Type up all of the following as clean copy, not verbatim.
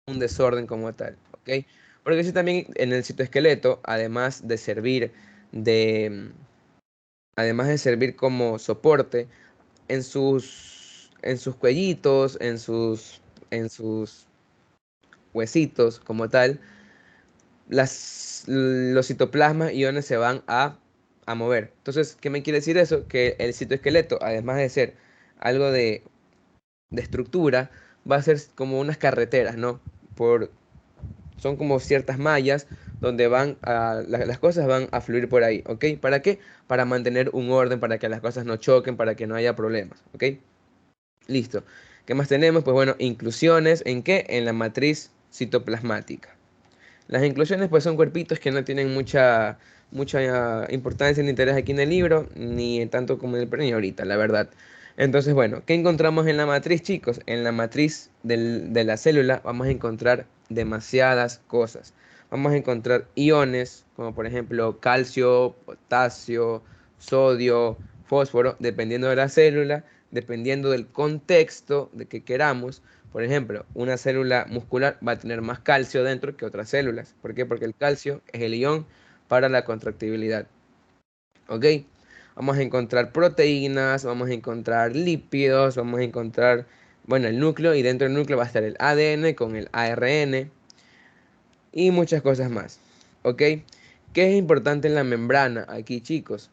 un desorden como tal, ¿ok? Porque si también en el citoesqueleto, de, además de servir como soporte, en sus cuellitos, en sus huesitos como tal, los citoplasmas iones se van a mover. Entonces, ¿qué me quiere decir eso? Que el citoesqueleto, además de ser algo de estructura, va a ser como unas carreteras, ¿no? Por, son como ciertas mallas donde las cosas van a fluir por ahí, ¿ok? ¿Para qué? Para mantener un orden, para que las cosas no choquen, para que no haya problemas, ¿ok? Listo. ¿Qué más tenemos? Pues bueno, inclusiones, ¿en qué? En la matriz citoplasmática. Las inclusiones pues son cuerpitos que no tienen mucha importancia ni interés aquí en el libro, ni tanto como en el premio ahorita, la verdad. Entonces, bueno, ¿qué encontramos en la matriz, chicos? En la matriz de la célula vamos a encontrar demasiadas cosas. Vamos a encontrar iones, como por ejemplo calcio, potasio, sodio, fósforo, dependiendo de la célula, dependiendo del contexto de que queramos. Por ejemplo, una célula muscular va a tener más calcio dentro que otras células. ¿Por qué? Porque el calcio es el ion para la contractibilidad. ¿Ok? Vamos a encontrar proteínas, vamos a encontrar lípidos, vamos a encontrar, bueno, el núcleo y dentro del núcleo va a estar el ADN con el ARN y muchas cosas más. ¿Ok? ¿Qué es importante en la membrana aquí, chicos?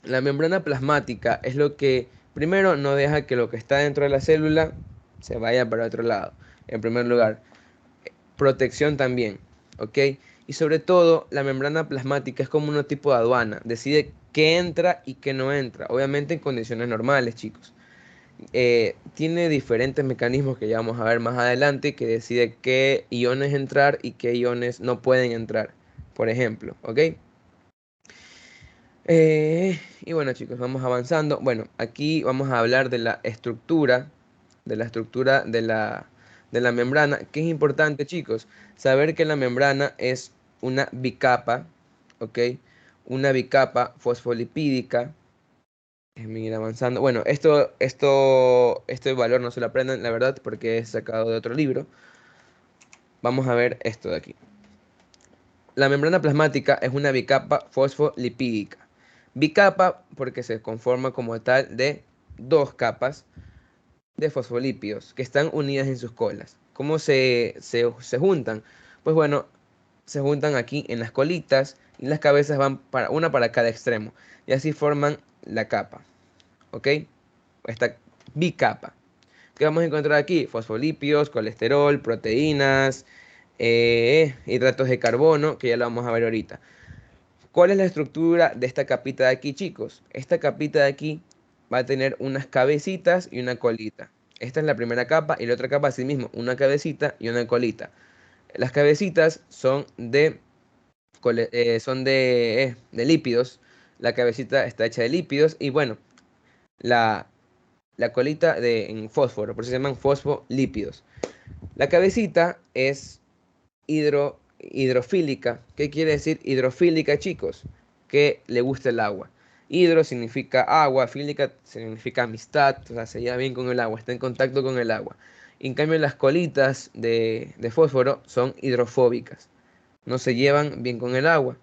La membrana plasmática es lo que primero no deja que lo que está dentro de la célula se vaya para otro lado. En primer lugar, protección también, ¿ok? Y sobre todo, la membrana plasmática es como un tipo de aduana, decide qué entra y qué no entra, obviamente en condiciones normales, chicos. Tiene diferentes mecanismos que ya vamos a ver más adelante que decide qué iones entrar y qué iones no pueden entrar, por ejemplo, ¿ok? Y bueno, chicos, vamos avanzando. Bueno, aquí vamos a hablar de la estructura de la membrana, que es importante, chicos, saber que la membrana es una bicapa, ¿ok? Una bicapa fosfolipídica. Déjenme ir avanzando. Bueno, este valor no se lo aprendan, la verdad, porque es sacado de otro libro. Vamos a ver esto de aquí. La membrana plasmática es una bicapa fosfolipídica. Bicapa porque se conforma como tal de dos capas de fosfolípidos que están unidas en sus colas. ¿Cómo se juntan? Pues bueno, se juntan aquí en las colitas y las cabezas van una para cada extremo. Y así forman la capa. ¿Ok? Esta bicapa. ¿Qué vamos a encontrar aquí? Fosfolípidos, colesterol, proteínas, hidratos de carbono, que ya lo vamos a ver ahorita. ¿Cuál es la estructura de esta capita de aquí, chicos? Esta capita de aquí va a tener unas cabecitas y una colita. Esta es la primera capa y la otra capa, así mismo, una cabecita y una colita. Las cabecitas de lípidos. La cabecita está hecha de lípidos y bueno, la, la colita en fósforo, por eso se llaman fosfolípidos. La cabecita es hidrofílica. ¿Qué quiere decir hidrofílica, chicos? Que le gusta el agua. Hidro significa agua, fílica significa amistad, o sea, se lleva bien con el agua, está en contacto con el agua. En cambio, las colitas de fósforo son hidrofóbicas, no se llevan bien con el agua,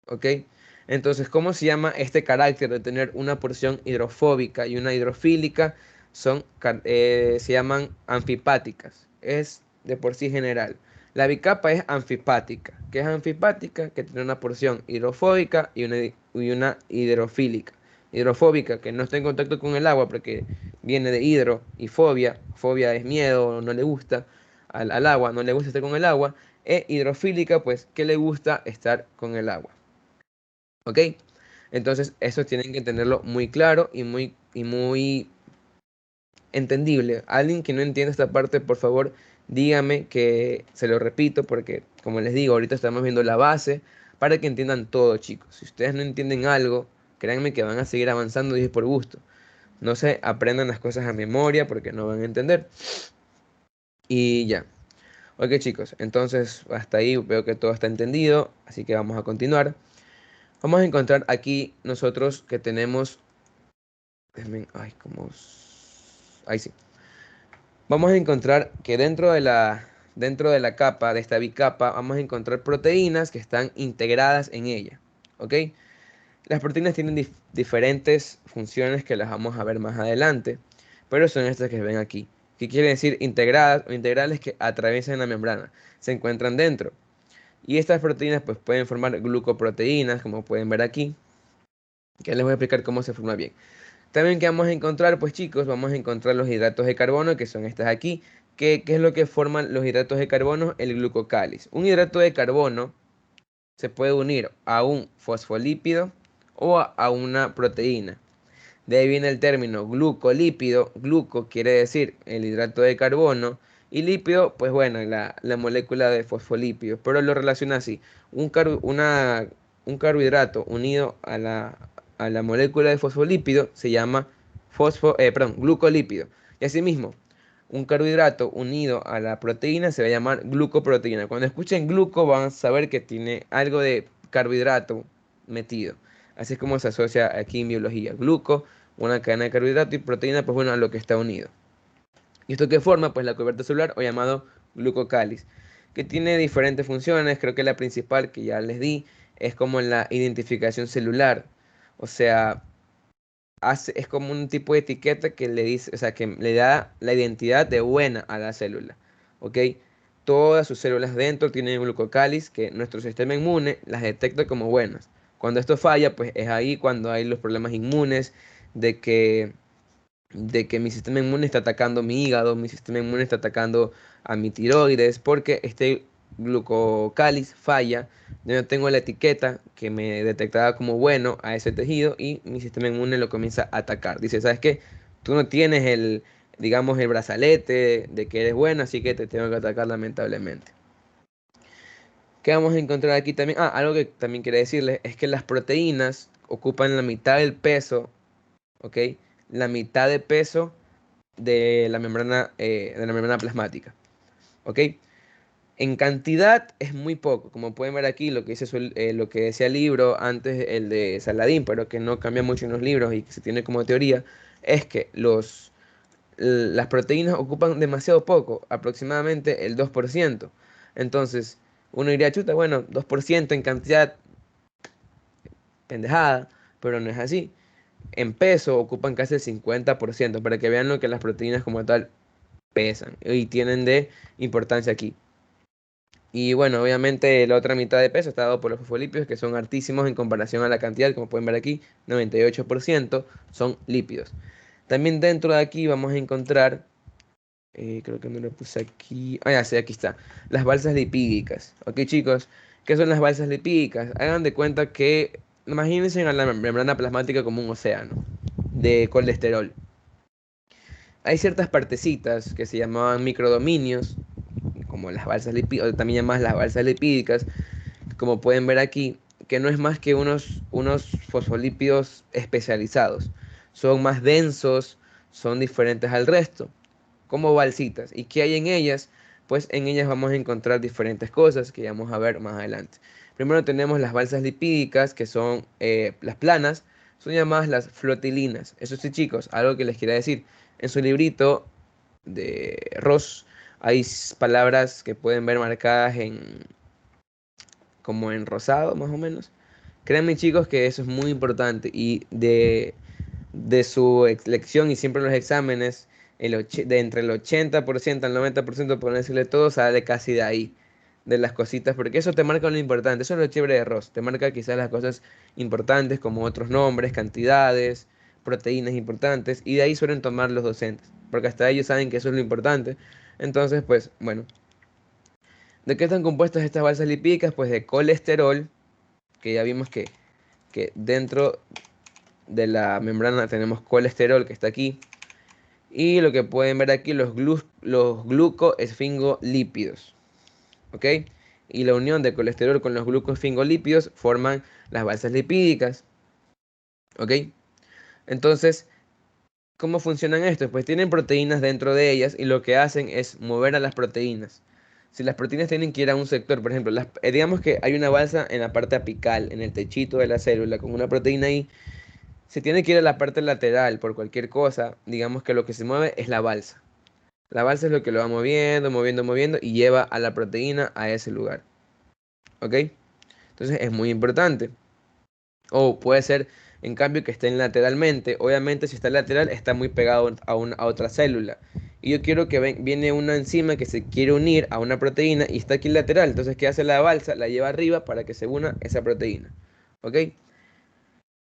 ¿ok? Entonces, ¿cómo se llama este carácter de tener una porción hidrofóbica y una hidrofílica? Se llaman anfipáticas, es de por sí general. La bicapa es anfipática. ¿Qué es anfipática? Que tiene una porción hidrofóbica y una hidrofílica. Hidrofóbica, que no está en contacto con el agua porque viene de hidro y fobia. Fobia es miedo, no le gusta al agua, no le gusta estar con el agua. E hidrofílica, pues, que le gusta estar con el agua. ¿Ok? Entonces, eso tienen que tenerlo muy claro y muy entendible. Alguien que no entienda esta parte, por favor, dígame que se lo repito, porque como les digo, ahorita estamos viendo la base para que entiendan todo, chicos. Si ustedes no entienden algo, créanme que van a seguir avanzando y es por gusto. No se aprendan las cosas a memoria porque no van a entender. Y ya. Ok, chicos, entonces hasta ahí veo que todo está entendido, así que vamos a continuar. Vamos a encontrar aquí nosotros que tenemos. Ay, como. Ahí sí. Vamos a encontrar que dentro dentro de la capa, de esta bicapa, vamos a encontrar proteínas que están integradas en ella, ¿ok? Las proteínas tienen diferentes funciones que las vamos a ver más adelante, pero son estas que ven aquí. ¿Qué quiere decir integradas o integrales? Que atraviesan la membrana, se encuentran dentro. Y estas proteínas pues pueden formar glucoproteínas, como pueden ver aquí, que les voy a explicar cómo se forma bien. También que vamos a encontrar, pues chicos, vamos a encontrar los hidratos de carbono, que son estas aquí. ¿Qué es lo que forman los hidratos de carbono? El glucocáliz. Un hidrato de carbono se puede unir a un fosfolípido o a una proteína. De ahí viene el término glucolípido. Gluco quiere decir el hidrato de carbono. Y lípido, pues bueno, la molécula de fosfolípido. Pero lo relaciona así. Un carbohidrato unido a la molécula de fosfolípido se llama glucolípido. Y asimismo, un carbohidrato unido a la proteína se va a llamar glucoproteína. Cuando escuchen gluco van a saber que tiene algo de carbohidrato metido. Así es como se asocia aquí en biología. Gluco, una cadena de carbohidrato y proteína, pues bueno, a lo que está unido. ¿Y esto qué forma? Pues la cubierta celular o llamado glucocáliz, que tiene diferentes funciones. Creo que la principal que ya les di es como en la identificación celular. O sea, es como un tipo de etiqueta que le dice, o sea, que le da la identidad de buena a la célula. ¿Ok? Todas sus células dentro tienen glucocáliz que nuestro sistema inmune las detecta como buenas. Cuando esto falla, pues es ahí cuando hay los problemas inmunes de que mi sistema inmune está atacando mi hígado, mi sistema inmune está atacando a mi tiroides, porque este glucocáliz falla. Yo no tengo la etiqueta que me detectaba como bueno a ese tejido y mi sistema inmune lo comienza a atacar. Dice, ¿sabes qué? Tú no tienes digamos, el brazalete de que eres bueno, así que te tengo que atacar lamentablemente. ¿Qué vamos a encontrar aquí también? Ah, algo que también quería decirles es que las proteínas ocupan la mitad del peso, ¿ok? La mitad de peso de la membrana plasmática, ¿ok? En cantidad es muy poco, como pueden ver aquí, lo que lo que decía el libro antes, el de Saladín, pero que no cambia mucho en los libros y que se tiene como teoría, es que las proteínas ocupan demasiado poco, aproximadamente el 2%. Entonces, uno diría, chuta, bueno, 2% en cantidad, pendejada, pero no es así. En peso ocupan casi el 50%, para que vean lo que las proteínas como tal pesan y tienen de importancia aquí. Y bueno, obviamente la otra mitad de peso está dado por los fosfolípidos, que son altísimos en comparación a la cantidad, como pueden ver aquí, 98% son lípidos. También dentro de aquí vamos a encontrar, creo que no lo puse aquí, ah, ya sé, aquí está, las balsas lipídicas. Ok, chicos, ¿qué son las balsas lipídicas? Hagan de cuenta que, imagínense a la membrana plasmática como un océano de colesterol. Hay ciertas partecitas que se llamaban microdominios, como las balsas lipídicas, también llamadas las balsas lipídicas, como pueden ver aquí, que no es más que unos fosfolípidos especializados. Son más densos, son diferentes al resto, como balsitas. ¿Y qué hay en ellas? Pues en ellas vamos a encontrar diferentes cosas que vamos a ver más adelante. Primero tenemos las balsas lipídicas, que son las planas, son llamadas las flotilinas. Eso sí, chicos, algo que les quería decir. En su librito de Ross hay palabras que pueden ver marcadas como en rosado, más o menos. Créanme, chicos, que eso es muy importante y de su lección y siempre en los exámenes, de entre el 80% al 90%, por no decirle todo, sale casi de ahí, de las cositas, porque eso te marca lo importante, eso es lo chévere de Ross, te marca quizás las cosas importantes como otros nombres, cantidades, proteínas importantes, y de ahí suelen tomar los docentes, porque hasta ellos saben que eso es lo importante. Entonces, pues, bueno, ¿de qué están compuestas estas balsas lipídicas? Pues de colesterol, que ya vimos que dentro de la membrana tenemos colesterol que está aquí. Y lo que pueden ver aquí, los glucoesfingolípidos. ¿Ok? Y la unión de colesterol con los glucoesfingolípidos forman las balsas lipídicas. ¿Ok? Entonces, ¿cómo funcionan estos? Pues tienen proteínas dentro de ellas y lo que hacen es mover a las proteínas. Si las proteínas tienen que ir a un sector, por ejemplo, digamos que hay una balsa en la parte apical, en el techito de la célula, con una proteína ahí, se tiene que ir a la parte lateral por cualquier cosa, digamos que lo que se mueve es la balsa. La balsa es lo que lo va moviendo, moviendo, moviendo y lleva a la proteína a ese lugar. ¿Ok? Entonces es muy importante. O puede ser, en cambio, que estén lateralmente. Obviamente, si está lateral, está muy pegado a otra célula. Y yo quiero que viene una enzima que se quiere unir a una proteína y está aquí lateral. Entonces, ¿qué hace la balsa? La lleva arriba para que se una esa proteína. ¿Ok?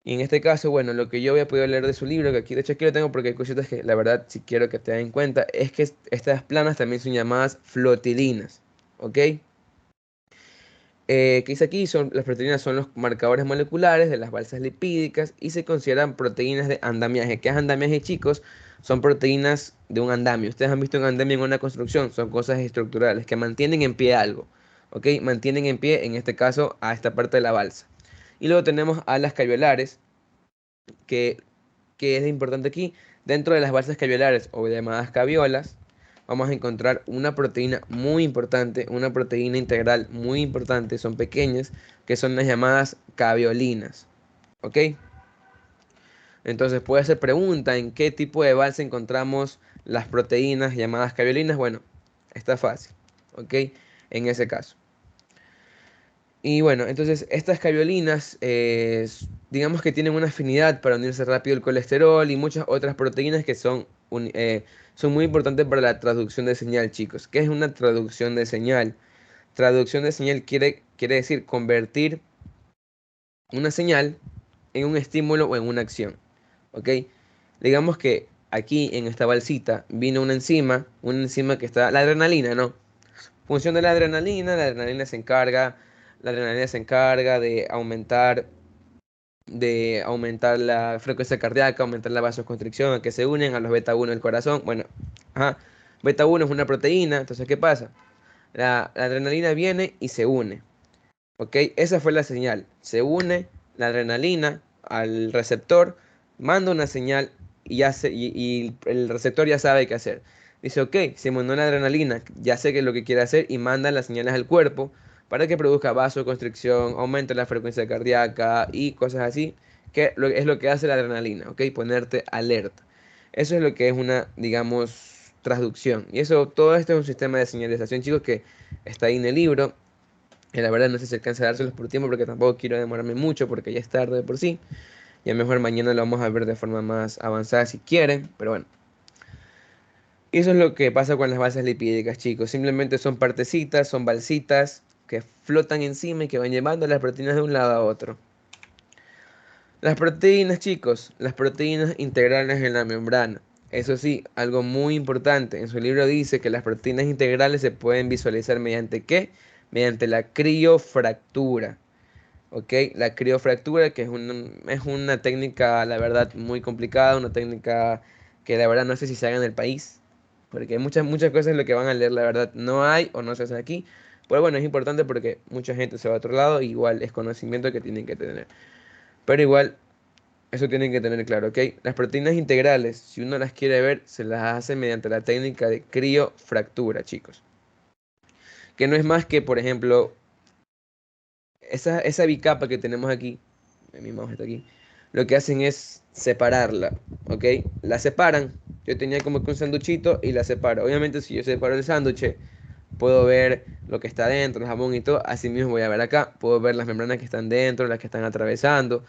Y en este caso, bueno, lo que yo había podido leer de su libro, que aquí, de hecho aquí lo tengo porque hay cositas que la verdad si quiero que te den cuenta, es que estas planas también son llamadas flotilinas. ¿Ok? Que dice aquí, las proteínas son los marcadores moleculares de las balsas lipídicas y se consideran proteínas de andamiaje. ¿Qué es andamiaje, chicos? Son proteínas de un andamio. Ustedes han visto un andamio en una construcción, son cosas estructurales que mantienen en pie algo. ¿Ok? Mantienen en pie, en este caso, a esta parte de la balsa. Y luego tenemos a las caviolares, que, que es importante aquí. Dentro de las balsas caviolares o llamadas caviolas, vamos a encontrar una proteína muy importante, una proteína integral muy importante, son pequeñas, que son las llamadas caviolinas. ¿Ok? Entonces puede ser pregunta en qué tipo de balsa encontramos las proteínas llamadas caviolinas. Bueno, está fácil. ¿Ok? En ese caso. Y bueno, entonces estas caviolinas, digamos que tienen una afinidad para unirse rápido el colesterol y muchas otras proteínas que son muy importantes para la traducción de señal, chicos. ¿Qué es una traducción de señal? Traducción de señal quiere decir convertir una señal en un estímulo o en una acción. ¿Ok? Digamos que aquí en esta balsita vino una enzima que está, la adrenalina, ¿no? Función de la adrenalina se encarga, la adrenalina se encarga de aumentar la frecuencia cardíaca, aumentar la vasoconstricción, a que se unen a los beta 1 del corazón. Bueno, ajá, beta 1 es una proteína, entonces ¿qué pasa? La adrenalina viene y se une, ¿ok? Esa fue la señal, se une la adrenalina al receptor, manda una señal y el receptor ya sabe qué hacer. Dice, ok, se mandó la adrenalina, ya sé qué es lo que quiere hacer y manda las señales al cuerpo para que produzca vasoconstricción, aumente la frecuencia cardíaca y cosas así, es lo que hace la adrenalina, ¿ok? Ponerte alerta. Eso es lo que es una, digamos, transducción. Y eso, todo esto es un sistema de señalización, chicos, que está ahí en el libro. Y la verdad no sé si alcanza a dárselos por tiempo porque tampoco quiero demorarme mucho porque ya es tarde de por sí. Ya mejor mañana lo vamos a ver de forma más avanzada si quieren, pero bueno. Y eso es lo que pasa con las balsas lipídicas, chicos. Simplemente son partecitas, son balsitas que flotan encima y que van llevando las proteínas de un lado a otro. Las proteínas, chicos, las proteínas integrales en la membrana. Eso sí, algo muy importante. En su libro dice que las proteínas integrales se pueden visualizar mediante ¿qué? Mediante la criofractura. ¿Ok? La criofractura, que es una técnica, la verdad, muy complicada, una técnica que la verdad no sé si se haga en el país, porque muchas, muchas cosas lo que van a leer, la verdad, no hay o no se hace aquí. Pero bueno, es importante porque mucha gente se va a otro lado, igual es conocimiento que tienen que tener. Pero igual, eso tienen que tener claro, ¿ok? Las proteínas integrales, si uno las quiere ver, se las hace mediante la técnica de criofractura, chicos. Que no es más que, por ejemplo, esa bicapa que tenemos aquí, mi mouse está aquí, lo que hacen es separarla, ¿ok? La separan. Yo tenía como que un sanduchito y la separo. Obviamente, si yo separo el sándwich, puedo ver lo que está dentro, el jamón y todo. Así mismo voy a ver acá. Puedo ver las membranas que están dentro, las que están atravesando.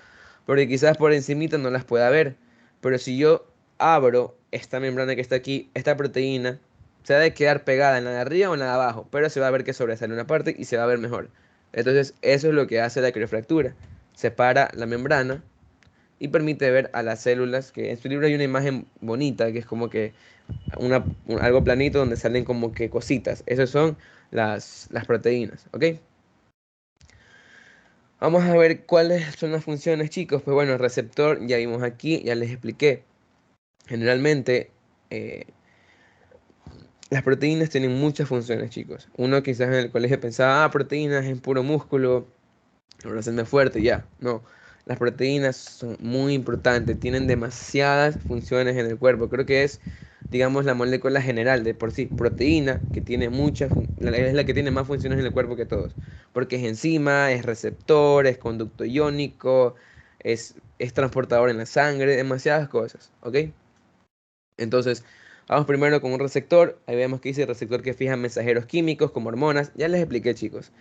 Porque quizás por encimita no las pueda ver. Pero si yo abro esta membrana que está aquí, esta proteína se ha de quedar pegada en la de arriba o en la de abajo. Pero se va a ver que sobresale una parte y se va a ver mejor. Entonces, eso es lo que hace la criofractura. Separa la membrana y permite ver a las células, que en su libro hay una imagen bonita, que es como que algo planito donde salen como que cositas. Esas son las proteínas, ¿ok? Vamos a ver cuáles son las funciones, chicos. Pues bueno, el receptor ya vimos aquí, ya les expliqué. Generalmente, eh, las proteínas tienen muchas funciones, chicos. Uno quizás en el colegio pensaba, proteínas en puro músculo, para hacerme fuerte, ya. No, las proteínas son muy importantes, tienen demasiadas funciones en el cuerpo. Creo que es, digamos, la molécula general de por sí. Proteína, que tiene es la que tiene más funciones en el cuerpo que todos. Porque es enzima, es receptor, es conducto iónico, es transportador en la sangre, demasiadas cosas, ¿ok? Entonces, Vamos primero con un receptor. Ahí vemos que dice receptor que fija mensajeros químicos como hormonas. Ya les expliqué, chicos.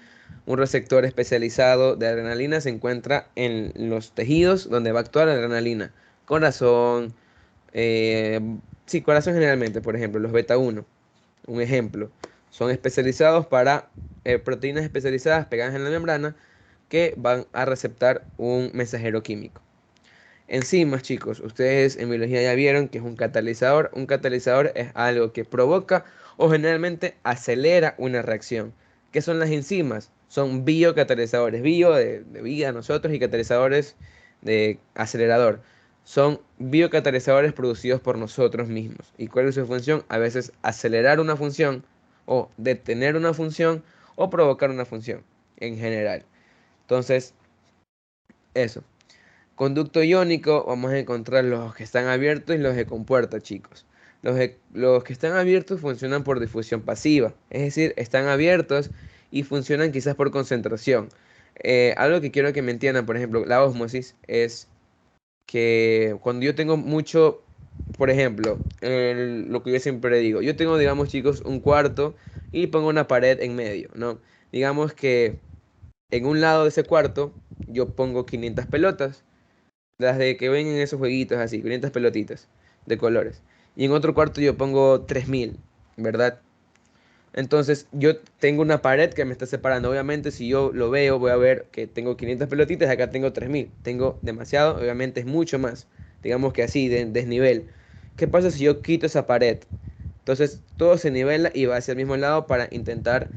Un receptor especializado de adrenalina se encuentra en los tejidos donde va a actuar la adrenalina. Corazón, eh, sí, corazón generalmente, por ejemplo, los beta 1, un ejemplo. Son especializados para proteínas especializadas pegadas en la membrana que van a receptar un mensajero químico. Enzimas, chicos, ustedes en biología ya vieron que es un catalizador. Un catalizador es algo que provoca o generalmente acelera una reacción. ¿Qué son las enzimas? Son biocatalizadores, bio de vida nosotros y catalizadores de acelerador. Son biocatalizadores producidos por nosotros mismos. ¿Y cuál es su función? A veces acelerar una función o detener una función o provocar una función en general. Entonces, eso. Conducto iónico, vamos a encontrar los que están abiertos y los de compuerta, chicos. Los que están abiertos funcionan por difusión pasiva, es decir, están abiertos y funcionan quizás por concentración. Algo que quiero que me entiendan, por ejemplo, la ósmosis es que cuando yo tengo mucho, por ejemplo, lo que yo siempre digo, yo tengo, digamos, chicos, un cuarto y pongo una pared en medio, ¿no? Digamos que en un lado de ese cuarto yo pongo 500 pelotas, las de que ven en esos jueguitos así, 500 pelotitas de colores. Y en otro cuarto yo pongo 3000, ¿verdad? Entonces yo tengo una pared que me está separando. Obviamente si yo lo veo voy a ver que tengo 500 pelotitas y acá tengo 3000. Tengo demasiado, obviamente es mucho más. Digamos que así, de desnivel. ¿Qué pasa si yo quito esa pared? Entonces todo se nivela y va hacia el mismo lado para intentar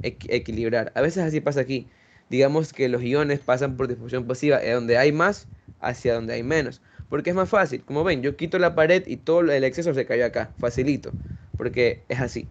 equilibrar. A veces así pasa aquí. Digamos que los iones pasan por difusión pasiva, de donde hay más hacia donde hay menos. Porque es más fácil. Como ven, yo quito la pared y todo el exceso se cayó acá. Facilito. Porque es así.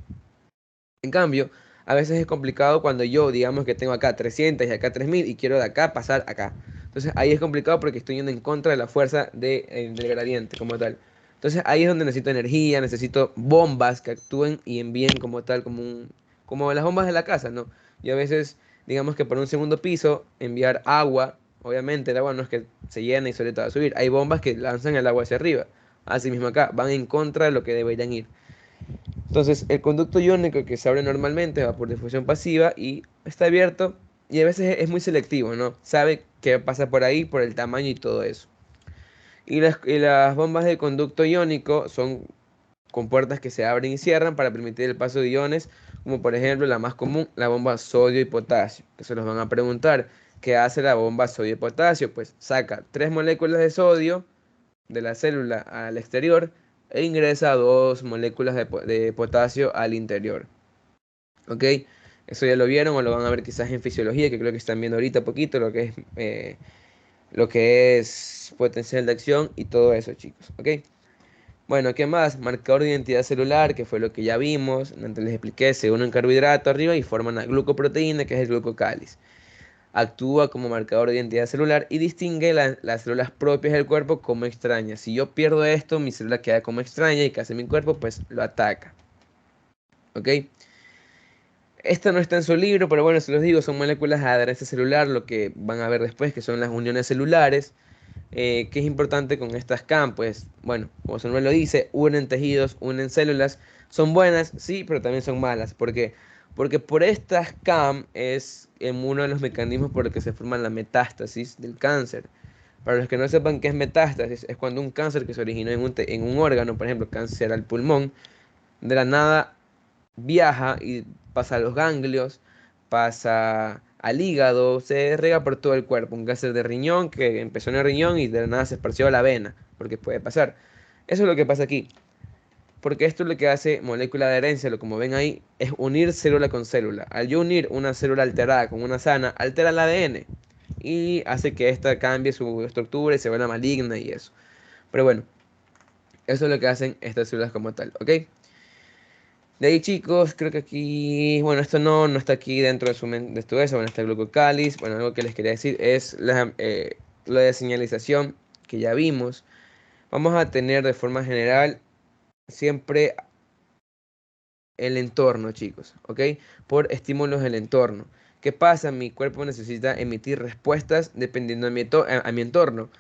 En cambio, a veces es complicado cuando yo, digamos que tengo acá 300 y acá 3000 y quiero de acá pasar acá. Entonces ahí es complicado porque estoy yendo en contra de la fuerza del gradiente como tal. Entonces ahí es donde necesito energía, necesito bombas que actúen y envíen como tal, como las bombas de la casa, ¿no? Y a veces, digamos que por un segundo piso, enviar agua, obviamente el agua no es que se llena y solita va a subir. Hay bombas que lanzan el agua hacia arriba. Así mismo acá, van en contra de lo que deberían ir. Entonces, el conducto iónico que se abre normalmente va por difusión pasiva y está abierto y a veces es muy selectivo, ¿no? Sabe que pasa por ahí por el tamaño y todo eso. Y las bombas de conducto iónico son compuertas que se abren y cierran para permitir el paso de iones, como por ejemplo la más común, la bomba sodio y potasio, que se los van a preguntar. ¿Qué hace la bomba sodio y potasio? Pues saca 3 moléculas de sodio de la célula al exterior e ingresa 2 moléculas de potasio al interior. ¿Ok? Eso ya lo vieron o lo van a ver quizás en fisiología, que creo que están viendo ahorita poquito lo que es potencial de acción y todo eso, chicos. ¿Ok? Bueno, ¿qué más? Marcador de identidad celular, que fue lo que ya vimos. Antes les expliqué, se une un carbohidrato arriba y forman una glucoproteína, que es el glucocáliz. Actúa como marcador de identidad celular y distingue las células propias del cuerpo como extrañas. Si yo pierdo esto, mi célula queda como extraña y que hace mi cuerpo, pues lo ataca. ¿Ok? Esta no está en su libro, pero bueno, se los digo, son moléculas de adherencia celular, lo que van a ver después, que son las uniones celulares. ¿Qué es importante con estas CAM? Pues, bueno, como su nombre lo dice, unen tejidos, unen células. Son buenas, sí, pero también son malas. ¿Por qué? Porque por estas CAM es uno de los mecanismos por los que se forma la metástasis del cáncer. Para los que no sepan qué es metástasis, es cuando un cáncer que se originó en un órgano, por ejemplo, cáncer al pulmón, de la nada viaja y pasa a los ganglios, pasa al hígado, se rega por todo el cuerpo. Un cáncer de riñón que empezó en el riñón y de la nada se esparció a la vena, porque puede pasar. Eso es lo que pasa aquí. Porque esto es lo que hace molécula de herencia, lo como ven ahí, es unir célula con célula. Al yo unir una célula alterada con una sana, altera el ADN y hace que ésta cambie su estructura y se vuelva maligna y eso. Pero bueno, eso es lo que hacen estas células como tal, ¿ok? De ahí, chicos, creo que aquí, bueno, esto no está aquí dentro de esto eso, bueno, está el glucocáliz. Bueno, algo que les quería decir es lo de señalización que ya vimos. Vamos a tener de forma general siempre el entorno, chicos, ¿ok? Por estímulos del entorno. ¿Qué pasa? Mi cuerpo necesita emitir respuestas dependiendo de a mi entorno.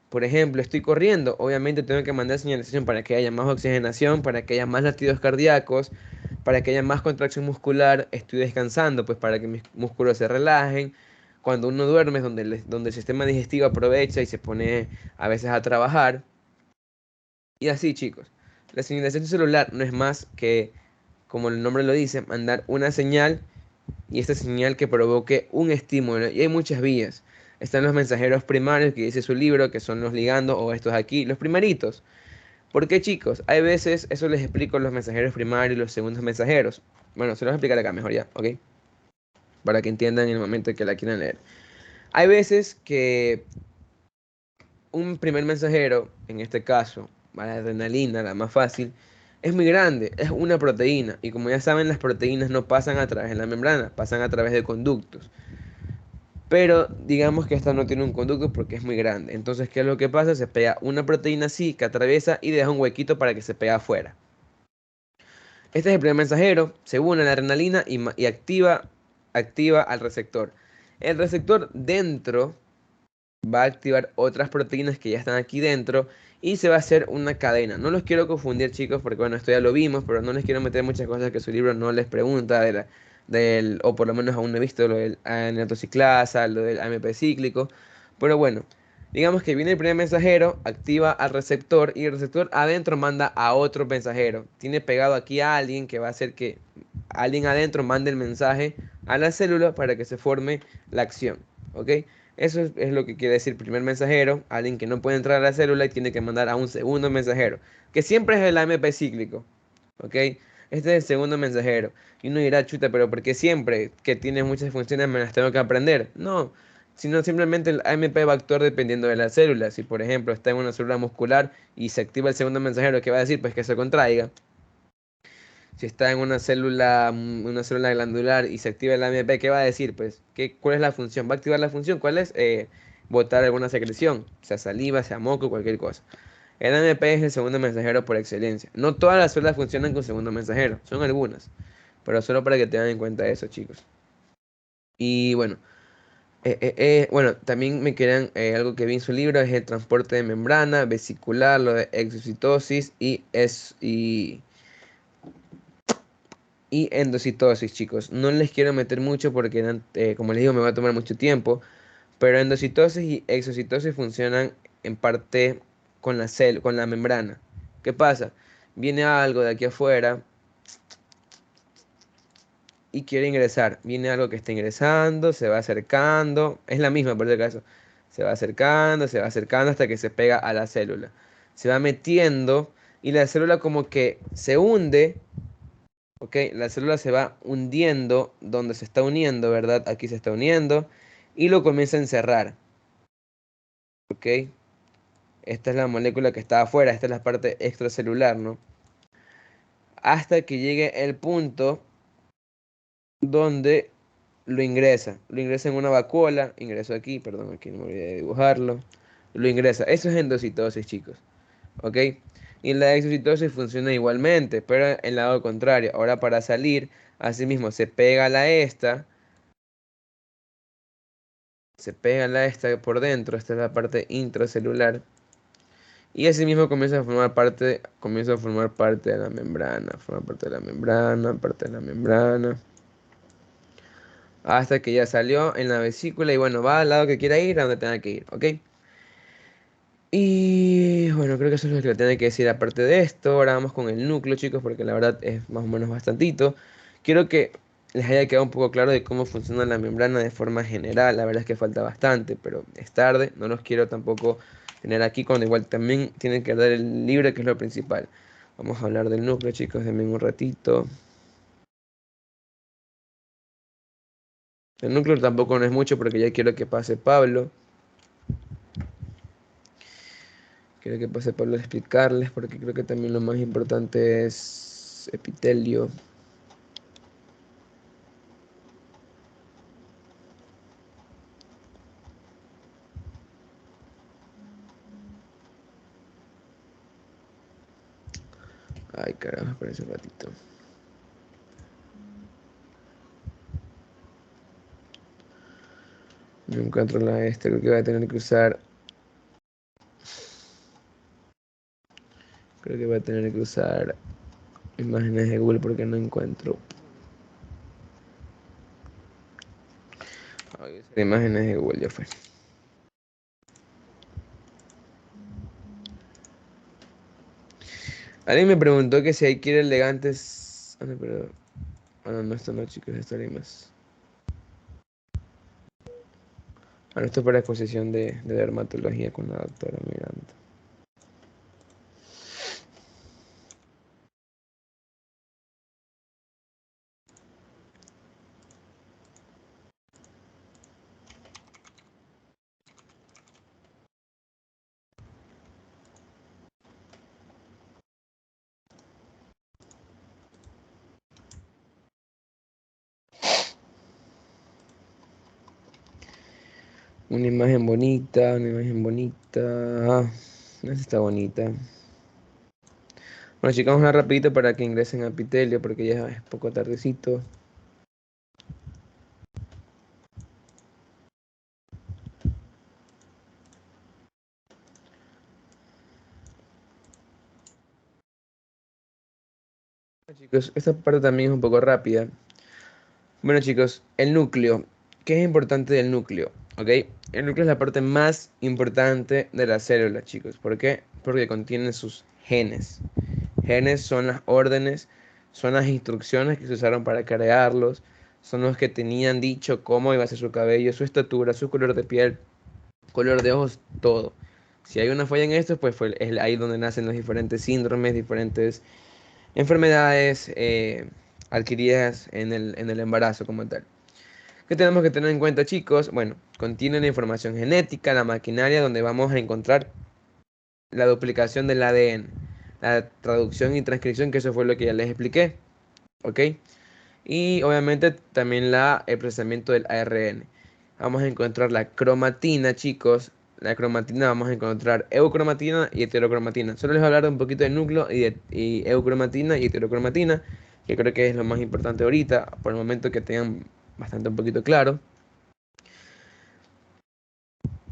Por ejemplo, estoy corriendo, obviamente tengo que mandar señalización para que haya más oxigenación, para que haya más latidos cardíacos, para que haya más contracción muscular. Estoy descansando, pues para que mis músculos se relajen. Cuando uno duerme es donde, donde el sistema digestivo aprovecha y se pone a veces a trabajar. Y así, chicos, la señalización celular no es más que, como el nombre lo dice, mandar una señal y esta señal que provoque un estímulo. Y hay muchas vías. Están los mensajeros primarios que dice su libro, que son los ligandos o estos aquí, los primeritos. ¿Por qué, chicos? Hay veces, eso les explico los mensajeros primarios y los segundos mensajeros. Bueno, se los voy a explicar acá mejor ya, ¿ok? Para que entiendan en el momento que la quieran leer. Hay veces que un primer mensajero, en este caso, la adrenalina, la más fácil, es muy grande, es una proteína. Y como ya saben, las proteínas no pasan a través de la membrana, pasan a través de conductos. Pero digamos que esta no tiene un conducto porque es muy grande. Entonces, ¿qué es lo que pasa? Se pega una proteína así que atraviesa y deja un huequito para que se pegue afuera. Este es el primer mensajero, se une a la adrenalina y activa al receptor. El receptor dentro va a activar otras proteínas que ya están aquí dentro y se va a hacer una cadena. No los quiero confundir, chicos, porque bueno, esto ya lo vimos, pero no les quiero meter muchas cosas que su libro no les pregunta o por lo menos aún no he visto lo del anatociclasa, lo del AMP cíclico. Pero bueno, digamos que viene el primer mensajero, activa al receptor y el receptor adentro manda a otro mensajero. Tiene pegado aquí a alguien que va a hacer que alguien adentro mande el mensaje a la célula para que se forme la acción. ¿Ok? Eso es lo que quiere decir primer mensajero, alguien que no puede entrar a la célula y tiene que mandar a un segundo mensajero, que siempre es el AMP cíclico, ¿ok? Este es el segundo mensajero. Y uno dirá, chuta, pero ¿por qué siempre que tiene muchas funciones me las tengo que aprender? No, sino simplemente el AMP va a actuar dependiendo de la célula. Si por ejemplo está en una célula muscular y se activa el segundo mensajero, ¿qué va a decir? Pues que se contraiga. Si está en una célula glandular y se activa el AMP, ¿qué va a decir? Pues, ¿cuál es la función? ¿Va a activar la función? ¿Cuál es? Botar alguna secreción, sea saliva, sea moco, cualquier cosa. El AMP es el segundo mensajero por excelencia. No todas las células funcionan con segundo mensajero, son algunas. Pero solo para que tengan en cuenta eso, chicos. Y bueno, bueno, también me quedan algo que vi en su libro, es el transporte de membrana, vesicular, lo de exocitosis y endocitosis, chicos. No les quiero meter mucho porque, como les digo, me va a tomar mucho tiempo. Pero endocitosis y exocitosis funcionan en parte con con la membrana. ¿Qué pasa? Viene algo de aquí afuera y quiere ingresar. Viene algo que está ingresando, se va acercando. Es la misma, por si acaso. Se va acercando hasta que se pega a la célula. Se va metiendo y la célula como que se hunde. ¿Ok? La célula se va hundiendo donde se está uniendo, ¿verdad? Aquí se está uniendo y lo comienza a encerrar. ¿Ok? Esta es la molécula que está afuera, esta es la parte extracelular, ¿no? Hasta que llegue el punto donde lo ingresa. Lo ingresa en una vacuola, ingreso aquí, perdón, aquí no me olvidé de dibujarlo. Lo ingresa. Eso es endocitosis, chicos. ¿Ok? Y la exocitosis funciona igualmente, pero en el lado contrario. Ahora para salir, asimismo, se pega la esta por dentro, esta es la parte intracelular. Y asimismo comienza a formar parte de la membrana, forma parte de la membrana, parte de la membrana, hasta que ya salió en la vesícula y bueno, va al lado que quiera ir, a donde tenga que ir, ¿ok? Y bueno, creo que eso es lo que le tengo que decir aparte de esto. Ahora vamos con el núcleo, chicos, porque la verdad es más o menos bastantito. Quiero que les haya quedado un poco claro de cómo funciona la membrana de forma general. La verdad es que falta bastante, pero es tarde. No los quiero tampoco tener aquí cuando igual también tienen que dar el libro, que es lo principal. Vamos a hablar del núcleo, chicos, denme un ratito. El núcleo tampoco no es mucho porque ya quiero que pase Pablo. Quiero que pase Pablo a explicarles porque creo que también lo más importante es epitelio. Ay, carajo, espera un ratito. No encuentro la este, creo que voy a tener que usar Creo que voy a tener que usar imágenes de Google porque no encuentro. Voy a usar imágenes de Google, ya fue. Alguien me preguntó que si hay que ir elegantes. Ah, no, pero. Ah, no, no, esto no, chicos, esto hay más. Bueno, esto es para exposición de dermatología con la doctora Miranda. Una imagen bonita, una imagen bonita. Ah, esta está bonita. Bueno, chicos, vamos a rapidito para que ingresen a Pitelio porque ya es poco tardecito. Bueno, chicos, esta parte también es un poco rápida. Bueno, chicos, el núcleo. ¿Qué es importante del núcleo? ¿Ok? El núcleo es la parte más importante de la célula, chicos. ¿Por qué? Porque contiene sus genes. Genes son las órdenes, son las instrucciones que se usaron para crearlos, son los que tenían dicho cómo iba a ser su cabello, su estatura, su color de piel, color de ojos, todo. Si hay una falla en esto, pues es ahí donde nacen los diferentes síndromes, diferentes enfermedades adquiridas en el embarazo como tal. ¿Qué tenemos que tener en cuenta, chicos? Bueno, contiene la información genética, la maquinaria donde vamos a encontrar la duplicación del ADN, la traducción y transcripción, que eso fue lo que ya les expliqué, ¿ok? Y obviamente también el procesamiento del ARN. Vamos a encontrar la cromatina, chicos. La cromatina vamos a encontrar eucromatina y heterocromatina. Solo les voy a hablar un poquito del núcleo y eucromatina y heterocromatina, que creo que es lo más importante ahorita, por el momento que tengan bastante un poquito claro.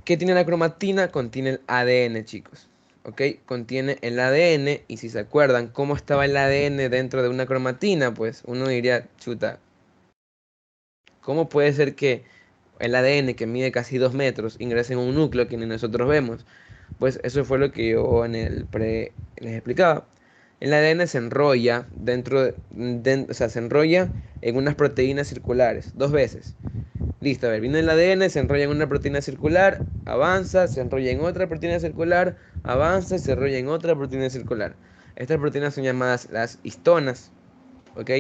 ¿Qué tiene la cromatina? Contiene el ADN, chicos. ¿Ok? Contiene el ADN y si se acuerdan cómo estaba el ADN dentro de una cromatina, pues uno diría, chuta, ¿cómo puede ser que el ADN que mide casi 2 metros ingrese en un núcleo que ni nosotros vemos? Pues eso fue lo que yo en el pre les explicaba. El ADN se enrolla o sea, se enrolla en unas proteínas circulares, dos veces. Listo, a ver, viene el ADN, se enrolla en una proteína circular, avanza, se enrolla en otra proteína circular, avanza, se enrolla en otra proteína circular. Estas proteínas son llamadas las histonas, ¿ok?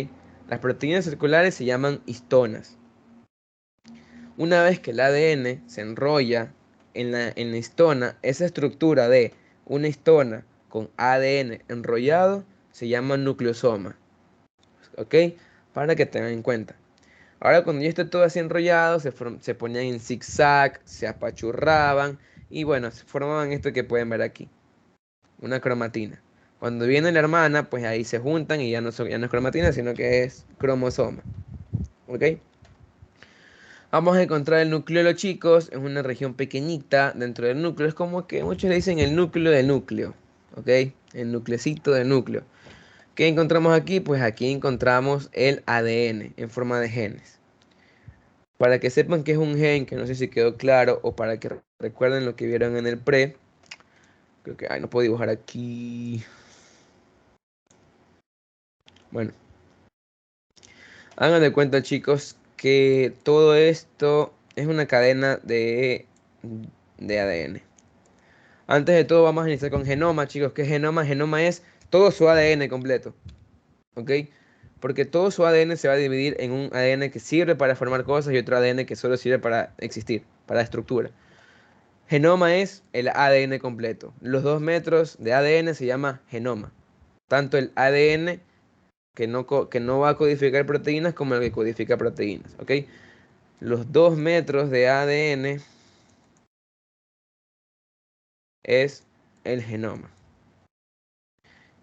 Las proteínas circulares se llaman histonas. Una vez que el ADN se enrolla en la histona, esa estructura de una histona con ADN enrollado se llama nucleosoma, ¿ok? Para que tengan en cuenta. Ahora cuando ya esté todo así enrollado, se ponían en zigzag, se apachurraban y bueno, se formaban esto que pueden ver aquí, una cromatina. Cuando viene la hermana, pues ahí se juntan y ya no es cromatina, sino que es cromosoma. ¿Ok? Vamos a encontrar el nucleolo, chicos, es una región pequeñita dentro del núcleo. Es como que muchos le dicen el núcleo del núcleo. ¿Ok? El nuclecito del núcleo. ¿Qué encontramos aquí? Pues aquí encontramos el ADN en forma de genes. Para que sepan que es un gen, que no sé si quedó claro, o para que recuerden lo que vieron en el pre. Creo que, ay, no puedo dibujar aquí. Bueno, hagan de cuenta, chicos, que todo esto es una cadena de ADN. Antes de todo, vamos a iniciar con genoma, chicos. ¿Qué es genoma? Genoma es todo su ADN completo. ¿Ok? Porque todo su ADN se va a dividir en un ADN que sirve para formar cosas y otro ADN que solo sirve para existir, para estructura. Genoma es el ADN completo. Los 2 metros de ADN se llama genoma. Tanto el ADN que no va a codificar proteínas como el que codifica proteínas. ¿Ok? Los 2 metros de ADN es el genoma.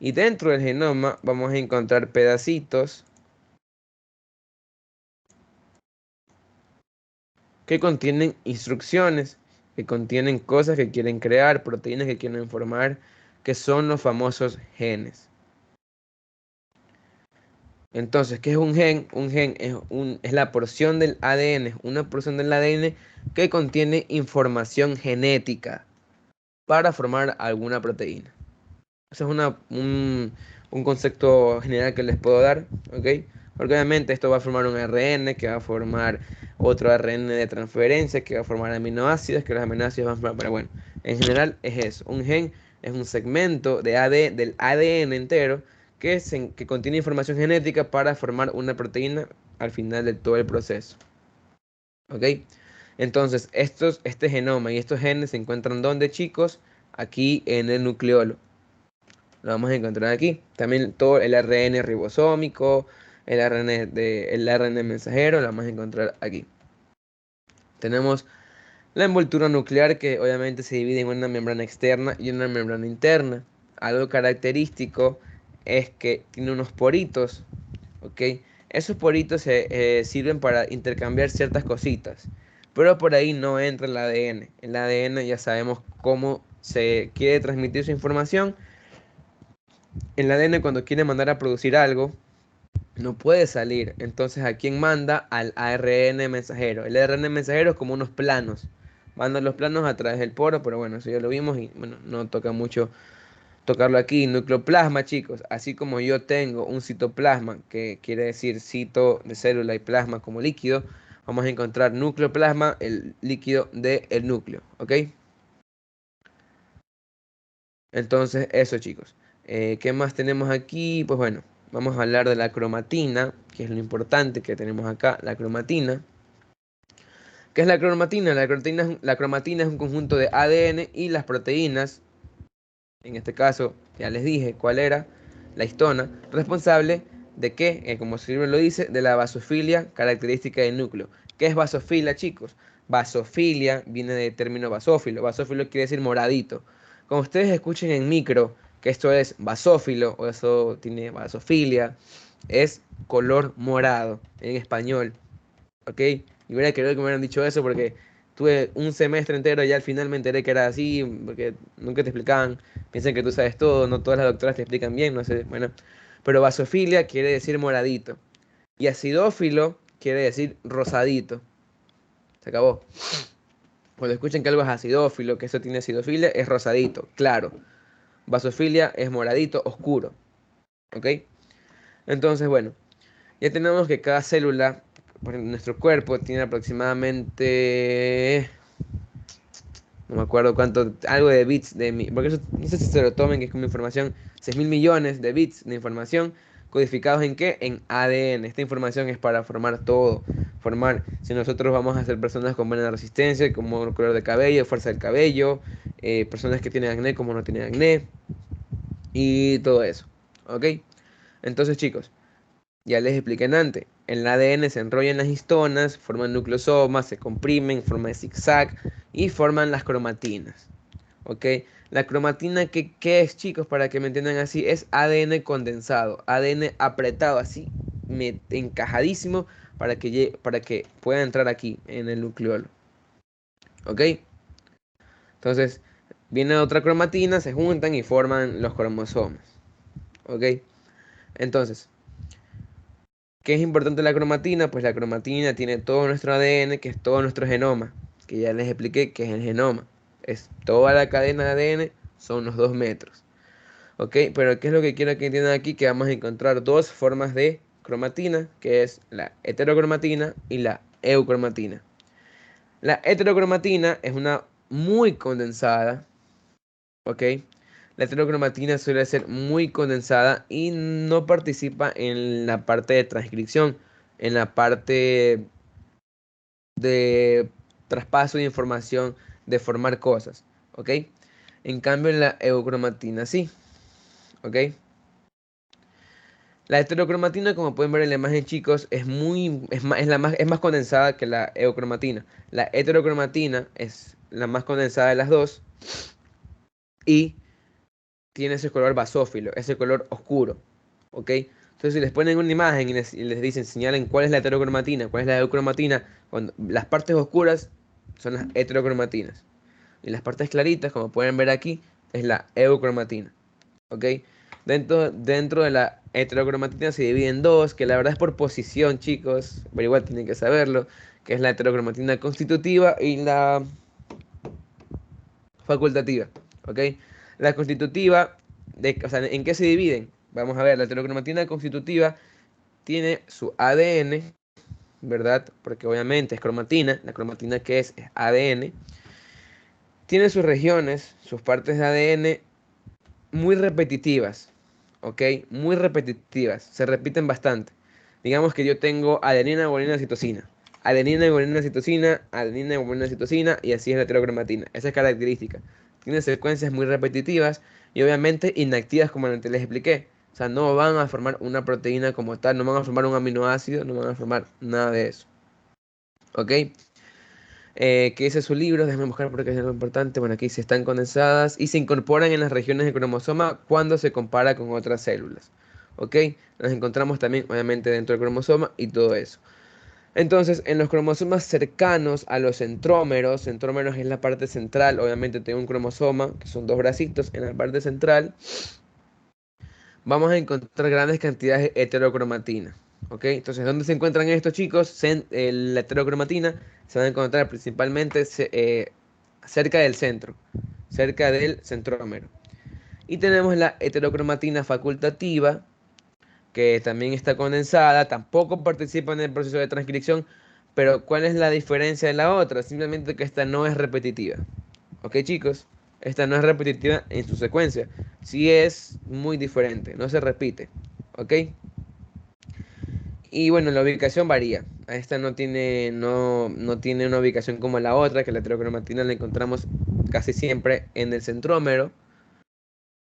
Y dentro del genoma vamos a encontrar pedacitos que contienen instrucciones, que contienen cosas que quieren crear, proteínas que quieren formar, que son los famosos genes. Entonces, ¿qué es un gen? Un gen es la porción del ADN, una porción del ADN que contiene información genética para formar alguna proteína. Ese es un concepto general que les puedo dar, ¿ok? Porque obviamente esto va a formar un ARN, que va a formar otro ARN de transferencia, que va a formar aminoácidos, que los aminoácidos van a formar, pero bueno, en general es eso. Un gen es un segmento del ADN entero que contiene información genética para formar una proteína al final de todo el proceso, ¿ok? Entonces, este genoma y estos genes se encuentran ¿dónde, chicos? Aquí en el nucleolo. Lo vamos a encontrar aquí. También todo el ARN ribosómico, el ARN mensajero, lo vamos a encontrar aquí. Tenemos la envoltura nuclear que obviamente se divide en una membrana externa y una membrana interna. Algo característico es que tiene unos poritos, ¿ok? Esos poritos sirven para intercambiar ciertas cositas, pero por ahí no entra el ADN. El ADN ya sabemos cómo se quiere transmitir su información. El ADN cuando quiere mandar a producir algo, no puede salir. Entonces, ¿a quién manda? Al ARN mensajero. El ARN mensajero es como unos planos. Manda los planos a través del poro, pero bueno, eso ya lo vimos y bueno, no toca mucho tocarlo aquí. Nucleoplasma, chicos. Así como yo tengo un citoplasma, que quiere decir cito de célula y plasma como líquido, vamos a encontrar nucleoplasma, el líquido del núcleo, ¿ok? Entonces, eso, chicos. ¿Qué más tenemos aquí? Pues bueno, vamos a hablar de la cromatina, que es lo importante que tenemos acá, la cromatina. ¿Qué es la cromatina? La cromatina es un conjunto de ADN y las proteínas, en este caso, ya les dije cuál era, la histona, responsable de qué, como su libro lo dice, de la basofilia característica del núcleo. ¿Qué es basofilia, chicos? Basofilia viene del término basófilo. Basófilo quiere decir moradito. Como ustedes escuchen en micro que esto es basófilo o eso tiene basofilia, es color morado en español. ¿Ok? Y hubiera querido que me hubieran dicho eso porque tuve un semestre entero y al final me enteré que era así, porque nunca te explicaban, piensan que tú sabes todo, no todas las doctoras te explican bien, no sé, bueno. Pero basofilia quiere decir moradito. Y acidófilo quiere decir rosadito. Se acabó. Cuando escuchen que algo es acidófilo, que eso tiene acidofilia, es rosadito, claro. Basofilia es moradito, oscuro. ¿Ok? Entonces, bueno, ya tenemos que cada célula por nuestro cuerpo tiene aproximadamente, no me acuerdo cuánto, algo de bits porque eso no sé si se lo tomen, que es como información, 6.000 millones de bits de información codificados en qué, en ADN. Esta información es para formar todo, formar si nosotros vamos a ser personas con buena resistencia, como color de cabello, fuerza del cabello, personas que tienen acné como no tienen acné y todo eso, ¿ok? Entonces, chicos, ya les expliqué antes, el ADN se enrolla en las histonas, forman nucleosomas, se comprimen en forma de zigzag y forman las cromatinas. ¿Ok? La cromatina, ¿qué es, chicos? Para que me entiendan así, es ADN condensado, ADN apretado, así, encajadísimo, para que pueda entrar aquí, en el nucleolo. ¿Ok? Entonces, viene otra cromatina, se juntan y forman los cromosomas. ¿Ok? Entonces, ¿qué es importante la cromatina? Pues la cromatina tiene todo nuestro ADN, que es todo nuestro genoma, que ya les expliqué que es el genoma. Es toda la cadena de ADN, son los 2 metros. ¿Ok? Pero ¿qué es lo que quiero que entiendan aquí? Que vamos a encontrar dos formas de cromatina, que es la heterocromatina y la eucromatina. La heterocromatina es una muy condensada, ¿ok? La heterocromatina suele ser muy condensada y no participa en la parte de transcripción, en la parte de traspaso de información, de formar cosas, ¿ok? En cambio, la eucromatina sí, ¿ok? La heterocromatina, como pueden ver en la imagen, chicos, es más condensada que la eucromatina. La heterocromatina es la más condensada de las dos y tiene ese color basófilo, ese color oscuro, ¿ok? Entonces, si les ponen una imagen y les dicen, señalen cuál es la heterocromatina, cuál es la eucromatina, cuando las partes oscuras son las heterocromatinas y las partes claritas, como pueden ver aquí, es la eucromatina, ¿ok? Dentro de la heterocromatina se divide en dos, que la verdad es por posición, chicos, pero igual tienen que saberlo, que es la heterocromatina constitutiva y la facultativa, ¿ok? La constitutiva, o sea, ¿en qué se dividen? Vamos a ver, la heterocromatina constitutiva tiene su ADN, ¿verdad? Porque obviamente es cromatina, la cromatina que es ADN, tiene sus regiones, sus partes de ADN muy repetitivas, ¿ok? Muy repetitivas, se repiten bastante. Digamos que yo tengo adenina, guanina, citosina. Adenina, guanina, citosina, adenina, guanina, citosina, y así es la heterocromatina. Esa es característica. Tiene secuencias muy repetitivas y obviamente inactivas como antes les expliqué. O sea, no van a formar una proteína como tal, no van a formar un aminoácido, no van a formar nada de eso. ¿Ok? Que ese es su libro, déjame buscar porque es algo importante. Bueno, aquí se están condensadas y se incorporan en las regiones del cromosoma cuando se compara con otras células. ¿Ok? Las encontramos también, obviamente, dentro del cromosoma y todo eso. Entonces, en los cromosomas cercanos a los centrómeros es la parte central, obviamente tengo un cromosoma, que son dos bracitos, en la parte central vamos a encontrar grandes cantidades de heterocromatina. ¿Ok? Entonces, ¿dónde se encuentran estos chicos? La heterocromatina se va a encontrar principalmente cerca del centro, cerca del centrómero. Y tenemos la heterocromatina facultativa, que también está condensada, tampoco participa en el proceso de transcripción, pero ¿cuál es la diferencia de la otra? Simplemente que esta no es repetitiva. ¿Ok, chicos? Esta no es repetitiva en su secuencia. Sí es muy diferente, no se repite. ¿Ok? Y bueno, la ubicación varía. Esta no tiene una ubicación como la otra, que la heterocromatina la encontramos casi siempre en el centrómero.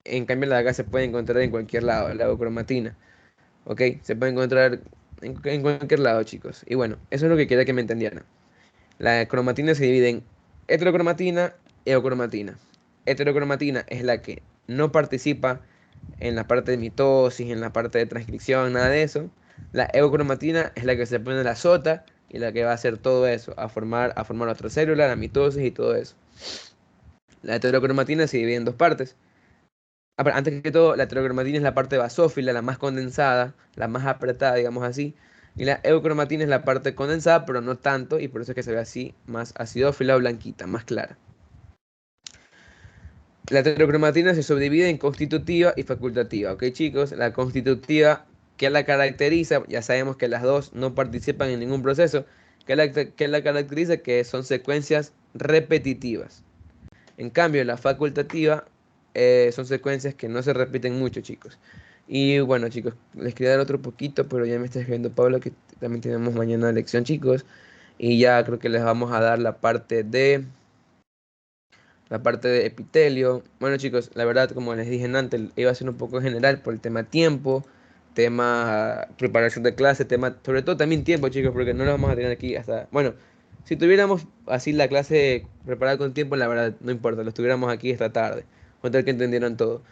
En cambio, la de acá se puede encontrar en cualquier lado, la eucromatina. ¿Ok? Se puede encontrar en cualquier lado, chicos. Y bueno, eso es lo que quería que me entendieran. La cromatina se divide en heterocromatina y eucromatina. Heterocromatina es la que no participa en la parte de mitosis, en la parte de transcripción, nada de eso. La eucromatina es la que se pone en la sota y la que va a hacer todo eso, a formar otra célula, la mitosis y todo eso. La heterocromatina se divide en dos partes. Pero antes que todo, la heterocromatina es la parte basófila, la más condensada, la más apretada, digamos así. Y la eucromatina es la parte condensada, pero no tanto, y por eso es que se ve así, más acidófila o blanquita, más clara. La heterocromatina se subdivide en constitutiva y facultativa, ¿ok, chicos? La constitutiva, ¿qué la caracteriza? Ya sabemos que las dos no participan en ningún proceso. ¿Qué la caracteriza? Que son secuencias repetitivas. En cambio, la facultativa son secuencias que no se repiten mucho, chicos. Y bueno, chicos, les quería dar otro poquito, pero ya me está escribiendo Pablo que también tenemos mañana lección, chicos. Y ya creo que les vamos a dar la parte de epitelio. Bueno, chicos, la verdad, como les dije antes, iba a ser un poco general por el tema tiempo, tema preparación de clase, tema, sobre todo también tiempo, chicos, porque no lo vamos a tener aquí hasta, bueno, si tuviéramos así la clase preparada con tiempo, la verdad, no importa, lo estuviéramos aquí esta tarde, con tal que entendieran todo.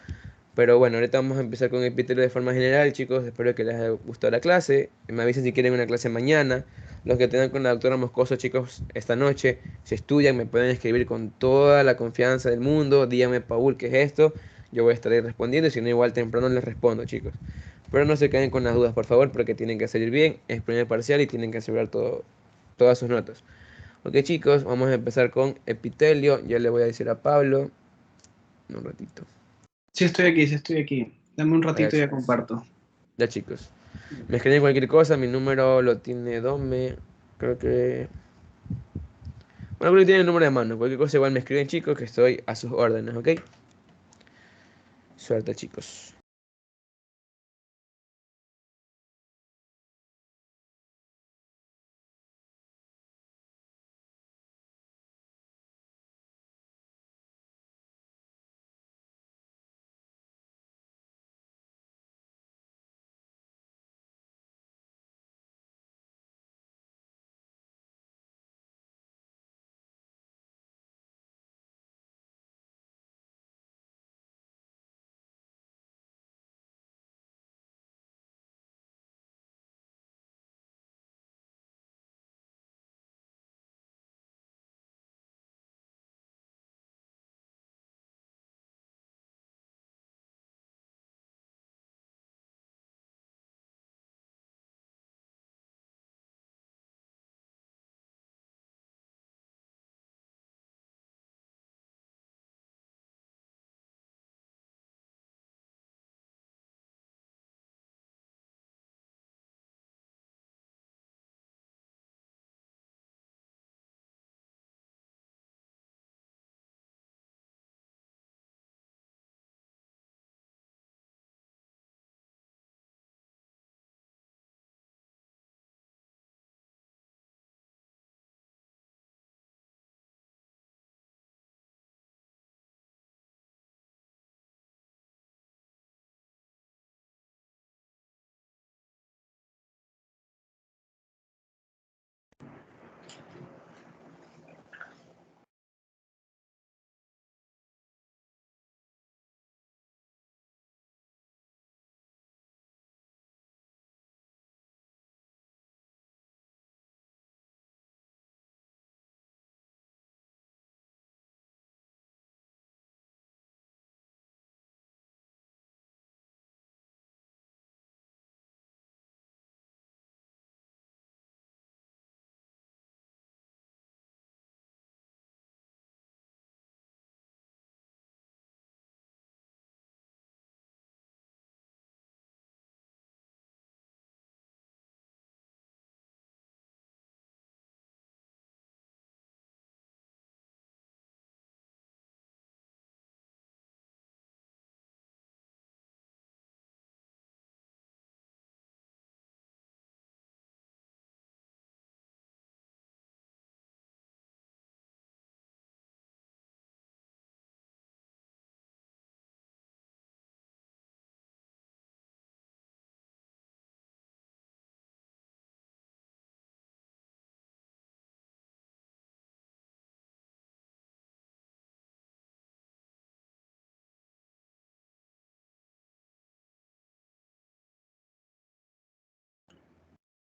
Pero bueno, ahorita vamos a empezar con epitelio de forma general, chicos. Espero que les haya gustado la clase. Me avisen si quieren una clase mañana. Los que tengan con la doctora Moscoso, chicos, esta noche, si estudian, me pueden escribir con toda la confianza del mundo. Díganme, Paul, ¿qué es esto? Yo voy a estar ahí respondiendo. Y si no, igual temprano les respondo, chicos. Pero no se queden con las dudas, por favor, porque tienen que salir bien. Es primer parcial y tienen que asegurar todas sus notas. Ok, chicos, vamos a empezar con epitelio. Ya le voy a decir a Pablo. Un ratito. Sí estoy aquí, sí estoy aquí. Dame un A ver, ratito y ya chicos. comparto. Ya, chicos. Me escriben cualquier cosa, mi número lo tiene Dome. Creo que. Bueno, creo que tiene el número de mano. Cualquier cosa igual me escriben, chicos, que estoy a sus órdenes, ¿ok? Suerte, chicos.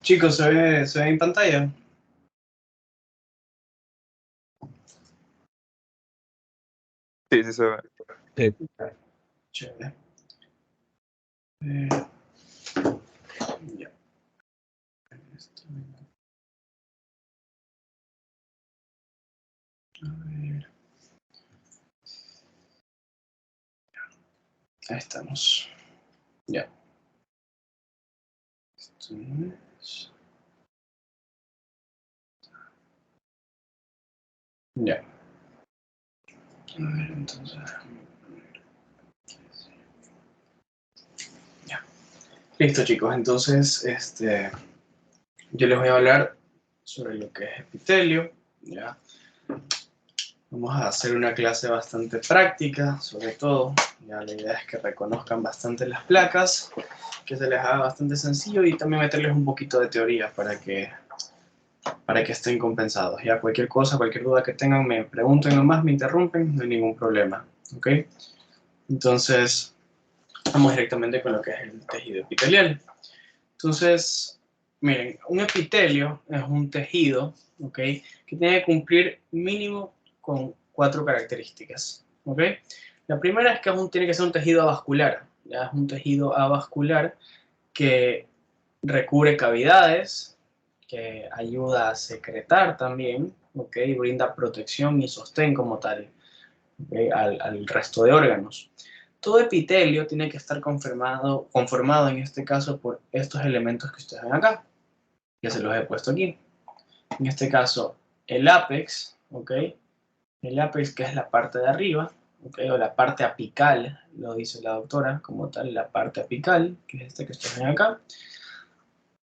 Chicos, ¿se ve en pantalla? Sí, sí se ve. Sí. Chévere. Ya. A ver. Ahí estamos. Ya. Esto es... Ya. A ver, entonces... Ya. Listo, chicos. Entonces, yo les voy a hablar sobre lo que es epitelio. Ya. Vamos a hacer una clase bastante práctica, sobre todo. Ya la idea es que reconozcan bastante las placas, que se les haga bastante sencillo y también meterles un poquito de teoría para que estén compensados. Ya cualquier cosa, cualquier duda que tengan, me pregunten nomás, me interrumpen, no hay ningún problema. ¿Ok? Entonces, vamos directamente con lo que es el tejido epitelial. Entonces, miren, un epitelio es un tejido, ¿ok? Que tiene que cumplir mínimo con 4 características, ¿ok? La primera es que tiene que ser un tejido avascular, ¿ya? Es un tejido avascular que recubre cavidades, que ayuda a secretar también, ¿ok? Brinda protección y sostén como tal, ¿ok? al resto de órganos. Todo epitelio tiene que estar conformado en este caso por estos elementos que ustedes ven acá, que se los he puesto aquí. En este caso, el ápex, ¿ok? El ápex, que es la parte de arriba, ¿ok? O la parte apical, lo dice la doctora, como tal, la parte apical, que es esta que ustedes ven acá.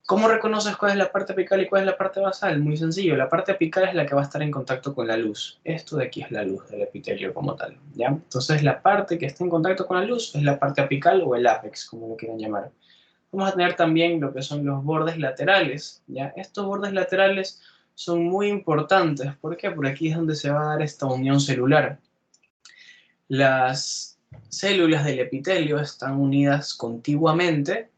¿Cómo reconoces cuál es la parte apical y cuál es la parte basal? Muy sencillo, la parte apical es la que va a estar en contacto con la luz. Esto de aquí es la luz del epitelio como tal, ¿ya? Entonces la parte que está en contacto con la luz es la parte apical o el ápex, como lo quieran llamar. Vamos a tener también lo que son los bordes laterales, ¿ya? Estos bordes laterales son muy importantes. ¿Por qué? Porque aquí es donde se va a dar esta unión celular. Las células del epitelio están unidas contiguamente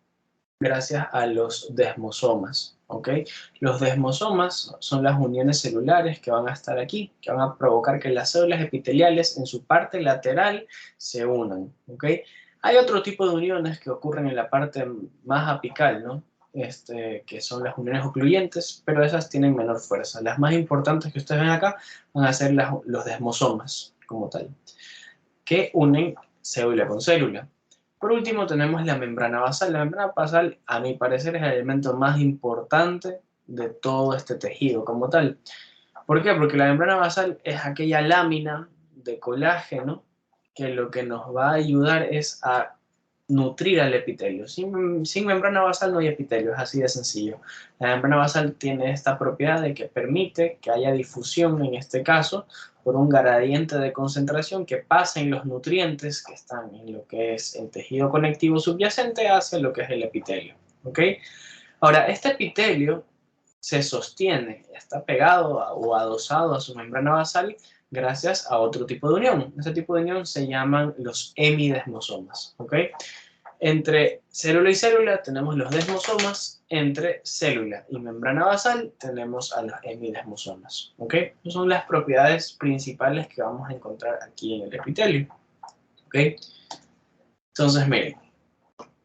gracias a los desmosomas, ¿ok? Los desmosomas son las uniones celulares que van a estar aquí, que van a provocar que las células epiteliales en su parte lateral se unan, ¿ok? Hay otro tipo de uniones que ocurren en la parte más apical, ¿no? Que son las uniones ocluyentes, pero esas tienen menor fuerza. Las más importantes que ustedes ven acá van a ser los desmosomas, como tal, que unen célula con célula. Por último tenemos la membrana basal. La membrana basal, a mi parecer, es el elemento más importante de todo este tejido como tal. ¿Por qué? Porque la membrana basal es aquella lámina de colágeno que lo que nos va a ayudar es a nutrir al epitelio. Sin membrana basal no hay epitelio, es así de sencillo. La membrana basal tiene esta propiedad de que permite que haya difusión, en este caso, por un gradiente de concentración que pasen los nutrientes que están en lo que es el tejido conectivo subyacente hacia lo que es el epitelio. ¿Ok? Ahora, este epitelio se sostiene, está pegado o adosado a su membrana basal gracias a otro tipo de unión. Ese tipo de unión se llaman los hemidesmosomas. ¿Ok? Entre célula y célula tenemos los desmosomas, entre célula y membrana basal tenemos a los hemidesmosomas. ¿Ok? Esas son las propiedades principales que vamos a encontrar aquí en el epitelio. ¿Ok? Entonces, miren,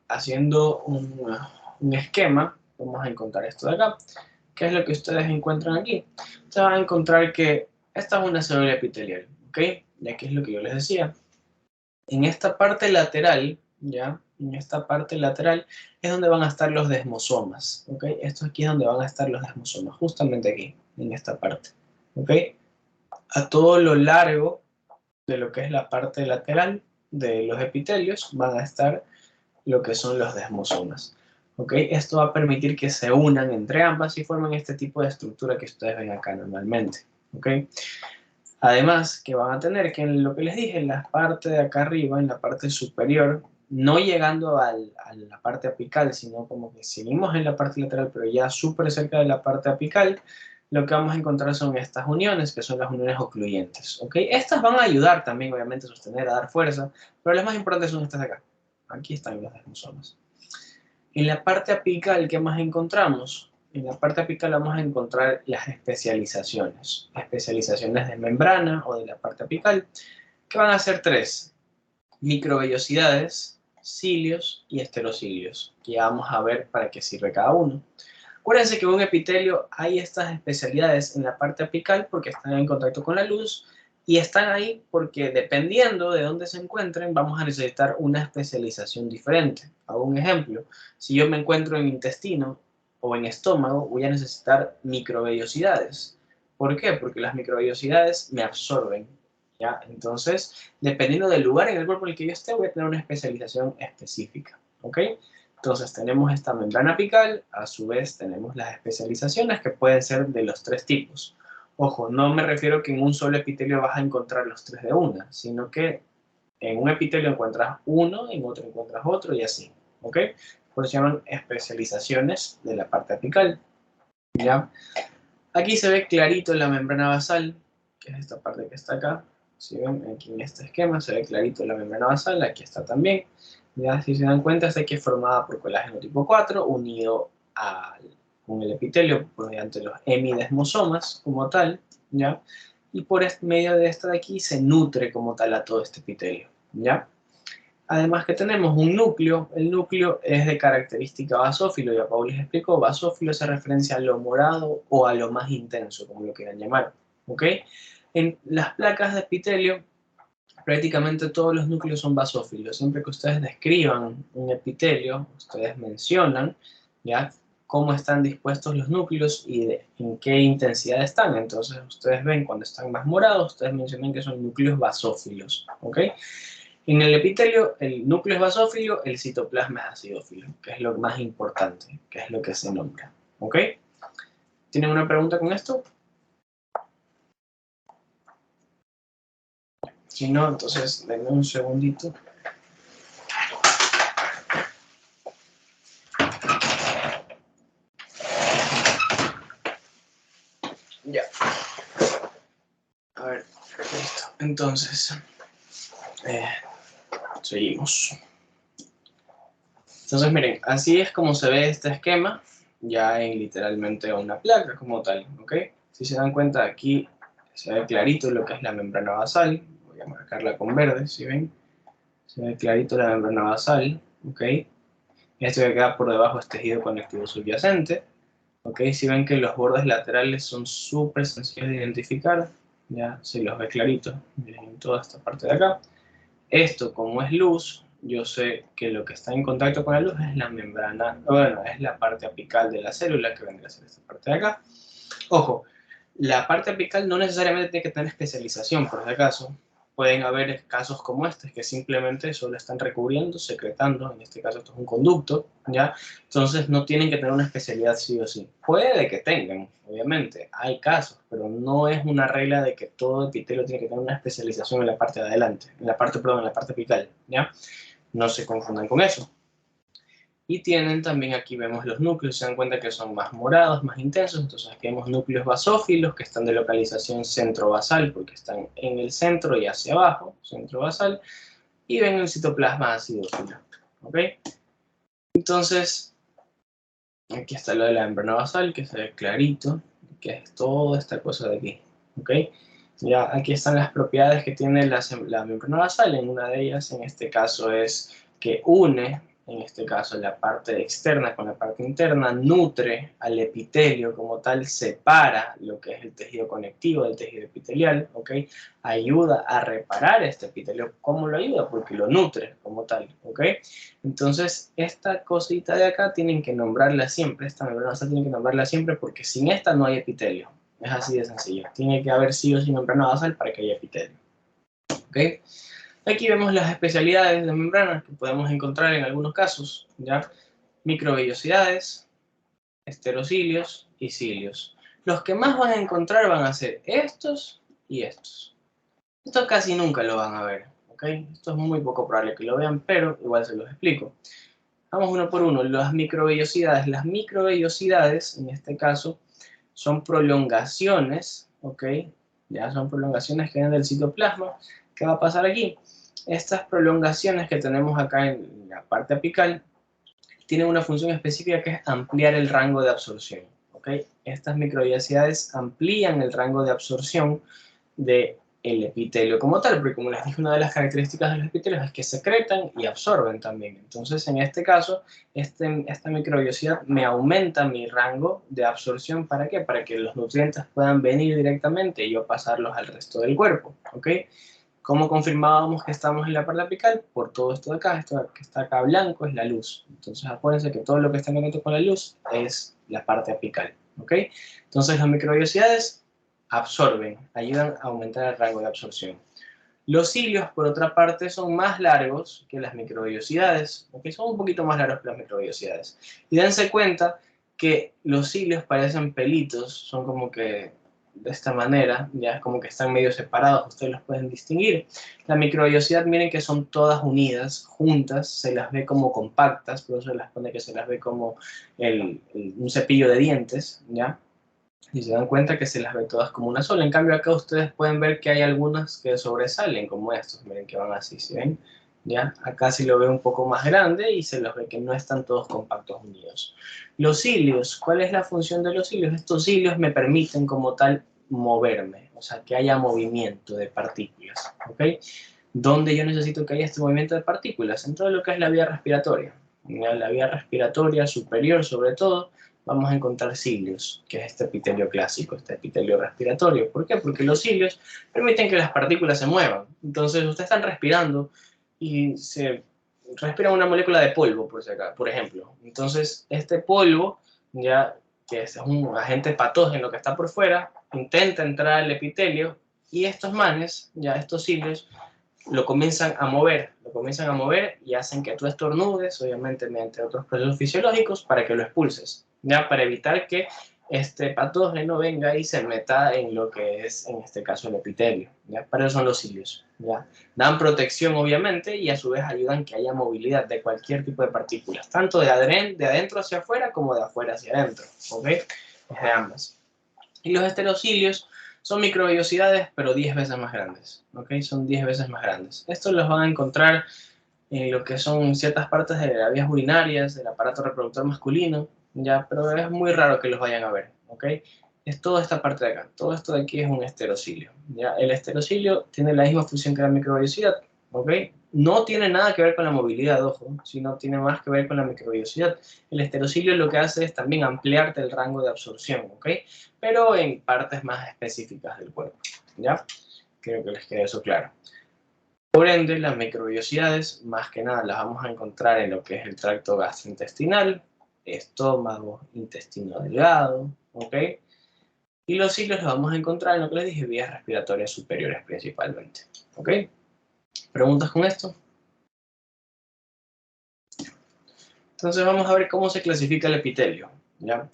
haciendo un esquema, vamos a encontrar esto de acá. ¿Qué es lo que ustedes encuentran aquí? Ustedes van a encontrar que esta es una célula epitelial. ¿Ok? Y aquí es lo que yo les decía. En esta parte lateral, ¿ya? En esta parte lateral es donde van a estar los desmosomas, ¿ok? Esto aquí es donde van a estar los desmosomas, justamente aquí, en esta parte, ¿ok? A todo lo largo de lo que es la parte lateral de los epitelios van a estar lo que son los desmosomas, ¿ok? Esto va a permitir que se unan entre ambas y formen este tipo de estructura que ustedes ven acá normalmente, ¿ok? Además, que van a tener que en lo que les dije, en la parte de acá arriba, en la parte superior, no llegando a la parte apical, sino como que seguimos en la parte lateral, pero ya súper cerca de la parte apical, lo que vamos a encontrar son estas uniones, que son las uniones ocluyentes. ¿Ok? Estas van a ayudar también, obviamente, a sostener, a dar fuerza, pero las más importantes son estas de acá. Aquí están los desmosomas. En la parte apical, ¿qué más encontramos? En la parte apical vamos a encontrar las especializaciones. Especializaciones de membrana o de la parte apical, que van a ser tres: microvellosidades, cilios y esterocilios, que ya vamos a ver para qué sirve cada uno. Acuérdense que en un epitelio hay estas especialidades en la parte apical porque están en contacto con la luz, y están ahí porque dependiendo de dónde se encuentren vamos a necesitar una especialización diferente. Hago un ejemplo: si yo me encuentro en intestino o en estómago, voy a necesitar microvellosidades. ¿Por qué? Porque las microvellosidades me absorben, ¿ya? Entonces, dependiendo del lugar en el cuerpo en el que yo esté, voy a tener una especialización específica, ¿ok? Entonces tenemos esta membrana apical, a su vez tenemos las especializaciones que pueden ser de los tres tipos. Ojo, no me refiero que en un solo epitelio vas a encontrar los tres de una, sino que en un epitelio encuentras uno, en otro encuentras otro y así, ¿ok? Por eso se llaman especializaciones de la parte apical, ¿ya? Aquí se ve clarito la membrana basal, que es esta parte que está acá. Si ven, aquí en este esquema se ve clarito la membrana basal, aquí está también. Ya, si se dan cuenta, está aquí formada por colágeno tipo 4, unido con el epitelio mediante los hemidesmosomas como tal, ¿ya? Y por medio de esta de aquí se nutre como tal a todo este epitelio, ¿ya? Además que tenemos un núcleo. El núcleo es de característica basófilo, ya Paul les explicó. Basófilo se referencia a lo morado o a lo más intenso, como lo quieran llamar, ¿ok? En las placas de epitelio, prácticamente todos los núcleos son basófilos. Siempre que ustedes describan un epitelio, ustedes mencionan, ¿ya?, cómo están dispuestos los núcleos y en qué intensidad están. Entonces, ustedes ven cuando están más morados, ustedes mencionan que son núcleos basófilos, ¿ok? En el epitelio, el núcleo es basófilo, el citoplasma es acidófilo, que es lo más importante, que es lo que se nombra, ¿ok? ¿Tienen una pregunta con esto? Si no, entonces denme un segundito. Ya. A ver, listo. Entonces, seguimos. Entonces, miren, así es como se ve este esquema, ya en literalmente una placa como tal, ¿ok? Si se dan cuenta, aquí se ve clarito lo que es la membrana basal. Voy a marcarla con verde, ¿sí ven? Se ve clarito la membrana basal, ¿ok? Esto que queda por debajo es tejido conectivo subyacente, ¿ok? Si ven que los bordes laterales son súper sencillos de identificar, ya se los ve clarito, miren, en toda esta parte de acá. Esto, como es luz, yo sé que lo que está en contacto con la luz es la membrana, bueno, es la parte apical de la célula, que vendría a ser esta parte de acá. Ojo, la parte apical no necesariamente tiene que tener especialización, por si acaso. Pueden haber casos como este, que simplemente solo están recubriendo, secretando, en este caso esto es un conducto, ¿ya? Entonces no tienen que tener una especialidad sí o sí. Puede que tengan, obviamente, hay casos, pero no es una regla de que todo epitelio tiene que tener una especialización en la parte de adelante, en la parte apical, ¿ya? No se confundan con eso. Y tienen también, aquí vemos los núcleos, se dan cuenta que son más morados, más intensos. Entonces aquí vemos núcleos basófilos que están de localización centro-basal, porque están en el centro y hacia abajo, centro-basal, y ven el citoplasma acidófilo, ¿ok? Entonces, aquí está lo de la membrana basal, que se ve clarito, que es toda esta cosa de aquí, ¿ok? Ya aquí están las propiedades que tiene la membrana basal. En una de ellas, en este caso, es que une, en este caso, la parte externa con la parte interna, nutre al epitelio como tal, separa lo que es el tejido conectivo del tejido epitelial, ¿ok? Ayuda a reparar este epitelio. ¿Cómo lo ayuda? Porque lo nutre como tal, ¿ok? Entonces, esta cosita de acá tienen que nombrarla siempre, esta membrana basal tienen que nombrarla siempre, porque sin esta no hay epitelio. Es así de sencillo. Tiene que haber sí o sí membrana basal para que haya epitelio, ¿ok? Aquí vemos las especialidades de membranas que podemos encontrar en algunos casos, ¿ya? Microvellosidades, esterocilios y cilios. Los que más van a encontrar van a ser estos y estos. Estos casi nunca lo van a ver, ¿ok? Esto es muy poco probable que lo vean, pero igual se los explico. Vamos uno por uno. Las microvellosidades. Las microvellosidades, en este caso, son prolongaciones, ¿ok? Ya son prolongaciones que vienen del citoplasma. ¿Qué va a pasar aquí? Estas prolongaciones que tenemos acá en la parte apical tienen una función específica que es ampliar el rango de absorción, ¿ok? Estas microvillosiades amplían el rango de absorción del epitelio como tal, porque como les dije, una de las características de los epitelios es que secretan y absorben también. Entonces, en este caso, esta microvillosidad me aumenta mi rango de absorción. ¿Para qué? Para que los nutrientes puedan venir directamente y yo pasarlos al resto del cuerpo, ¿ok? ¿Cómo confirmábamos que estamos en la parte apical? Por todo esto de acá, esto que está acá blanco es la luz. Entonces acuérdense que todo lo que está en contacto con la luz es la parte apical, ¿ok? Entonces las microvellosidades absorben, ayudan a aumentar el rango de absorción. Los cilios, por otra parte, son más largos que las microvellosidades, ¿ok? Son un poquito más largos que las microvellosidades. Y dense cuenta que los cilios parecen pelitos, son como que de esta manera, ya es como que están medio separados, ustedes los pueden distinguir. La microvellosidad, miren que son todas unidas, juntas, se las ve como compactas, por eso se las pone que se las ve como un cepillo de dientes, ¿ya? Y se dan cuenta que se las ve todas como una sola. En cambio acá ustedes pueden ver que hay algunas que sobresalen, como estos, miren que van así, ¿sí ven? ¿Ya? Acá sí lo veo un poco más grande y se los ve que no están todos compactos unidos. Los cilios, ¿cuál es la función de los cilios? Estos cilios me permiten como tal moverme, o sea, que haya movimiento de partículas, ¿ok? ¿Dónde yo necesito que haya este movimiento de partículas? En todo lo que es la vía respiratoria. En la vía respiratoria superior, sobre todo, vamos a encontrar cilios, que es este epitelio clásico, este epitelio respiratorio. ¿Por qué? Porque los cilios permiten que las partículas se muevan. Entonces, ustedes están respirando y se respira una molécula de polvo, por ejemplo. Entonces, este polvo, ya que es un agente patógeno que está por fuera, intenta entrar al epitelio y estos manes, ya estos cilios, lo comienzan a mover y hacen que tú estornudes, obviamente mediante otros procesos fisiológicos, para que lo expulses, ya para evitar que este patógeno venga y se meta en lo que es, en este caso, el epitelio, ¿ya? Para eso son los cilios, ¿ya? Dan protección, obviamente, y a su vez ayudan que haya movilidad de cualquier tipo de partículas, tanto de adentro hacia afuera como de afuera hacia adentro, ¿ok? Es de ambas. Y los esterocilios son microvellosidades, pero 10 veces más grandes, ¿ok? Son 10 veces más grandes. Estos los van a encontrar en lo que son ciertas partes de las vías urinarias, del aparato reproductor masculino, ya, pero es muy raro que los vayan a ver, ¿ok? Es toda esta parte de acá. Todo esto de aquí es un esterocilio, ¿ya? El esterocilio tiene la misma función que la microvellosidad, ¿ok? No tiene nada que ver con la movilidad, ojo, sino tiene más que ver con la microvellosidad. El esterocilio lo que hace es también ampliarte el rango de absorción, ¿ok? Pero en partes más específicas del cuerpo, ¿ya? Creo que les queda eso claro. Por ende, las microvellosidades, más que nada, las vamos a encontrar en lo que es el tracto gastrointestinal, estómago, intestino delgado, ¿ok? Y los cilios los vamos a encontrar en lo que les dije, vías respiratorias superiores principalmente, ¿ok? ¿Preguntas con esto? Entonces vamos a ver cómo se clasifica el epitelio, ¿ya?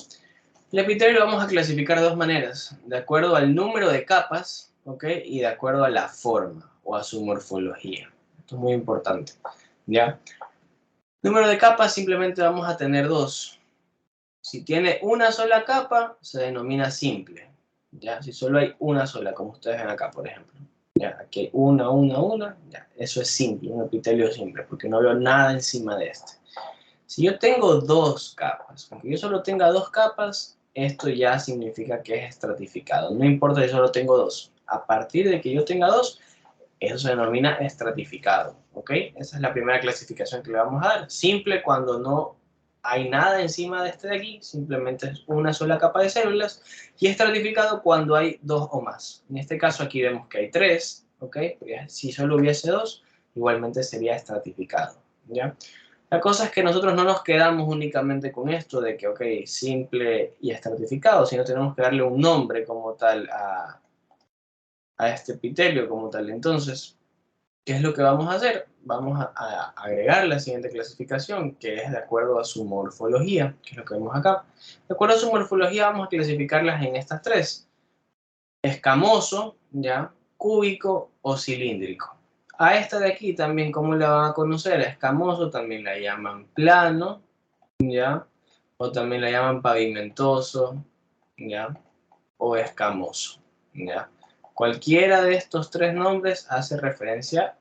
El epitelio lo vamos a clasificar de dos maneras, de acuerdo al número de capas, ¿ok? Y de acuerdo a la forma o a su morfología. Esto es muy importante, ¿ya? Número de capas simplemente vamos a tener dos. Si tiene una sola capa, se denomina simple, ¿ya? Si solo hay una sola, como ustedes ven acá, por ejemplo. ¿Ya? Aquí hay una, ya. Eso es simple, un epitelio simple, porque no veo nada encima de este. Si yo tengo dos capas, aunque yo solo tenga dos capas, esto ya significa que es estratificado. No importa si solo tengo dos. A partir de que yo tenga dos, eso se denomina estratificado, ¿ok? Esa es la primera clasificación que le vamos a dar. Simple cuando no hay nada encima de este de aquí, simplemente es una sola capa de células. Y estratificado cuando hay dos o más. En este caso aquí vemos que hay tres, ¿ok? Porque si solo hubiese dos, igualmente sería estratificado, ¿ya? La cosa es que nosotros no nos quedamos únicamente con esto de que, ok, simple y estratificado, sino tenemos que darle un nombre como tal a este epitelio como tal. Entonces, ¿qué es lo que vamos a hacer? Vamos a agregar la siguiente clasificación, que es de acuerdo a su morfología, que es lo que vemos acá. De acuerdo a su morfología vamos a clasificarlas en estas tres. Escamoso, ¿ya? Cúbico o cilíndrico. A esta de aquí también, ¿cómo la van a conocer? Escamoso también la llaman plano, ¿ya? O también la llaman pavimentoso, ¿ya? O escamoso, ¿ya? Cualquiera de estos tres nombres hace referencia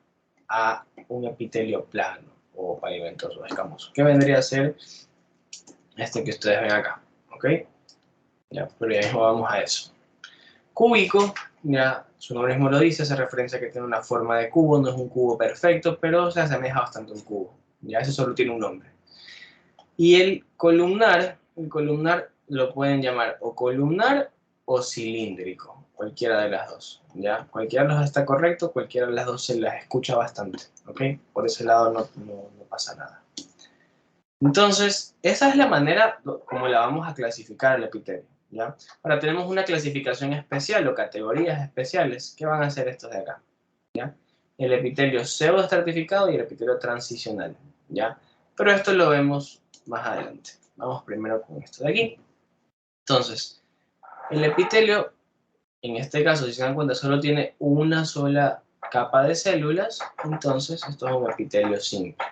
a un epitelio plano o pavimentoso o escamoso. ¿Qué vendría a ser este que ustedes ven acá? ¿Ok? Ya, pero ya mismo vamos a eso. Cúbico, ya su nombre mismo lo dice, hace referencia a que tiene una forma de cubo, no es un cubo perfecto, pero se asemeja bastante a un cubo. Ya, eso solo tiene un nombre. Y el columnar lo pueden llamar o columnar o cilíndrico, cualquiera de las dos. ¿Ya? Cualquiera de los dos está correcto, cualquiera de las dos se las escucha bastante. ¿Ok? Por ese lado no pasa nada. Entonces, esa es la manera como la vamos a clasificar el epitelio. ¿Ya? Ahora tenemos una clasificación especial o categorías especiales. ¿Qué van a hacer estos de acá? ¿Ya? El epitelio pseudoestratificado y el epitelio transicional. ¿Ya? Pero esto lo vemos más adelante. Vamos primero con esto de aquí. Entonces, el epitelio, en este caso, si se dan cuenta, solo tiene una sola capa de células. Entonces, esto es un epitelio simple.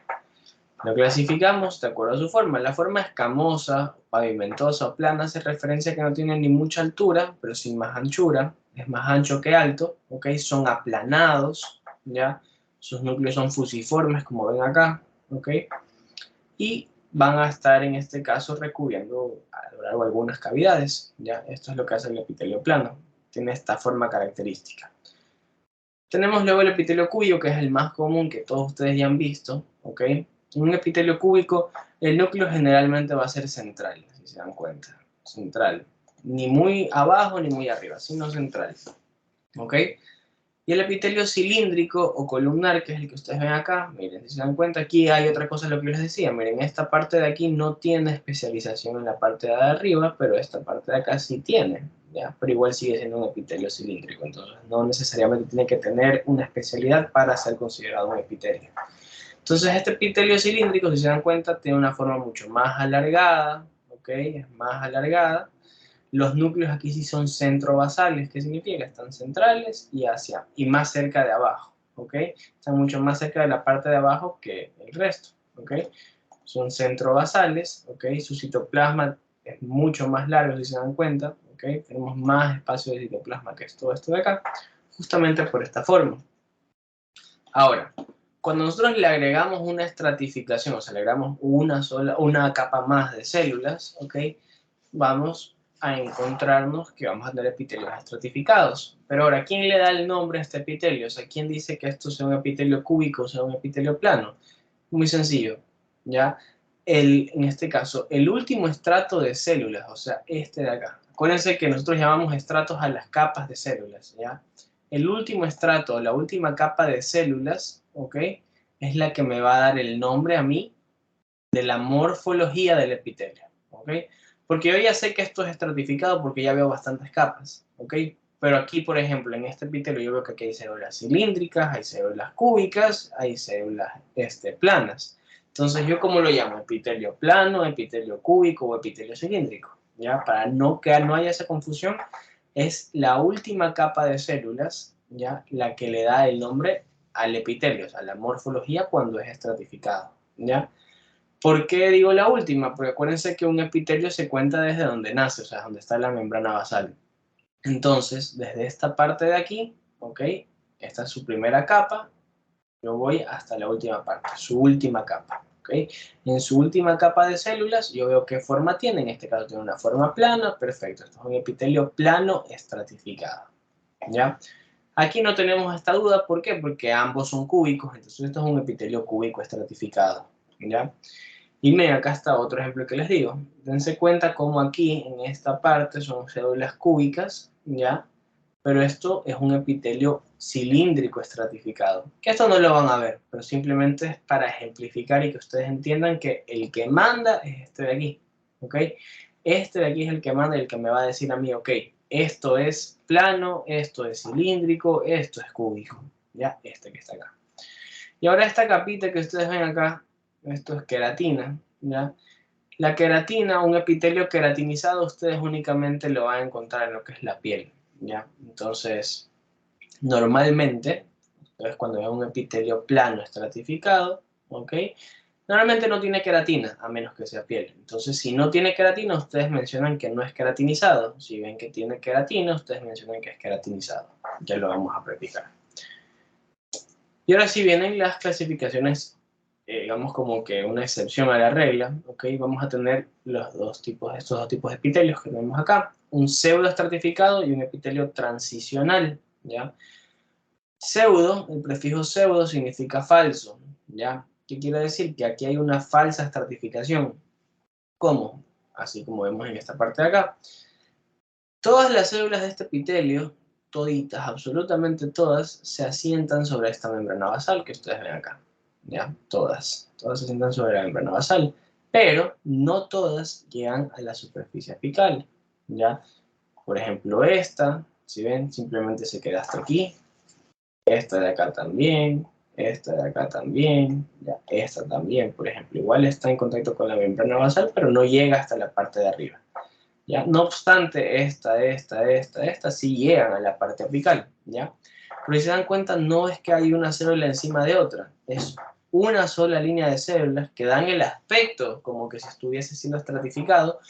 Lo clasificamos de acuerdo a su forma. La forma escamosa, pavimentosa o plana hace referencia a que no tiene ni mucha altura, pero sin más anchura. Es más ancho que alto, ¿ok? Son aplanados, ¿ya? Sus núcleos son fusiformes, como ven acá, ¿ok? Y van a estar, en este caso, recubriendo a lo largo de algunas cavidades, ¿ya? Esto es lo que hace el epitelio plano. Tiene esta forma característica. Tenemos luego el epitelio cúbico, que es el más común que todos ustedes ya han visto, ¿ok? En un epitelio cúbico, el núcleo generalmente va a ser central, si se dan cuenta. Central. Ni muy abajo ni muy arriba, sino central. ¿Ok? Y el epitelio cilíndrico o columnar, que es el que ustedes ven acá, miren, si se dan cuenta, aquí hay otra cosa de lo que les decía. Miren, esta parte de aquí no tiene especialización en la parte de arriba, pero esta parte de acá sí tiene. ¿Ya? Pero igual sigue siendo un epitelio cilíndrico, entonces no necesariamente tiene que tener una especialidad para ser considerado un epitelio. Entonces este epitelio cilíndrico, si se dan cuenta, tiene una forma mucho más alargada, ¿ok? Es más alargada. Los núcleos aquí sí son centrobasales, ¿qué significa? Están centrales y más cerca de abajo, ¿ok? Están mucho más cerca de la parte de abajo que el resto, ¿ok? Son centrobasales, ¿ok? Su citoplasma es mucho más largo, si se dan cuenta, ¿ok? Tenemos más espacio de citoplasma que todo esto de acá, justamente por esta forma. Ahora, cuando nosotros le agregamos una estratificación, o sea, le agregamos una capa más de células, ¿ok? Vamos a encontrarnos que vamos a tener epitelios estratificados. Pero ahora, ¿quién le da el nombre a este epitelio? O sea, ¿quién dice que esto sea un epitelio cúbico o sea un epitelio plano? Muy sencillo, ¿ya? En este caso, el último estrato de células, o sea, este de acá. Acuérdense que nosotros llamamos estratos a las capas de células, ¿ya? El último estrato, la última capa de células, ¿ok? Es la que me va a dar el nombre a mí de la morfología del epitelio, ¿ok? Porque yo ya sé que esto es estratificado porque ya veo bastantes capas, ¿ok? Pero aquí, por ejemplo, en este epitelio yo veo que aquí hay células cilíndricas, hay células cúbicas, hay células planas. Entonces, ¿yo cómo lo llamo? Epitelio plano, epitelio cúbico o epitelio cilíndrico, ¿ya? Para que no haya esa confusión, es la última capa de células, ¿ya? La que le da el nombre al epitelio, o sea, la morfología cuando es estratificado, ¿ya? ¿Por qué digo la última? Porque acuérdense que un epitelio se cuenta desde donde nace, o sea, donde está la membrana basal. Entonces, desde esta parte de aquí, ¿ok? Esta es su primera capa, yo voy hasta la última parte, su última capa, ¿ok? En su última capa de células, yo veo qué forma tiene, en este caso tiene una forma plana, perfecto, esto es un epitelio plano estratificado, ¿ya? Aquí no tenemos esta duda, ¿por qué? Porque ambos son cúbicos, entonces esto es un epitelio cúbico estratificado, ¿ya? Y miren, acá está otro ejemplo que les digo. Dense cuenta cómo aquí, en esta parte, son células cúbicas, ¿ya? Pero esto es un epitelio cilíndrico estratificado. Que esto no lo van a ver, pero simplemente es para ejemplificar y que ustedes entiendan que el que manda es este de aquí, ¿ok? Este de aquí es el que manda y el que me va a decir a mí, ok, esto es plano, esto es cilíndrico, esto es cúbico, ¿ya? Este que está acá. Y ahora esta capita que ustedes ven acá, esto es queratina, ¿ya? La queratina, un epitelio queratinizado, ustedes únicamente lo van a encontrar en lo que es la piel, ¿ya? Entonces, normalmente, ustedes cuando ven un epitelio plano estratificado, ¿ok? Normalmente no tiene queratina, a menos que sea piel. Entonces, si no tiene queratina, ustedes mencionan que no es queratinizado. Si ven que tiene queratina, ustedes mencionan que es queratinizado. Ya lo vamos a practicar. Y ahora sí vienen las clasificaciones, digamos como que una excepción a la regla, ¿ok? Vamos a tener estos dos tipos de epitelios que tenemos acá. un pseudoestratificado y un epitelio transicional, ¿ya? Pseudo, el prefijo pseudo significa falso, ¿ya? ¿Qué quiere decir? Que aquí hay una falsa estratificación. ¿Cómo? Así como vemos en esta parte de acá. Todas las células de este epitelio, toditas, absolutamente todas, se asientan sobre esta membrana basal que ustedes ven acá. ¿Ya? Todas se asientan sobre la membrana basal, pero no todas llegan a la superficie apical. ¿Ya? Por ejemplo, esta, si ven, simplemente se queda hasta aquí. Esta de acá también, esta de acá también, ya, esta también, por ejemplo. Igual está en contacto con la membrana basal, pero no llega hasta la parte de arriba. ¿Ya? No obstante, esta sí llegan a la parte apical, ¿ya? Pero si se dan cuenta, no es que hay una célula encima de otra, es una sola línea de células que dan el aspecto como que si estuviese siendo estratificado,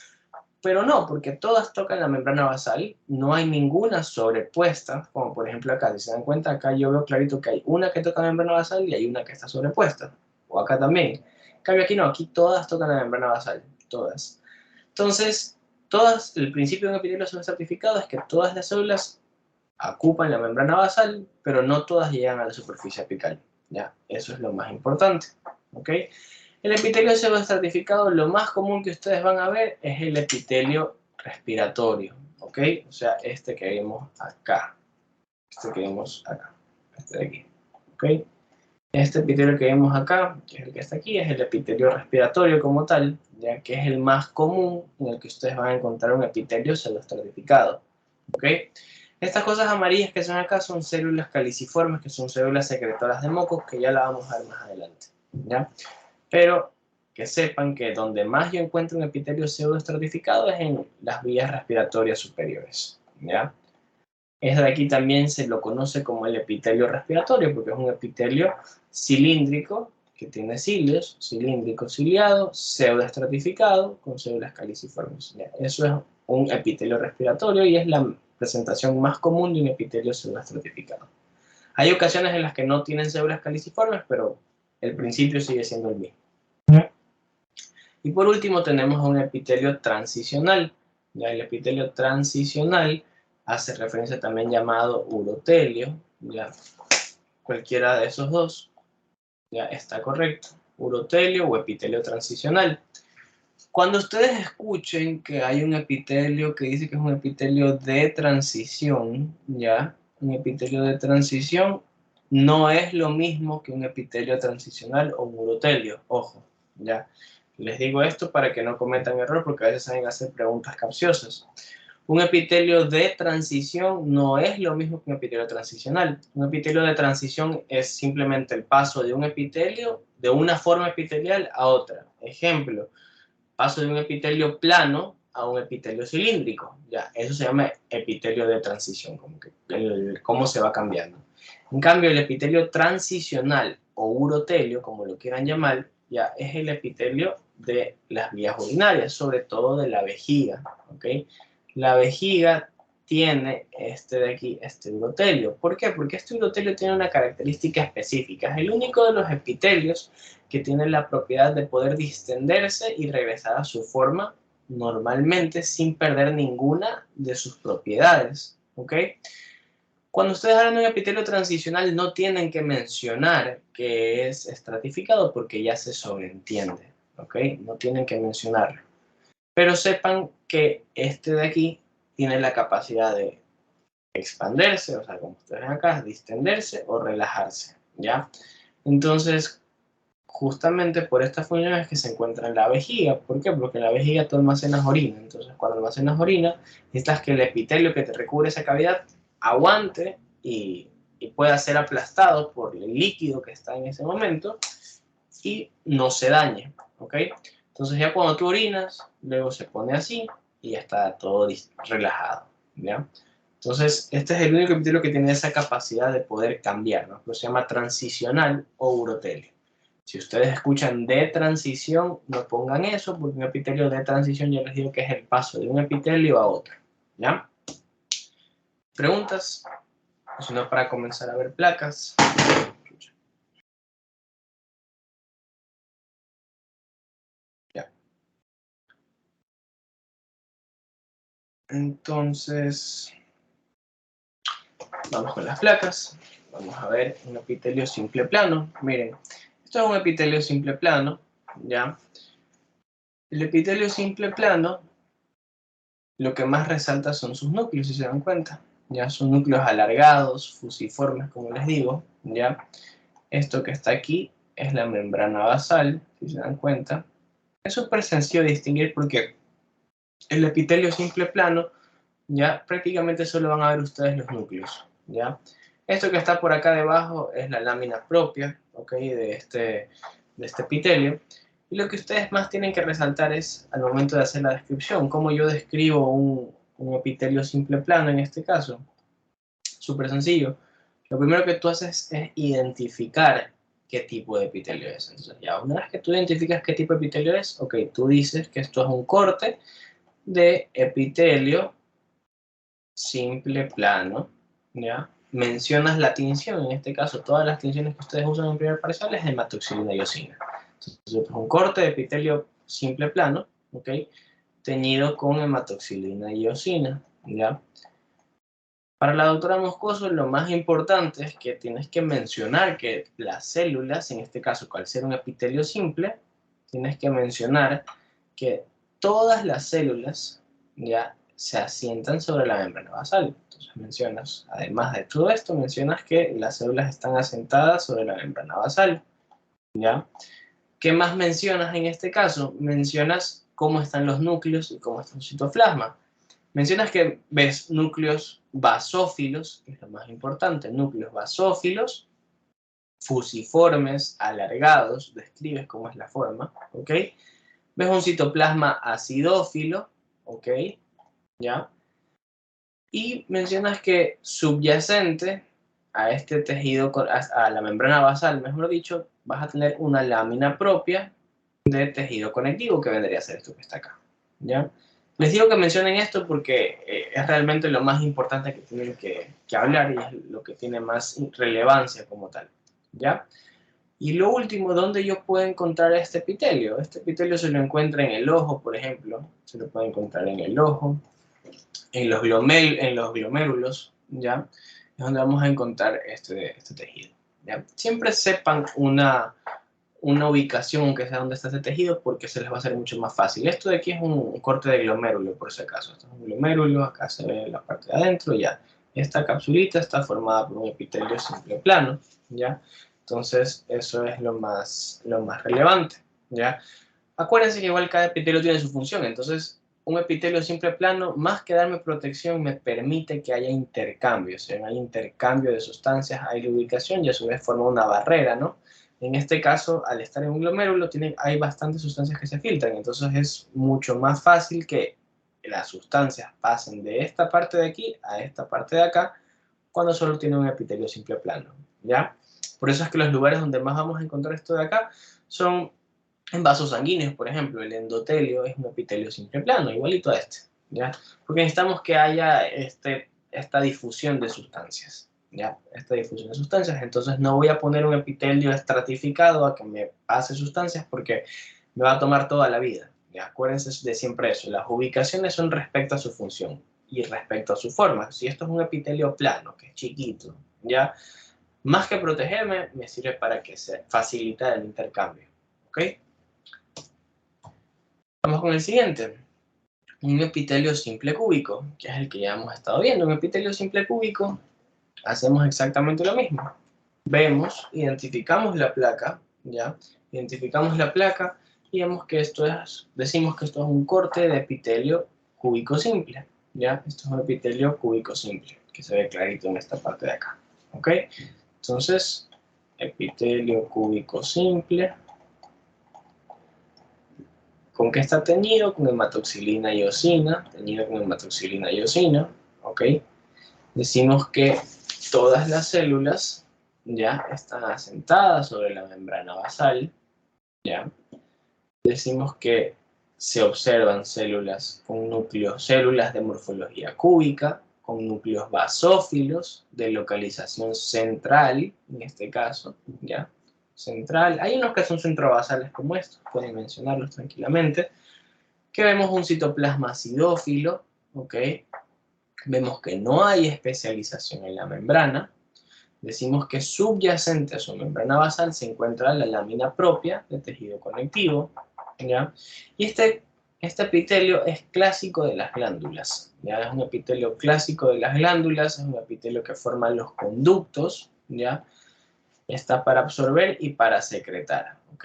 pero no, porque todas tocan la membrana basal, no hay ninguna sobrepuesta, como por ejemplo acá, si se dan cuenta, acá yo veo clarito que hay una que toca la membrana basal y hay una que está sobrepuesta, o acá también. En cambio aquí no, aquí todas tocan la membrana basal, todas. Entonces, el principio de un epitelio estratificado es que todas las células ocupan la membrana basal, pero no todas llegan a la superficie apical. ¿Ya? Eso es lo más importante. ¿Ok? El epitelio pseudoestratificado, lo más común que ustedes van a ver es el epitelio respiratorio. ¿Ok? O sea, este que vemos acá. Este que vemos acá. Este de aquí. ¿Ok? Este epitelio que vemos acá, que es el que está aquí, es el epitelio respiratorio como tal, ya que es el más común en el que ustedes van a encontrar un epitelio pseudoestratificado. ¿Ok? Estas cosas amarillas que son acá son células caliciformes, que son células secretoras de mocos, que ya la vamos a ver más adelante. ¿Ya? Pero que sepan que donde más yo encuentro un epitelio pseudoestratificado es en las vías respiratorias superiores. ¿Ya? Este de aquí también se lo conoce como el epitelio respiratorio, porque es un epitelio cilíndrico que tiene cilios, cilíndrico ciliado, pseudoestratificado con células caliciformes. Eso es un epitelio respiratorio y es la presentación más común de un epitelio pseudoestratificado. Hay ocasiones en las que no tienen células caliciformes, pero el principio sigue siendo el mismo. Y por último tenemos un epitelio transicional. Ya el epitelio transicional hace referencia también llamado urotelio, ya cualquiera de esos dos, ya está correcto, urotelio o epitelio transicional. Cuando ustedes escuchen que hay un epitelio que dice que es un epitelio de transición, ya, un epitelio de transición no es lo mismo que un epitelio transicional o un urotelio, ojo, ya. Les digo esto para que no cometan error porque a veces saben hacer preguntas capciosas. Un epitelio de transición no es lo mismo que un epitelio transicional. Un epitelio de transición es simplemente el paso de un epitelio de una forma epitelial a otra. Ejemplo, paso de un epitelio plano a un epitelio cilíndrico. Ya, eso se llama epitelio de transición, como que cómo se va cambiando. En cambio, el epitelio transicional o urotelio, como lo quieran llamar, ya es el epitelio de las vías urinarias, sobre todo de la vejiga. ¿Ok? La vejiga tiene este de aquí, este urotelio. ¿Por qué? Porque este urotelio tiene una característica específica. Es el único de los epitelios que tiene la propiedad de poder distenderse y regresar a su forma normalmente sin perder ninguna de sus propiedades. ¿Ok? Cuando ustedes hablan de un epitelio transicional no tienen que mencionar que es estratificado porque ya se sobreentiende. ¿Ok? No tienen que mencionarlo. Pero sepan que este de aquí tiene la capacidad de expandirse, o sea, como ustedes ven acá, distenderse o relajarse, ¿ya? Entonces, justamente por esta función es que se encuentra en la vejiga. ¿Por qué? Porque en la vejiga tú almacenas orina. Entonces, cuando almacenas orina, necesitas que el epitelio que te recubre esa cavidad aguante y pueda ser aplastado por el líquido que está en ese momento y no se dañe, ¿ok? Entonces ya cuando tú orinas, luego se pone así y ya está todo relajado, ¿ya? Entonces, este es el único epitelio que tiene esa capacidad de poder cambiar, ¿no? Pero se llama transicional o urotelio. Si ustedes escuchan de transición, no pongan eso, porque un epitelio de transición ya les digo que es el paso de un epitelio a otro, ¿ya? ¿Preguntas? O si no, para comenzar a ver placas. Ya. Entonces, vamos con las placas. Vamos a ver un epitelio simple plano. Miren, esto es un epitelio simple plano, ¿ya? El epitelio simple plano, lo que más resalta son sus núcleos, si se dan cuenta. Ya son núcleos alargados, fusiformes, como les digo, ¿ya? Esto que está aquí es la membrana basal, si se dan cuenta. Es súper sencillo de distinguir porque el epitelio simple plano, ya prácticamente solo van a ver ustedes los núcleos, ¿ya? Esto que está por acá debajo es la lámina propia, ¿ok? De este epitelio. Y lo que ustedes más tienen que resaltar es, al momento de hacer la descripción, cómo yo describo un epitelio simple plano en este caso. Súper sencillo. Lo primero que tú haces es identificar qué tipo de epitelio es. Entonces, ya una vez que tú identificas qué tipo de epitelio es, ok, tú dices que esto es un corte de epitelio simple plano, ¿ya? Mencionas la tinción, en este caso todas las tinciones que ustedes usan en primer parcial es hematoxilina y eosina. Entonces, es un corte de epitelio simple plano, ¿ok? Teñido con hematoxilina y eosina, ¿ya? Para la doctora Moscoso, lo más importante es que tienes que mencionar que las células, en este caso, al ser un epitelio simple, tienes que mencionar que todas las células ya se asientan sobre la membrana basal. Entonces mencionas, además de todo esto, mencionas que las células están asentadas sobre la membrana basal, ¿ya? ¿Qué más mencionas en este caso? Mencionas cómo están los núcleos y cómo está el citoplasma. Mencionas que ves núcleos basófilos, que es lo más importante, núcleos basófilos, fusiformes, alargados, describes cómo es la forma, ¿ok? Ves un citoplasma acidófilo, ¿ok? ¿Ya? Y mencionas que subyacente a este tejido, a la membrana basal, mejor dicho, vas a tener una lámina propia de tejido conectivo, que vendría a ser esto que está acá, ¿ya? Les digo que mencionen esto porque es realmente lo más importante que tienen que hablar y es lo que tiene más relevancia como tal, ¿ya? Y lo último, ¿dónde yo puedo encontrar este epitelio? Este epitelio se lo encuentra en el ojo, por ejemplo, se lo puede encontrar en el ojo, en los glomérulos, ¿ya? Es donde vamos a encontrar este tejido, ¿ya? Siempre sepan una ubicación, aunque sea donde está este tejido, porque se les va a hacer mucho más fácil. Esto de aquí es un corte de glomérulo, por si acaso. Esto es un glomérulo, acá se ve la parte de adentro, ya. Esta capsulita está formada por un epitelio simple plano, ¿ya? Entonces, eso es lo más relevante, ¿ya? Acuérdense que igual cada epitelio tiene su función, entonces un epitelio simple plano, más que darme protección, me permite que haya intercambio, o sea, hay intercambio de sustancias, hay lubricación y a su vez forma una barrera, ¿no? En este caso, al estar en un glomérulo, hay bastantes sustancias que se filtran, entonces es mucho más fácil que las sustancias pasen de esta parte de aquí a esta parte de acá, cuando solo tiene un epitelio simple plano, ¿ya? Por eso es que los lugares donde más vamos a encontrar esto de acá son en vasos sanguíneos, por ejemplo. El endotelio es un epitelio simple plano, igualito a este, ¿ya? Porque necesitamos que haya esta difusión de sustancias, ¿ya? Esta difusión de sustancias. Entonces no voy a poner un epitelio estratificado a que me pase sustancias porque me va a tomar toda la vida, ¿ya? Acuérdense de siempre eso. Las ubicaciones son respecto a su función y respecto a su forma. Si esto es un epitelio plano, que es chiquito, ¿ya? Más que protegerme, me sirve para que se facilite el intercambio, ¿ok? Vamos con el siguiente. Un epitelio simple cúbico, que es el que ya hemos estado viendo. Un epitelio simple cúbico, hacemos exactamente lo mismo. Vemos, identificamos la placa, ¿ya? Identificamos la placa y vemos que decimos que esto es un corte de epitelio cúbico simple, ¿ya? Esto es un epitelio cúbico simple, que se ve clarito en esta parte de acá, ¿ok? Entonces, epitelio cúbico simple. ¿Con qué está teñido? Con hematoxilina y eosina, teñido con hematoxilina y eosina, ¿ok? Decimos que todas las células ya están asentadas sobre la membrana basal, ¿ya? Decimos que se observan células con núcleos, células de morfología cúbica, con núcleos basófilos de localización central, en este caso, ¿ya? Central. Hay unos que son centrobasales como estos, pueden mencionarlos tranquilamente. Que vemos un citoplasma acidófilo, ¿ok? Vemos que no hay especialización en la membrana. Decimos que subyacente a su membrana basal se encuentra la lámina propia de tejido conectivo, ¿ya? Y este epitelio es clásico de las glándulas, ¿ya? Es un epitelio clásico de las glándulas, es un epitelio que forma los conductos, ¿ya? Está para absorber y para secretar, ¿ok?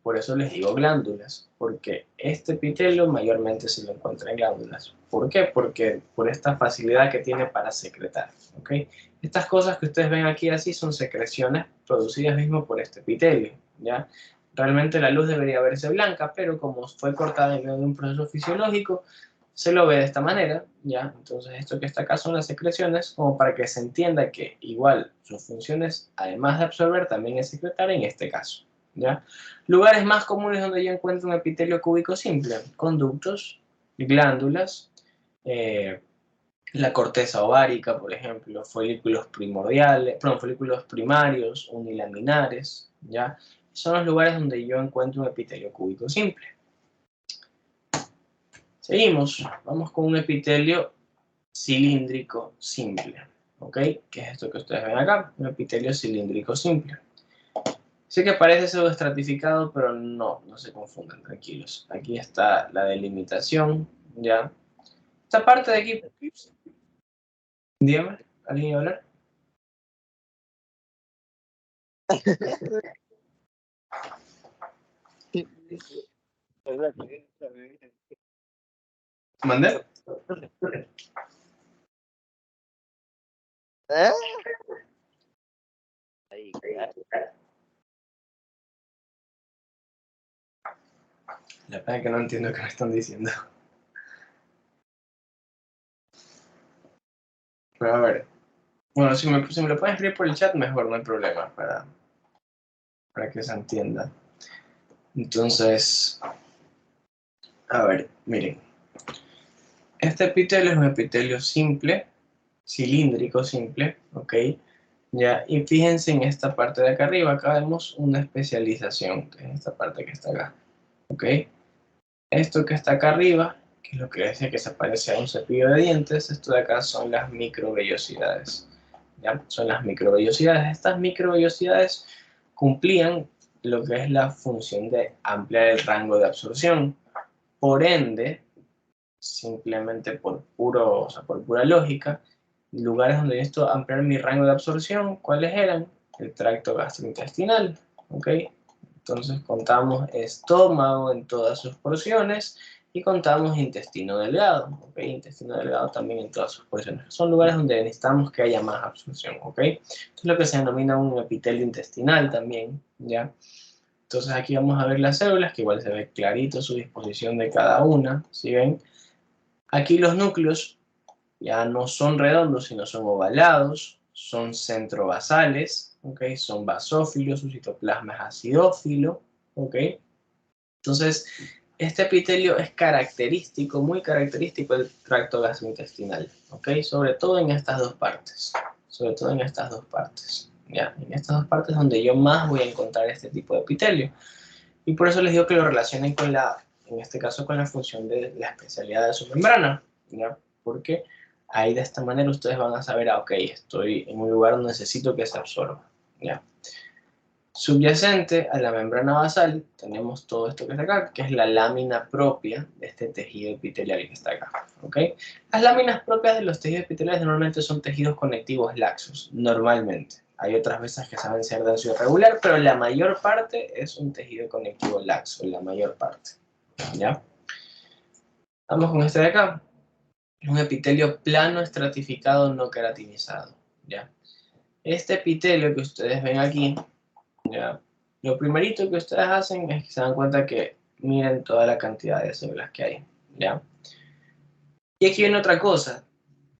Por eso les digo glándulas, porque este epitelio mayormente se lo encuentra en glándulas. ¿Por qué? Porque por esta facilidad que tiene para secretar, ¿ok? Estas cosas que ustedes ven aquí así son secreciones producidas mismo por este epitelio, ¿ya? Realmente la luz debería verse blanca, pero como fue cortada en medio de un proceso fisiológico, se lo ve de esta manera, ¿ya? Entonces esto que está acá son las secreciones, como para que se entienda que igual sus funciones, además de absorber, también es secretar en este caso, ¿ya? Lugares más comunes donde yo encuentro un epitelio cúbico simple: conductos, glándulas, la corteza ovárica, por ejemplo, folículos primordiales, perdón, folículos primarios, unilaminares, ¿ya? Son los lugares donde yo encuentro un epitelio cúbico simple. Seguimos, vamos con un epitelio cilíndrico simple, ¿ok? ¿Qué es esto que ustedes ven acá? Un epitelio cilíndrico simple. Sé que parece pseudoestratificado, pero no se confundan, tranquilos. Aquí está la delimitación, ¿ya? Esta parte de aquí, dígame, ¿alguien iba a hablar? ¿Mandé? ¿Eh? Ahí, claro. La verdad es que no entiendo qué me están diciendo. Pero a ver, bueno, si me lo pueden escribir por el chat, mejor, no hay problema, para que se entienda. Entonces, a ver, miren. Este epitelio es un epitelio simple, cilíndrico simple, ¿ok? Ya, y fíjense en esta parte de acá arriba, acá vemos una especialización, que es esta parte que está acá, ¿ok? Esto que está acá arriba, que es lo que decía que se parece a un cepillo de dientes, esto de acá son las microvellosidades, ¿ya? Son las microvellosidades. Estas microvellosidades cumplían lo que es la función de ampliar el rango de absorción. Por ende, simplemente por pura lógica, lugares donde esto ampliar mi rango de absorción, ¿cuáles eran? El tracto gastrointestinal, ¿ok? Entonces contamos estómago en todas sus porciones y contamos intestino delgado, ¿ok? Intestino delgado también en todas sus porciones. Son lugares donde necesitamos que haya más absorción, ¿ok? Esto es lo que se denomina un epitelio intestinal también, ¿ya? Entonces aquí vamos a ver las células, que igual se ve clarito su disposición de cada una, ¿sí ven? Aquí los núcleos ya no son redondos, sino son ovalados, son centrobasales, ¿ok? Son basófilos, su citoplasma es acidófilo, ¿ok? Entonces, este epitelio es característico, muy característico del tracto gastrointestinal, ¿ok? Sobre todo en estas dos partes, sobre todo en estas dos partes, ¿ya? En estas dos partes donde yo más voy a encontrar este tipo de epitelio. Y por eso les digo que lo relacionen con en este caso, con la función de la especialidad de su membrana, ¿ya? Porque ahí de esta manera ustedes van a saber, ok, estoy en un lugar donde necesito que se absorba, ¿ya? Subyacente a la membrana basal tenemos todo esto que está acá, que es la lámina propia de este tejido epitelial que está acá, ¿ok? Las láminas propias de los tejidos epiteliales normalmente son tejidos conectivos laxos, normalmente. Hay otras veces que saben ser denso y irregular, pero la mayor parte es un tejido conectivo laxo, la mayor parte, ¿ya? Vamos con este de acá. Es un epitelio plano estratificado no queratinizado, ¿ya? Este epitelio que ustedes ven aquí, ¿ya? Lo primerito que ustedes hacen es que se dan cuenta que miren toda la cantidad de células que hay, ¿ya? Y aquí viene otra cosa.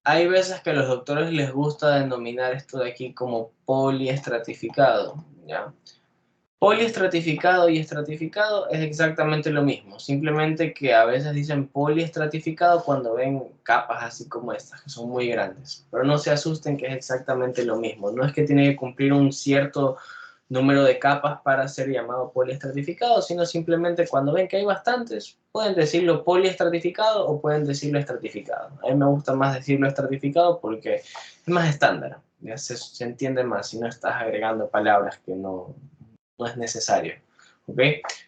Hay veces que a los doctores les gusta denominar esto de aquí como poliestratificado, ¿ya? Poliestratificado y estratificado es exactamente lo mismo, simplemente que a veces dicen poliestratificado cuando ven capas así como estas, que son muy grandes. Pero no se asusten, que es exactamente lo mismo. No es que tiene que cumplir un cierto número de capas para ser llamado poliestratificado, sino simplemente cuando ven que hay bastantes, pueden decirlo poliestratificado o pueden decirlo estratificado. A mí me gusta más decirlo estratificado porque es más estándar, ya se entiende más si no estás agregando palabras que no es necesario. ¿Ok?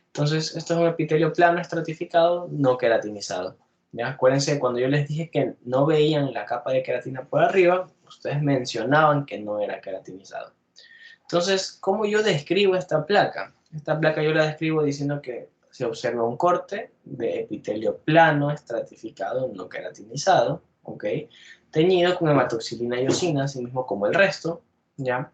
Entonces, esto es un epitelio plano estratificado, no queratinizado. ¿Ya? Acuérdense, cuando yo les dije que no veían la capa de queratina por arriba, ustedes mencionaban que no era queratinizado. Entonces, ¿cómo yo describo esta placa? Esta placa yo la describo diciendo que se observa un corte de epitelio plano estratificado, no queratinizado, ¿ok? Teñido con hematoxilina y eosina, así mismo como el resto, ¿ya?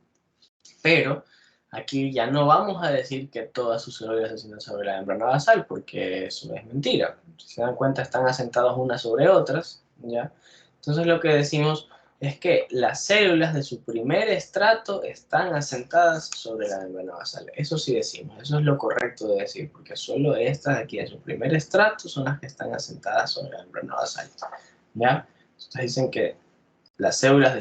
Pero aquí ya no vamos a decir que todas sus células se asientan sobre la membrana basal, porque eso es mentira. Si se dan cuenta, están asentadas unas sobre otras, ¿ya? Entonces lo que decimos es que las células de su primer estrato están asentadas sobre la membrana basal. Eso sí decimos, eso es lo correcto de decir, porque solo estas de aquí de su primer estrato son las que están asentadas sobre la membrana basal, ¿ya? Entonces dicen que las células de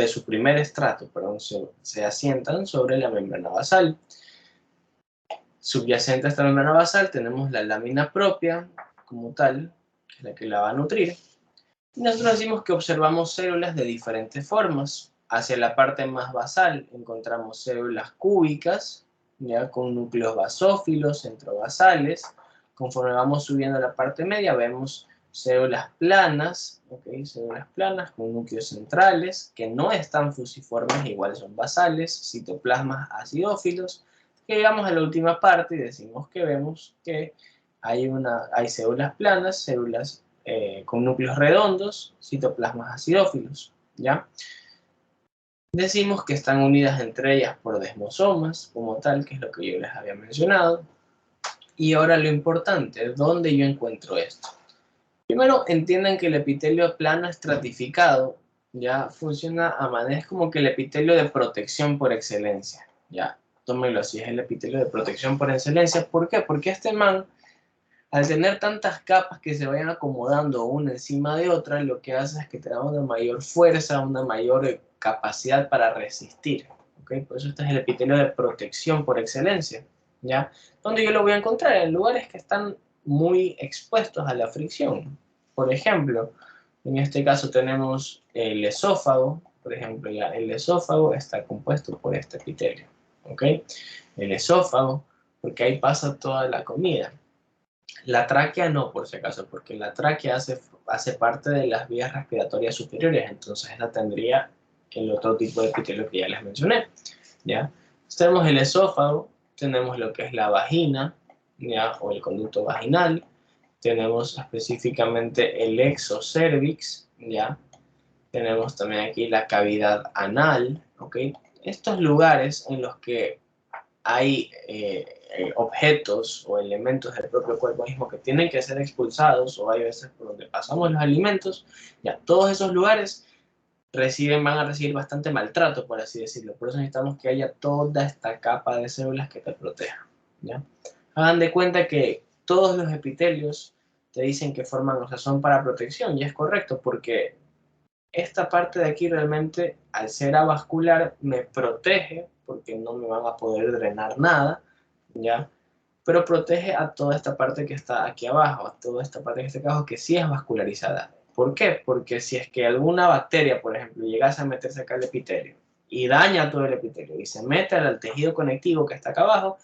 su primer estrato, perdón, se asientan sobre la membrana basal. Subyacente a esta membrana basal tenemos la lámina propia, como tal, que es la que la va a nutrir. Y nosotros decimos que observamos células de diferentes formas. Hacia la parte más basal encontramos células cúbicas, ya con núcleos basófilos, centrobasales. Conforme vamos subiendo a la parte media vemos células planas, ¿okay? Células planas con núcleos centrales que no están fusiformes, igual son basales, citoplasmas acidófilos. Que llegamos a la última parte y decimos que vemos que hay células planas, células con núcleos redondos, citoplasmas acidófilos, ¿ya? Decimos que están unidas entre ellas por desmosomas, como tal, que es lo que yo les había mencionado. Y ahora lo importante, ¿dónde yo encuentro esto? Primero, entiendan que el epitelio plano estratificado ya funciona a manera, es como que el epitelio de protección por excelencia, ya, tómenlo así, es el epitelio de protección por excelencia. ¿Por qué? Porque este man, al tener tantas capas que se vayan acomodando una encima de otra, lo que hace es que te da una mayor fuerza, una mayor capacidad para resistir, ¿ok? Por eso este es el epitelio de protección por excelencia, ¿ya? ¿Dónde yo lo voy a encontrar? En lugares que están muy expuestos a la fricción. Por ejemplo, en este caso tenemos el esófago, por ejemplo, ya el esófago está compuesto por este epitelio, ¿ok? El esófago, porque ahí pasa toda la comida. La tráquea no, por si acaso, porque la tráquea hace parte de las vías respiratorias superiores, entonces esta tendría el otro tipo de epitelio que ya les mencioné, ¿ya? Entonces tenemos el esófago, tenemos lo que es la vagina, ¿ya? O el conducto vaginal, tenemos específicamente el exocervix, ¿ya? Tenemos también aquí la cavidad anal, ¿ok? Estos lugares en los que hay objetos o elementos del propio cuerpo mismo que tienen que ser expulsados, o hay veces por donde pasamos los alimentos, ya todos esos lugares van a recibir bastante maltrato, por así decirlo. Por eso necesitamos que haya toda esta capa de células que te protejan, ¿ya? Hagan de cuenta que todos los epitelios te dicen que forman, o sea, son para protección, y es correcto, porque esta parte de aquí realmente, al ser avascular, me protege, porque no me van a poder drenar nada, ¿ya? Pero protege a toda esta parte que está aquí abajo, a toda esta parte que está aquí abajo, que sí es vascularizada. ¿Por qué? Porque si es que alguna bacteria, por ejemplo, llegase a meterse acá al epitelio y daña todo el epitelio y se mete al tejido conectivo que está acá abajo,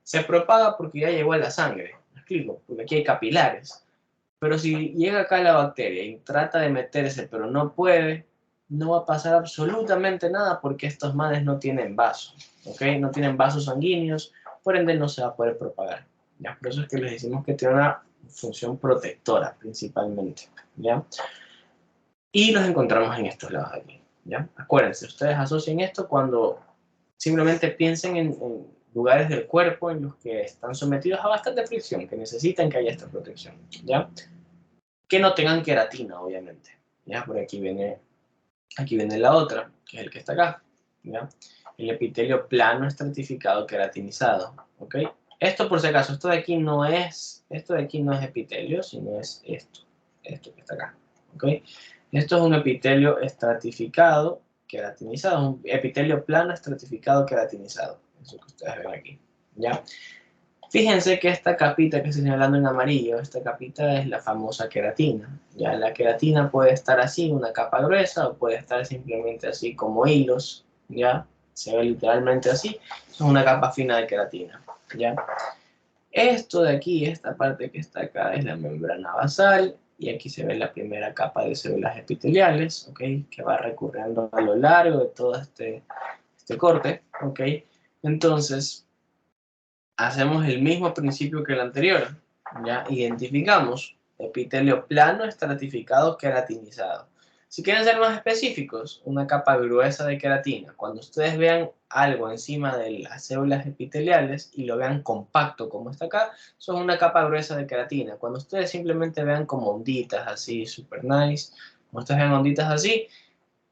se propaga porque ya llegó a la sangre. ¿Me explico? Porque aquí hay capilares. Pero si llega acá la bacteria y trata de meterse, pero no puede, no va a pasar absolutamente nada porque estos manes no tienen vasos, ¿ok? No tienen vasos sanguíneos, por ende no se va a poder propagar, ¿ya? Por eso es que les decimos que tiene una función protectora principalmente, ¿ya? Y los encontramos en estos lados de aquí, ¿ya? Acuérdense, ustedes asocian esto cuando simplemente piensen en lugares del cuerpo en los que están sometidos a bastante fricción, que necesitan que haya esta protección, ¿ya? Que no tengan queratina, obviamente, ¿ya? Por aquí viene la otra, que es el que está acá, ¿ya? El epitelio plano estratificado queratinizado, ¿ok? Esto por si acaso, esto de aquí no es epitelio, sino es esto que está acá, ¿ok? Esto es un epitelio estratificado queratinizado, un epitelio plano estratificado queratinizado, eso que ustedes ven aquí, ¿ya? Fíjense que esta capita que estoy señalando en amarillo, esta capita es la famosa queratina. Ya la queratina puede estar así, una capa gruesa, o puede estar simplemente así como hilos, ¿ya? Se ve literalmente así. Es una capa fina de queratina, ¿ya? Esto de aquí, esta parte que está acá, es la membrana basal, y aquí se ve la primera capa de células epiteliales, ¿ok? Que va recurriendo a lo largo de todo este corte, ¿ok? Entonces, hacemos el mismo principio que el anterior, ¿ya? Identificamos epitelio plano, estratificado, queratinizado. Si quieren ser más específicos, una capa gruesa de queratina. Cuando ustedes vean algo encima de las células epiteliales y lo vean compacto como está acá, eso es una capa gruesa de queratina. Cuando ustedes simplemente vean como onditas así, super nice, cuando ustedes vean onditas así,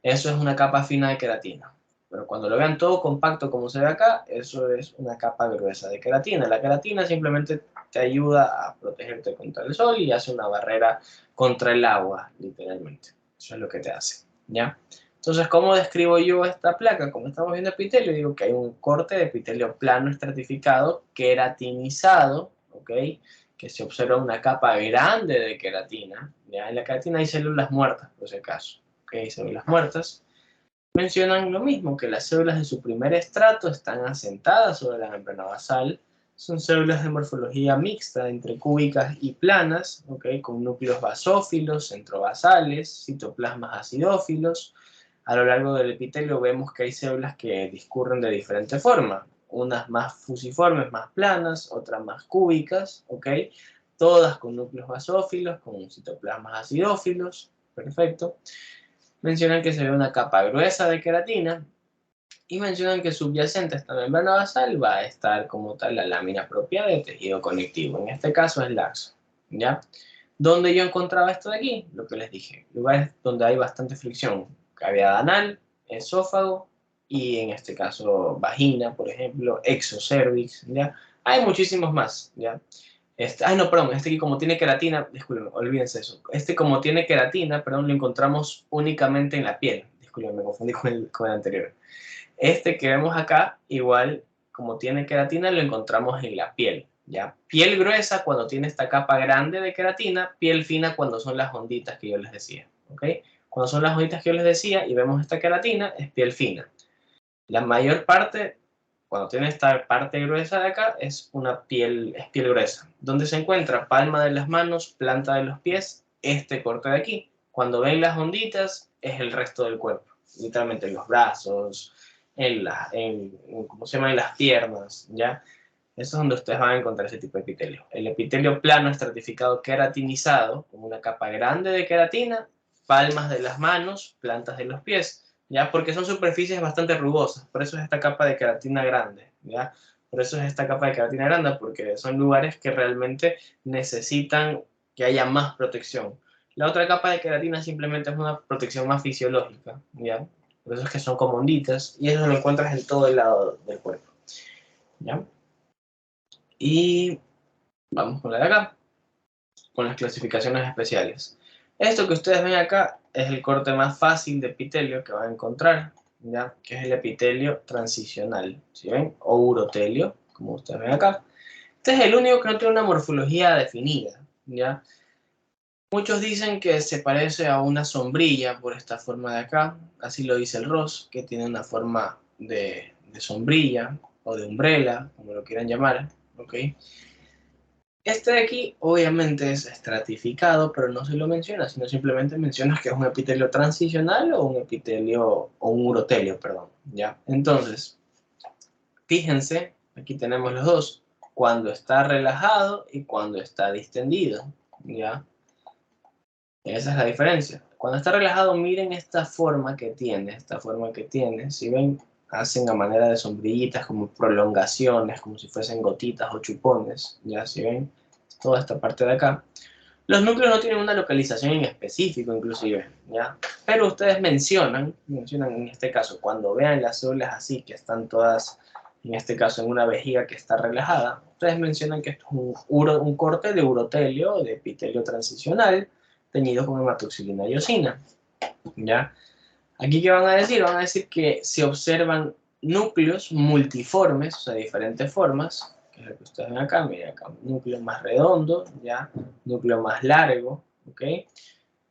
eso es una capa fina de queratina. Pero cuando lo vean todo compacto como se ve acá, eso es una capa gruesa de queratina. La queratina simplemente te ayuda a protegerte contra el sol y hace una barrera contra el agua, literalmente. Eso es lo que te hace, ¿ya? Entonces, ¿cómo describo yo esta placa? Como estamos viendo epitelio, digo que hay un corte de epitelio plano estratificado, queratinizado, ¿ok? Que se observa una capa grande de queratina, ¿ya? En la queratina hay células muertas, por si acaso, ¿ok? Células muertas. Mencionan lo mismo, que las células de su primer estrato están asentadas sobre la membrana basal. Son células de morfología mixta entre cúbicas y planas, ¿okay? Con núcleos basófilos, centrobasales, citoplasmas acidófilos. A lo largo del epitelio vemos que hay células que discurren de diferente forma, unas más fusiformes, más planas, otras más cúbicas, ¿okay? Todas con núcleos basófilos, con citoplasmas acidófilos, perfecto. Mencionan que se ve una capa gruesa de queratina y mencionan que subyacente a esta membrana basal va a estar como tal la lámina propia de tejido conectivo. En este caso es laxo, ¿ya? ¿Dónde yo encontraba esto de aquí? Lo que les dije, lugares donde hay bastante fricción, cavidad anal, esófago y en este caso vagina, por ejemplo, exocervix, ¿ya? Hay muchísimos más, ¿ya? No, perdón, este aquí como tiene queratina, disculpen, olvídense eso. Este como tiene queratina, perdón, lo encontramos únicamente en la piel. Disculpen, me confundí con el anterior. Este que vemos acá, igual, como tiene queratina, lo encontramos en la piel, ¿ya? Piel gruesa cuando tiene esta capa grande de queratina, piel fina cuando son las onditas que yo les decía, ¿ok? Cuando son las onditas que yo les decía y vemos esta queratina, es piel fina. La mayor parte, cuando tiene esta parte gruesa de acá, es piel gruesa. ¿Dónde se encuentra? Palma de las manos, planta de los pies, este corte de aquí. Cuando ven las onditas, es el resto del cuerpo. Literalmente en los brazos, ¿cómo se llama? En las piernas, ¿ya? Eso es donde ustedes van a encontrar ese tipo de epitelio. El epitelio plano estratificado queratinizado, con una capa grande de queratina, palmas de las manos, plantas de los pies. ¿Ya? Porque son superficies bastante rugosas, por eso es esta capa de queratina grande, ¿ya? Por eso es esta capa de queratina grande, porque son lugares que realmente necesitan que haya más protección. La otra capa de queratina simplemente es una protección más fisiológica, ¿ya? Por eso es que son como onditas, y eso lo encuentras en todo el lado del cuerpo, ¿ya? Y vamos con la de acá, con las clasificaciones especiales. Esto que ustedes ven acá es el corte más fácil de epitelio que van a encontrar, ¿ya? Que es el epitelio transicional, ¿sí ven? O urotelio, como ustedes ven acá. Este es el único que no tiene una morfología definida, ¿ya? Muchos dicen que se parece a una sombrilla por esta forma de acá, así lo dice el Ross, que tiene una forma de sombrilla o de umbrella, como lo quieran llamar, ¿ok? Este de aquí obviamente es estratificado, pero no se lo menciona, sino simplemente mencionas que es un epitelio transicional o un epitelio o un urotelio, perdón, ¿ya? Entonces, fíjense, aquí tenemos los dos, cuando está relajado y cuando está distendido, ¿ya? Esa es la diferencia. Cuando está relajado, miren esta forma que tiene, si ven, hacen a manera de sombrillitas, como prolongaciones, como si fuesen gotitas o chupones, ¿ya? Si ven, toda esta parte de acá. Los núcleos no tienen una localización en específico, inclusive, ¿ya? Pero ustedes mencionan en este caso, cuando vean las células así, que están todas, en este caso, en una vejiga que está relajada, ustedes mencionan que esto es un corte de urotelio, de epitelio transicional, teñido con hematoxilina y eosina, ¿ya? Aquí, ¿qué van a decir? Van a decir que se observan núcleos multiformes, o sea, diferentes formas, que es lo que ustedes ven acá. Miren acá, un núcleo más redondo, ya, núcleo más largo, ¿ok?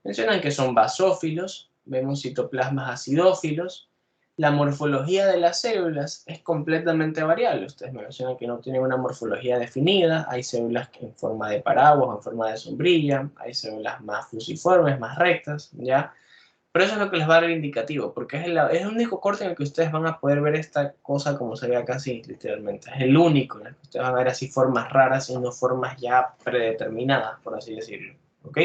Mencionan que son basófilos, vemos citoplasmas acidófilos. La morfología de las células es completamente variable. Ustedes me mencionan que no tienen una morfología definida. Hay células en forma de paraguas, en forma de sombrilla. Hay células más fusiformes, más rectas, ¿ya? Pero eso es lo que les va a dar el indicativo, porque es el único corte en el que ustedes van a poder ver esta cosa como se ve acá así, literalmente. Es el único en el que ustedes van a ver así formas raras y no formas ya predeterminadas, por así decirlo. ¿Ok?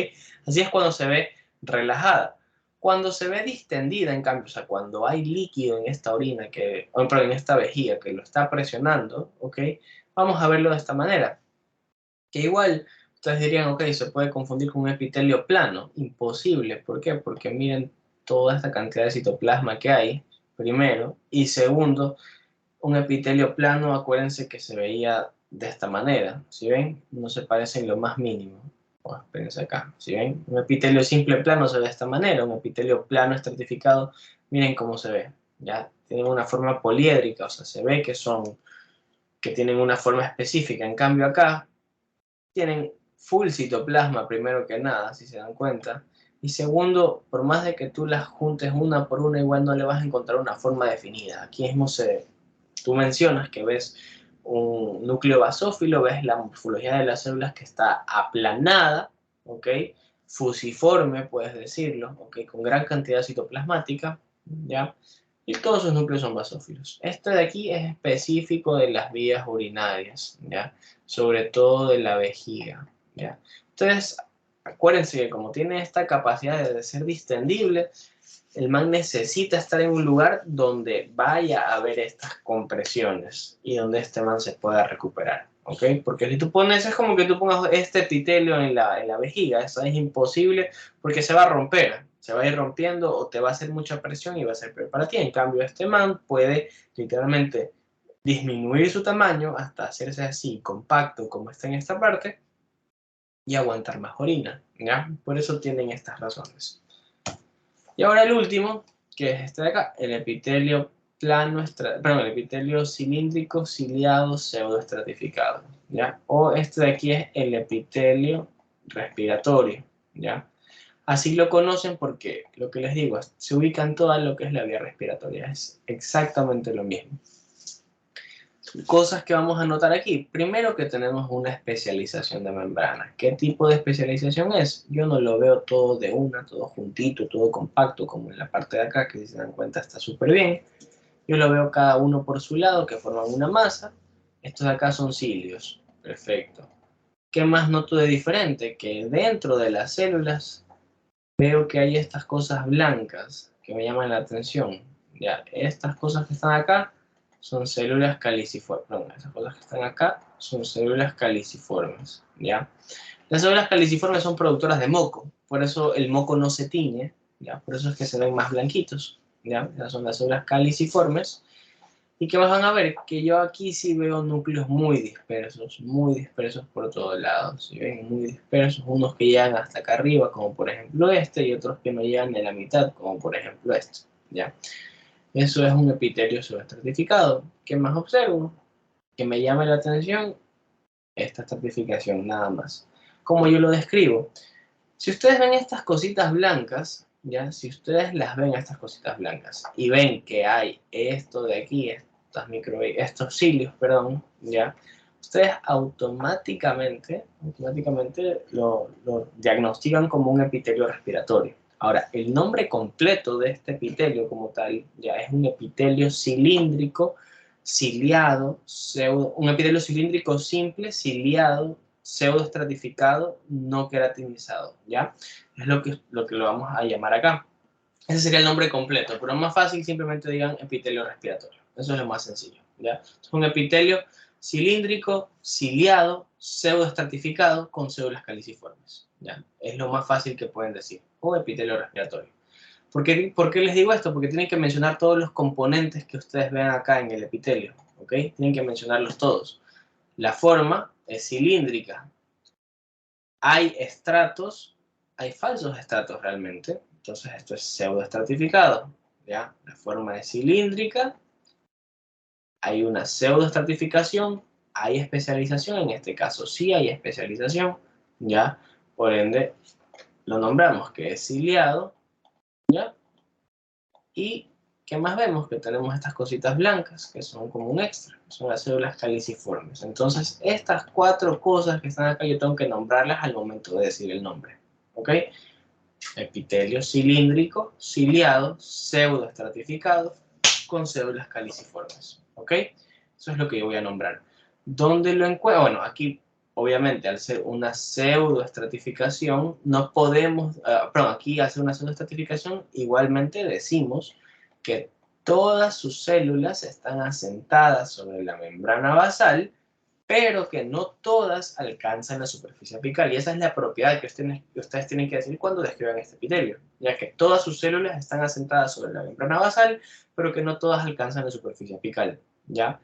Así es cuando se ve relajada. Cuando se ve distendida, en cambio, o sea, cuando hay líquido en esta orina, perdón, en esta vejiga que lo está presionando, ¿ok? Vamos a verlo de esta manera. Que igual, ustedes dirían, ok, se puede confundir con un epitelio plano. Imposible. ¿Por qué? Porque miren toda esta cantidad de citoplasma que hay, primero. Y segundo, un epitelio plano, acuérdense que se veía de esta manera. ¿Sí ven? No se parece en lo más mínimo. Oh, espérense acá. ¿Sí ven? Un epitelio simple plano se ve de esta manera. Un epitelio plano estratificado, miren cómo se ve. Ya tienen una forma poliédrica, o sea, se ve que tienen una forma específica. En cambio acá tienen full citoplasma primero que nada, si se dan cuenta. Y segundo, por más de que tú las juntes una por una, igual no le vas a encontrar una forma definida. Aquí mismo tú mencionas que ves un núcleo basófilo, ves la morfología de las células que está aplanada, ¿ok? Fusiforme, puedes decirlo, ¿ok? Con gran cantidad citoplasmática, ¿ya? Y todos sus núcleos son basófilos. Este de aquí es específico de las vías urinarias, ¿ya? Sobre todo de la vejiga, ¿ya? Entonces, acuérdense que como tiene esta capacidad de ser distendible, el man necesita estar en un lugar donde vaya a haber estas compresiones y donde este man se pueda recuperar, ¿ok? Porque si tú pones, es como que tú pongas este epitelio en la vejiga, eso es imposible porque se va a romper, se va a ir rompiendo o te va a hacer mucha presión y va a ser peor para ti. En cambio, este man puede literalmente disminuir su tamaño hasta hacerse así compacto como está en esta parte y aguantar más orina, ¿ya? Por eso tienen estas razones. Y ahora el último, que es este de acá, el epitelio plano, el epitelio cilíndrico ciliado pseudoestratificado, ¿ya? O este de aquí es el epitelio respiratorio, ¿ya? Así lo conocen porque, lo que les digo, se ubica en toda lo que es la vía respiratoria, es exactamente lo mismo. Cosas que vamos a notar aquí. Primero que tenemos una especialización de membrana. ¿Qué tipo de especialización es? Yo no lo veo todo de una, todo juntito, todo compacto, como en la parte de acá, que si se dan cuenta está súper bien. Yo lo veo cada uno por su lado, que forman una masa. Estos de acá son cilios. Perfecto. ¿Qué más noto de diferente? Que dentro de las células veo que hay estas cosas blancas que me llaman la atención. Ya, estas cosas que están acá son células caliciformes. Perdón, esas cosas que están acá son células caliciformes. ¿Ya? Las células caliciformes son productoras de moco, por eso el moco no se tiñe, ¿ya? Por eso es que se ven más blanquitos. ¿Ya? Esas son las células caliciformes. ¿Y qué más van a ver? Que yo aquí sí veo núcleos muy dispersos por todos lados. ¿Sí ven? Muy dispersos, unos que llegan hasta acá arriba, como por ejemplo este, y otros que no llegan ni a la mitad, como por ejemplo este. ¿Ya? Eso es un epitelio subestratificado. ¿Qué más observo? Que me llame la atención esta estratificación, nada más. Como yo lo describo. Si ustedes ven estas cositas blancas, ¿ya? Si ustedes las ven, estas cositas blancas, y ven que hay esto de aquí, estos cilios, perdón, ¿ya? Ustedes automáticamente lo diagnostican como un epitelio respiratorio. Ahora, el nombre completo de este epitelio como tal, ya es un epitelio cilíndrico, ciliado, un epitelio cilíndrico simple, ciliado, pseudoestratificado, no queratinizado, ¿ya? Es lo que lo vamos a llamar acá. Ese sería el nombre completo, pero más fácil simplemente digan epitelio respiratorio. Eso es lo más sencillo, ¿ya? Es un epitelio cilíndrico, ciliado, pseudoestratificado con células caliciformes, ¿ya? Es lo más fácil que pueden decir, o epitelio respiratorio. ¿Por qué les digo esto? Porque tienen que mencionar todos los componentes que ustedes vean acá en el epitelio, ¿ok? Tienen que mencionarlos todos. La forma es cilíndrica. Hay estratos, hay falsos estratos realmente. Entonces esto es pseudoestratificado, ¿ya? La forma es cilíndrica, hay una pseudoestratificación, hay especialización, en este caso sí hay especialización, ¿ya? Por ende, lo nombramos que es ciliado, ¿ya? Y ¿qué más vemos? Que tenemos estas cositas blancas, que son como un extra, que son las células caliciformes. Entonces, estas 4 cosas que están acá, yo tengo que nombrarlas al momento de decir el nombre, ¿ok? Epitelio cilíndrico, ciliado, pseudoestratificado, con células caliciformes, ¿ok? Eso es lo que yo voy a nombrar. ¿Dónde lo encuentro? Bueno, aquí, obviamente, al ser una pseudoestratificación, no podemos, perdón, aquí al ser una pseudoestratificación, igualmente decimos que todas sus células están asentadas sobre la membrana basal, pero que no todas alcanzan la superficie apical. Y esa es la propiedad que ustedes tienen que decir cuando describan este epitelio, ya que todas sus células están asentadas sobre la membrana basal, pero que no todas alcanzan la superficie apical, ¿ya?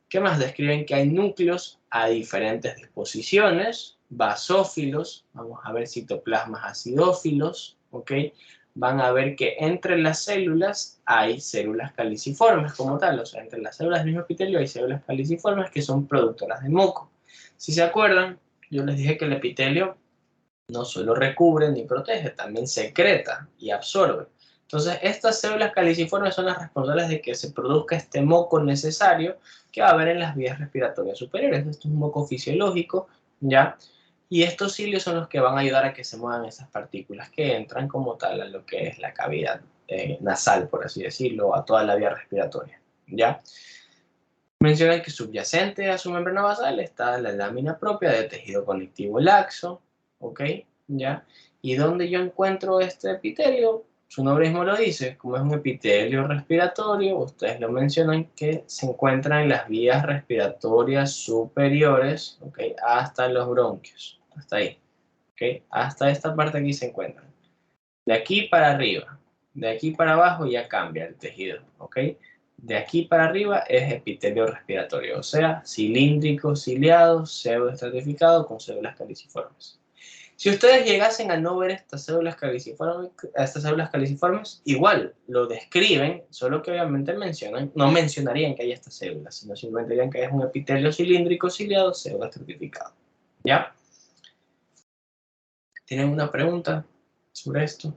¿Qué más? Describen que hay núcleos a diferentes disposiciones, basófilos, vamos a ver citoplasmas acidófilos, ¿ok? Van a ver que entre las células hay células caliciformes como tal, o sea, entre las células del mismo epitelio hay células caliciformes que son productoras de moco. Si se acuerdan, yo les dije que el epitelio no solo recubre ni protege, también secreta y absorbe. Entonces, estas células caliciformes son las responsables de que se produzca este moco necesario que va a haber en las vías respiratorias superiores. Esto es un moco fisiológico, ¿ya? Y estos cilios son los que van a ayudar a que se muevan esas partículas que entran como tal a lo que es la cavidad nasal, por así decirlo, a toda la vía respiratoria, ¿ya? Menciona que subyacente a su membrana basal está la lámina propia de tejido conectivo laxo, ¿ok? ¿Ya? ¿Y dónde yo encuentro este epitelio? Su nombre mismo lo dice, como es un epitelio respiratorio, ustedes lo mencionan que se encuentra en las vías respiratorias superiores, ¿ok? Hasta los bronquios, hasta ahí, ¿ok? Hasta esta parte aquí se encuentran. De aquí para arriba, de aquí para abajo ya cambia el tejido, ¿ok? De aquí para arriba es epitelio respiratorio, o sea, cilíndrico, ciliado, pseudoestratificado con células caliciformes. Si ustedes llegasen a no ver estas células caliciformes, igual lo describen, solo que obviamente no mencionarían que hay estas células, sino simplemente dirían que es un epitelio cilíndrico, ciliado, pseudoestratificado. ¿Ya? ¿Tienen una pregunta sobre esto?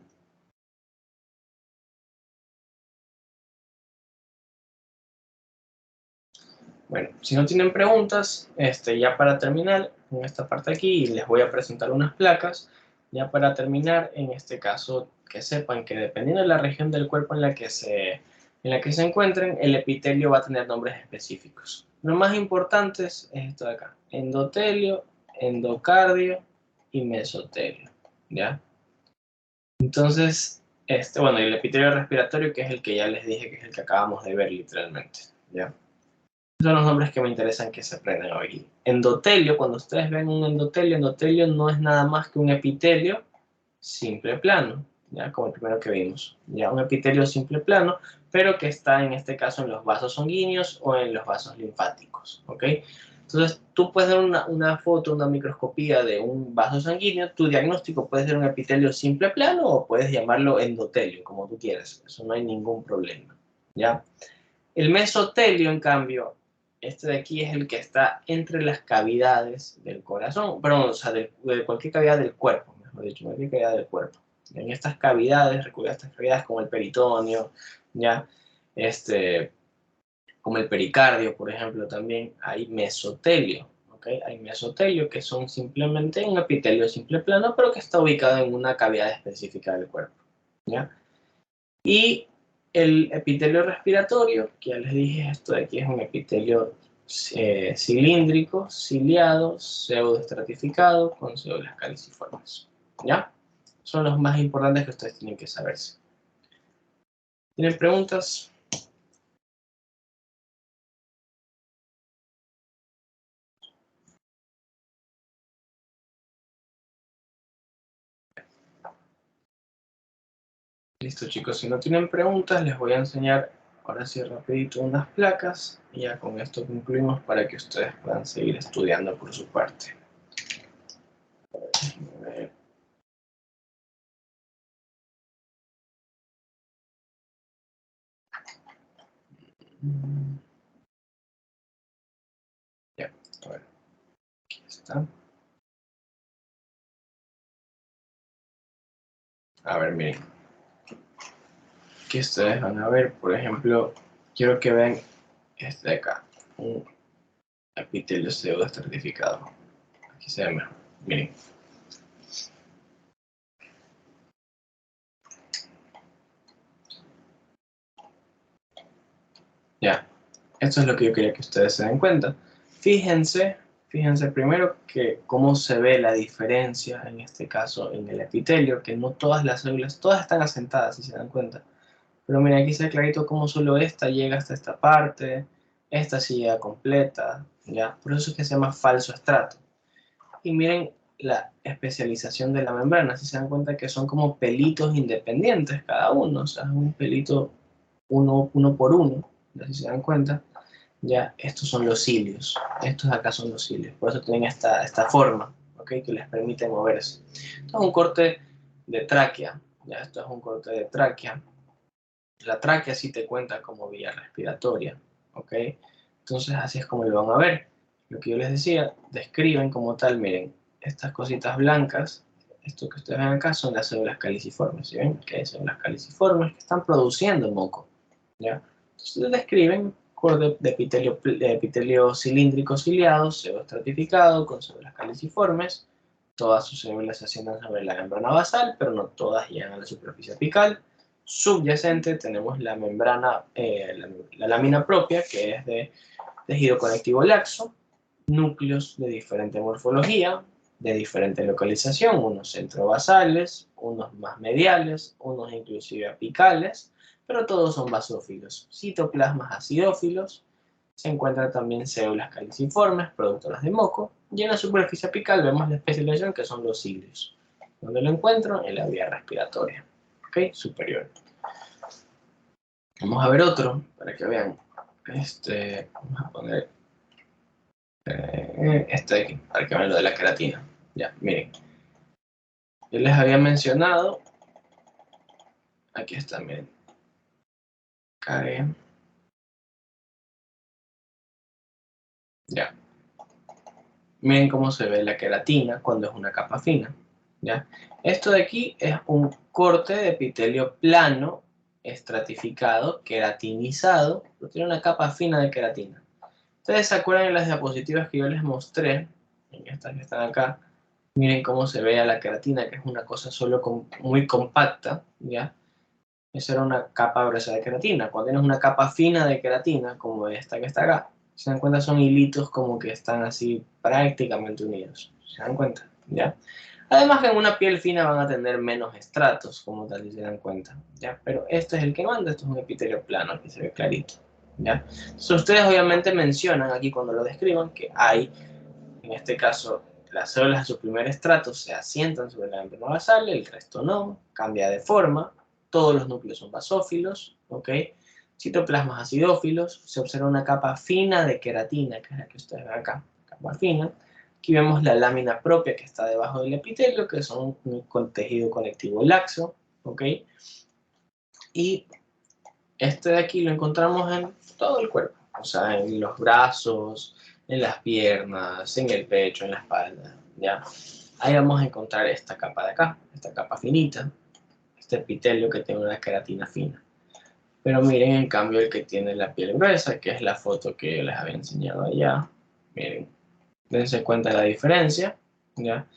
Bueno, si no tienen preguntas, ya para terminar en esta parte aquí, les voy a presentar unas placas. Ya para terminar, en este caso, que sepan que dependiendo de la región del cuerpo en la que se encuentren, el epitelio va a tener nombres específicos. Lo más importante es esto de acá: endotelio, endocardio y mesotelio, ¿ya? Entonces, bueno, y el epitelio respiratorio, que es el que ya les dije, que es el que acabamos de ver literalmente, ¿ya? Son los nombres que me interesan que se aprendan hoy. Endotelio, cuando ustedes ven un endotelio no es nada más que un epitelio simple plano, ya como el primero que vimos. Ya un epitelio simple plano, pero que está en este caso en los vasos sanguíneos o en los vasos linfáticos, ¿ok? Entonces, tú puedes dar una foto, una microscopía de un vaso sanguíneo, tu diagnóstico puede ser un epitelio simple plano o puedes llamarlo endotelio, como tú quieras, eso no hay ningún problema, ¿ya? El mesotelio, en cambio, este de aquí es el que está entre las cavidades del corazón, perdón, o sea, de cualquier cavidad del cuerpo, mejor dicho, cualquier cavidad del cuerpo. En estas cavidades, recuerda estas cavidades como el peritoneo, ya, como el pericardio, por ejemplo, también hay mesotelio, ¿ok? Hay mesotelio que son simplemente un epitelio simple plano, pero que está ubicado en una cavidad específica del cuerpo, ¿ya? Y el epitelio respiratorio, que ya les dije, esto de aquí es un epitelio cilíndrico, ciliado, pseudoestratificado con células caliciformes. ¿Ya? Son los más importantes que ustedes tienen que saberse. ¿Tienen preguntas? Listo, chicos, si no tienen preguntas, les voy a enseñar ahora sí rapidito unas placas y ya con esto concluimos para que ustedes puedan seguir estudiando por su parte. A ver. A ver, aquí está. A ver, miren. Aquí ustedes van a ver, por ejemplo, quiero que vean este de acá. Un epitelio pseudo estratificado. Aquí se ve mejor. Miren. Ya. Esto es lo que yo quería que ustedes se den cuenta. Fíjense primero que cómo se ve la diferencia, en este caso, en el epitelio, que no todas las células, todas están asentadas, si se dan cuenta. Pero miren, aquí está clarito cómo solo esta llega hasta esta parte, esta sí llega completa, ¿ya? Por eso es que se llama falso estrato. Y miren la especialización de la membrana, si se dan cuenta que son como pelitos independientes cada uno, o sea, es un pelito uno por uno, ¿ya? Si se dan cuenta. Ya, estos son los cilios. Estos de acá son los cilios. Por eso tienen esta forma, ¿ok? Que les permite moverse. Esto es un corte de tráquea. Ya, esto es un corte de tráquea. La tráquea sí te cuenta como vía respiratoria, ¿ok? Entonces así es como lo van a ver. Lo que yo les decía, describen como tal, miren, estas cositas blancas, esto que ustedes ven acá son las células caliciformes, ¿sí ven? Que hay células caliciformes que están produciendo moco, ¿ya? Entonces describen de epitelio cilíndrico ciliado, pseudoestratificado, con células caliciformes. Todas sus células se asientan sobre la membrana basal, pero no todas llegan a la superficie apical. Subyacente tenemos la membrana, la lámina propia, que es de tejido conectivo laxo, núcleos de diferente morfología, de diferente localización, unos centrovasales, unos más mediales, unos inclusive apicales, pero todos son basófilos. Citoplasmas acidófilos, se encuentran también células caliciformes, productoras de moco, y en la superficie apical vemos la especialización que son los cilios, donde lo encuentro en la vía respiratoria, ¿ok? Superior. Vamos a ver otro, para que vean. Vamos a poner este de aquí, para que vean lo de la queratina. Ya, miren. Yo les había mencionado, aquí está, miren. Cague. Ya. Miren cómo se ve la queratina cuando es una capa fina. ¿Ya? Esto de aquí es un corte de epitelio plano, estratificado, queratinizado, pero tiene una capa fina de queratina. Ustedes se acuerdan en las diapositivas que yo les mostré, en estas que están acá, miren cómo se ve a la queratina, que es una cosa solo muy compacta, ¿ya? Esa era una capa gruesa de queratina. Cuando tienes una capa fina de queratina, como esta que está acá, se dan cuenta son hilitos como que están así prácticamente unidos. ¿Se dan cuenta? ¿Ya? Además que en una piel fina van a tener menos estratos, como tal, si se dan cuenta. ¿Ya? Pero este es el que manda, esto es un epitelio plano, aquí se ve clarito. ¿Ya? Entonces ustedes obviamente mencionan aquí cuando lo describan que hay, en este caso, las células de su primer estrato se asientan sobre la membrana basal, el resto no, cambia de forma, todos los núcleos son basófilos, ¿ok? Citoplasmas acidófilos, se observa una capa fina de queratina, que es la que ustedes ven acá, capa fina. Aquí vemos la lámina propia que está debajo del epitelio, que son un tejido conectivo laxo, ¿ok? Y este de aquí lo encontramos en todo el cuerpo, o sea, en los brazos, en las piernas, en el pecho, en la espalda, ¿ya? Ahí vamos a encontrar esta capa de acá, esta capa finita, este epitelio que tiene una queratina fina. Pero miren en cambio el que tiene la piel gruesa, que es la foto que yo les había enseñado allá. Miren, dense cuenta de la diferencia, ¿ya?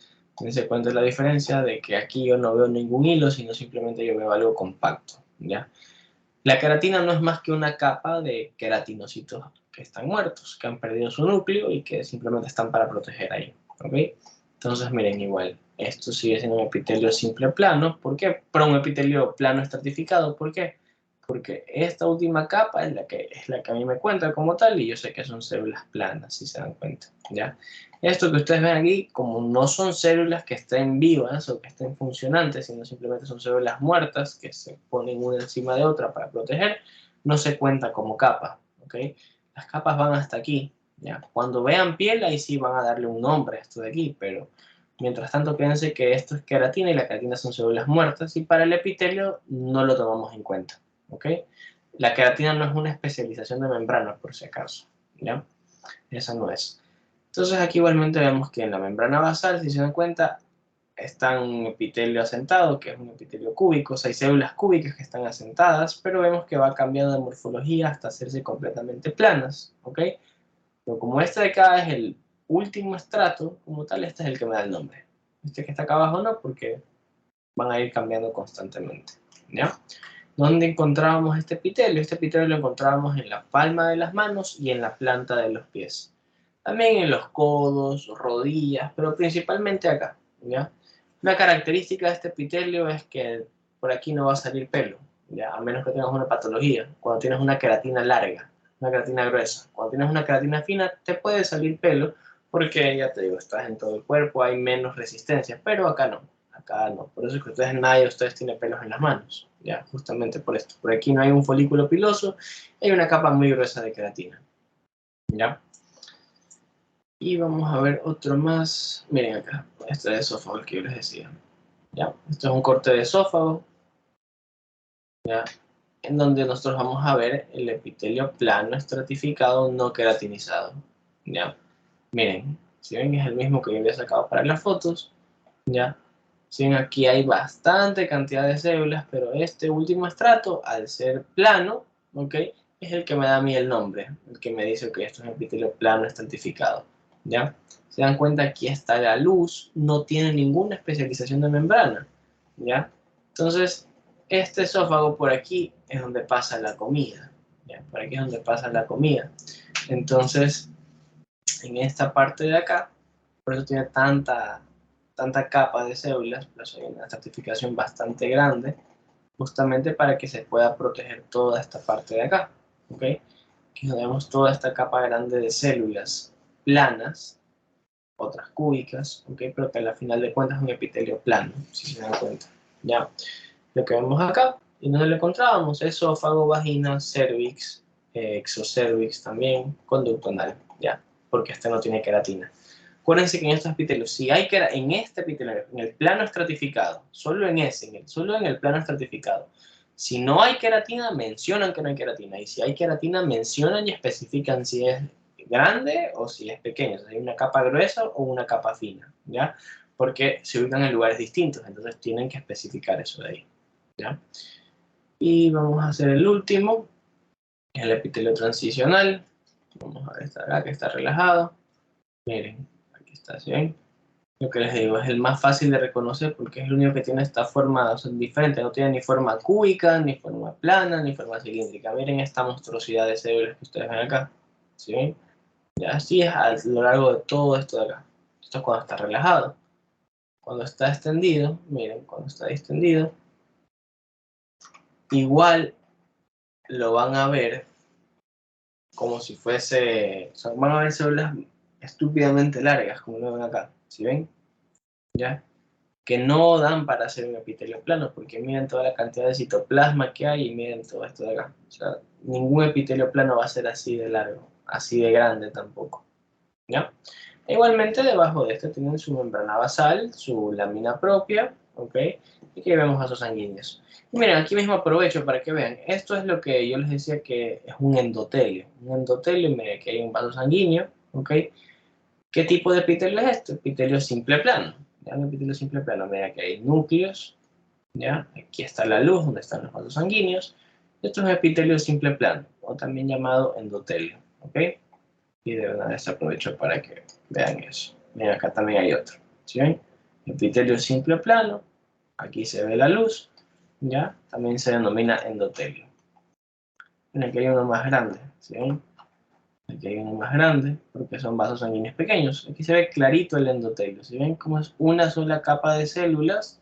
Dense cuenta de la diferencia de que aquí yo no veo ningún hilo, sino simplemente yo veo algo compacto, ¿ya? La queratina no es más que una capa de queratinocitos que están muertos, que han perdido su núcleo y que simplemente están para proteger ahí, ¿ok? Entonces miren igual, esto sigue siendo un epitelio simple plano, ¿por qué? Pero un epitelio plano estratificado, ¿por qué? Porque esta última capa es la que a mí me cuenta como tal y yo sé que son células planas, si se dan cuenta, ¿ya? Esto que ustedes ven aquí, como no son células que estén vivas o que estén funcionantes, sino simplemente son células muertas que se ponen una encima de otra para proteger, no se cuenta como capa, ¿ok? Las capas van hasta aquí, ¿ya? Cuando vean piel, ahí sí van a darle un nombre a esto de aquí, pero mientras tanto piensen que esto es queratina y la queratina son células muertas y para el epitelio no lo tomamos en cuenta, ¿ok? La queratina no es una especialización de membrana, por si acaso, ¿ya? Esa no es. Entonces aquí igualmente vemos que en la membrana basal, si se dan cuenta, está un epitelio asentado, que es un epitelio cúbico, o sea, hay células cúbicas que están asentadas, pero vemos que va cambiando de morfología hasta hacerse completamente planas, ¿ok? Pero como este de acá es el último estrato, como tal, este es el que me da el nombre. Este que está acá abajo no, porque van a ir cambiando constantemente, ¿ya? ¿Dónde encontrábamos este epitelio? Este epitelio lo encontrábamos en la palma de las manos y en la planta de los pies. También en los codos, rodillas, pero principalmente acá, ¿ya? Una característica de este epitelio es que por aquí no va a salir pelo, ¿ya? A menos que tengas una patología. Cuando tienes una queratina larga, una queratina gruesa. Cuando tienes una queratina fina, te puede salir pelo porque, ya te digo, estás en todo el cuerpo, hay menos resistencia, pero acá no. Acá no. Por eso es que ustedes, nadie de ustedes tiene pelos en las manos, ¿ya? Justamente por esto. Por aquí no hay un folículo piloso, hay una capa muy gruesa de queratina, ¿ya? Y vamos a ver otro más. Miren acá, este es esófago, el que yo les decía. ¿Ya? Esto es un corte de esófago, ¿ya? En donde nosotros vamos a ver el epitelio plano estratificado no queratinizado, ¿ya? Miren, si ven es el mismo que yo había sacado para las fotos, ¿ya? Si ven aquí hay bastante cantidad de células, pero este último estrato, al ser plano, ¿ok? Es el que me da a mí el nombre, el que me dice que esto es epitelio plano estratificado, ¿ya? Se dan cuenta, aquí está la luz, no tiene ninguna especialización de membrana, ¿ya? Entonces, este esófago por aquí es donde pasa la comida, ¿ya? Por aquí es donde pasa la comida. Entonces, en esta parte de acá, por eso tiene tanta capa de células, por eso hay una estratificación bastante grande, justamente para que se pueda proteger toda esta parte de acá, ¿ok? Que tenemos toda esta capa grande de células planas, otras cúbicas, ¿ok? Pero que al final de cuentas es un epitelio plano, si se dan cuenta, ¿ya? Lo que vemos acá, y donde lo encontrábamos, esófago, vagina, cervix, exocervix también, conducto anal, ¿ya? Porque este no tiene queratina. Acuérdense que en estos epitelios, si hay en este epitelio, en el plano estratificado, solo en ese, solo en el plano estratificado, si no hay queratina, mencionan que no hay queratina. Y si hay queratina, mencionan y especifican si es grande o si es pequeño. Si hay una capa gruesa o una capa fina, ¿ya? Porque se ubican en lugares distintos, entonces tienen que especificar eso de ahí, ¿ya? Y vamos a hacer el último, que es el epitelio transicional. Vamos a ver esta acá que está relajado. Miren, aquí está, ¿sí ven? Lo que les digo, es el más fácil de reconocer porque es el único que tiene esta forma, o sea, diferente, no tiene ni forma cúbica, ni forma plana, ni forma cilíndrica. Miren esta monstruosidad de células que ustedes ven acá, ¿sí ven? Y así es a lo largo de todo esto de acá. Esto es cuando está relajado. Cuando está extendido, miren, cuando está extendido, igual lo van a ver como si fuese, o sea, van a ver células estúpidamente largas, como lo ven acá, ¿sí ven? ¿Ya? Que no dan para hacer un epitelio plano, porque miren toda la cantidad de citoplasma que hay y miren todo esto de acá. O sea, ningún epitelio plano va a ser así de largo, así de grande tampoco, ¿ya? E igualmente debajo de este tienen su membrana basal, su lámina propia, ¿ok? Y aquí vemos vasos sanguíneos. Y miren, aquí mismo aprovecho para que vean, esto es lo que yo les decía que es un endotelio. Un endotelio, miren, aquí hay un vaso sanguíneo, ¿ok? ¿Qué tipo de epitelio es esto? Epitelio simple plano. ¿Ya? Un epitelio simple plano, mira que hay núcleos, ¿ya? Aquí está la luz, donde están los vasos sanguíneos. Esto es un epitelio simple plano, o también llamado endotelio, ¿ok? Y de una vez aprovecho para que vean eso. Miren, acá también hay otro, ¿sí ven? Epitelio simple plano, aquí se ve la luz, ¿ya? También se denomina endotelio. Miren, aquí hay uno más grande, ¿sí ven? Aquí hay uno más grande, porque son vasos sanguíneos pequeños. Aquí se ve clarito el endotelio. Si ven cómo es una sola capa de células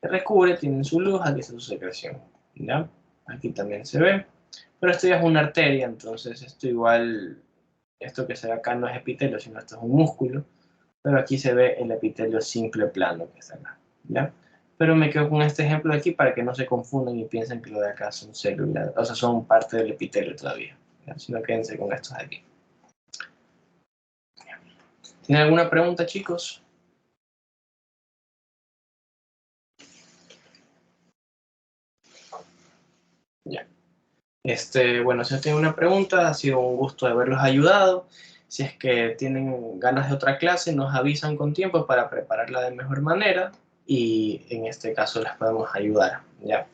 que recubre, tienen su luz, aquí está su secreción, ¿ya? Aquí también se ve. Pero esto ya es una arteria, entonces esto igual, esto que se ve acá no es epitelio, sino esto es un músculo. Pero aquí se ve el epitelio simple plano que está acá, ¿ya? Pero me quedo con este ejemplo de aquí para que no se confundan y piensen que lo de acá son células, o sea, son parte del epitelio todavía, ¿ya? Sino quédense con estos de aquí. ¿Tienen alguna pregunta, chicos? Ya. Bueno, si no tienen una pregunta, ha sido un gusto haberlos ayudado. Si es que tienen ganas de otra clase, nos avisan con tiempo para prepararla de mejor manera y en este caso les podemos ayudar, ¿ya?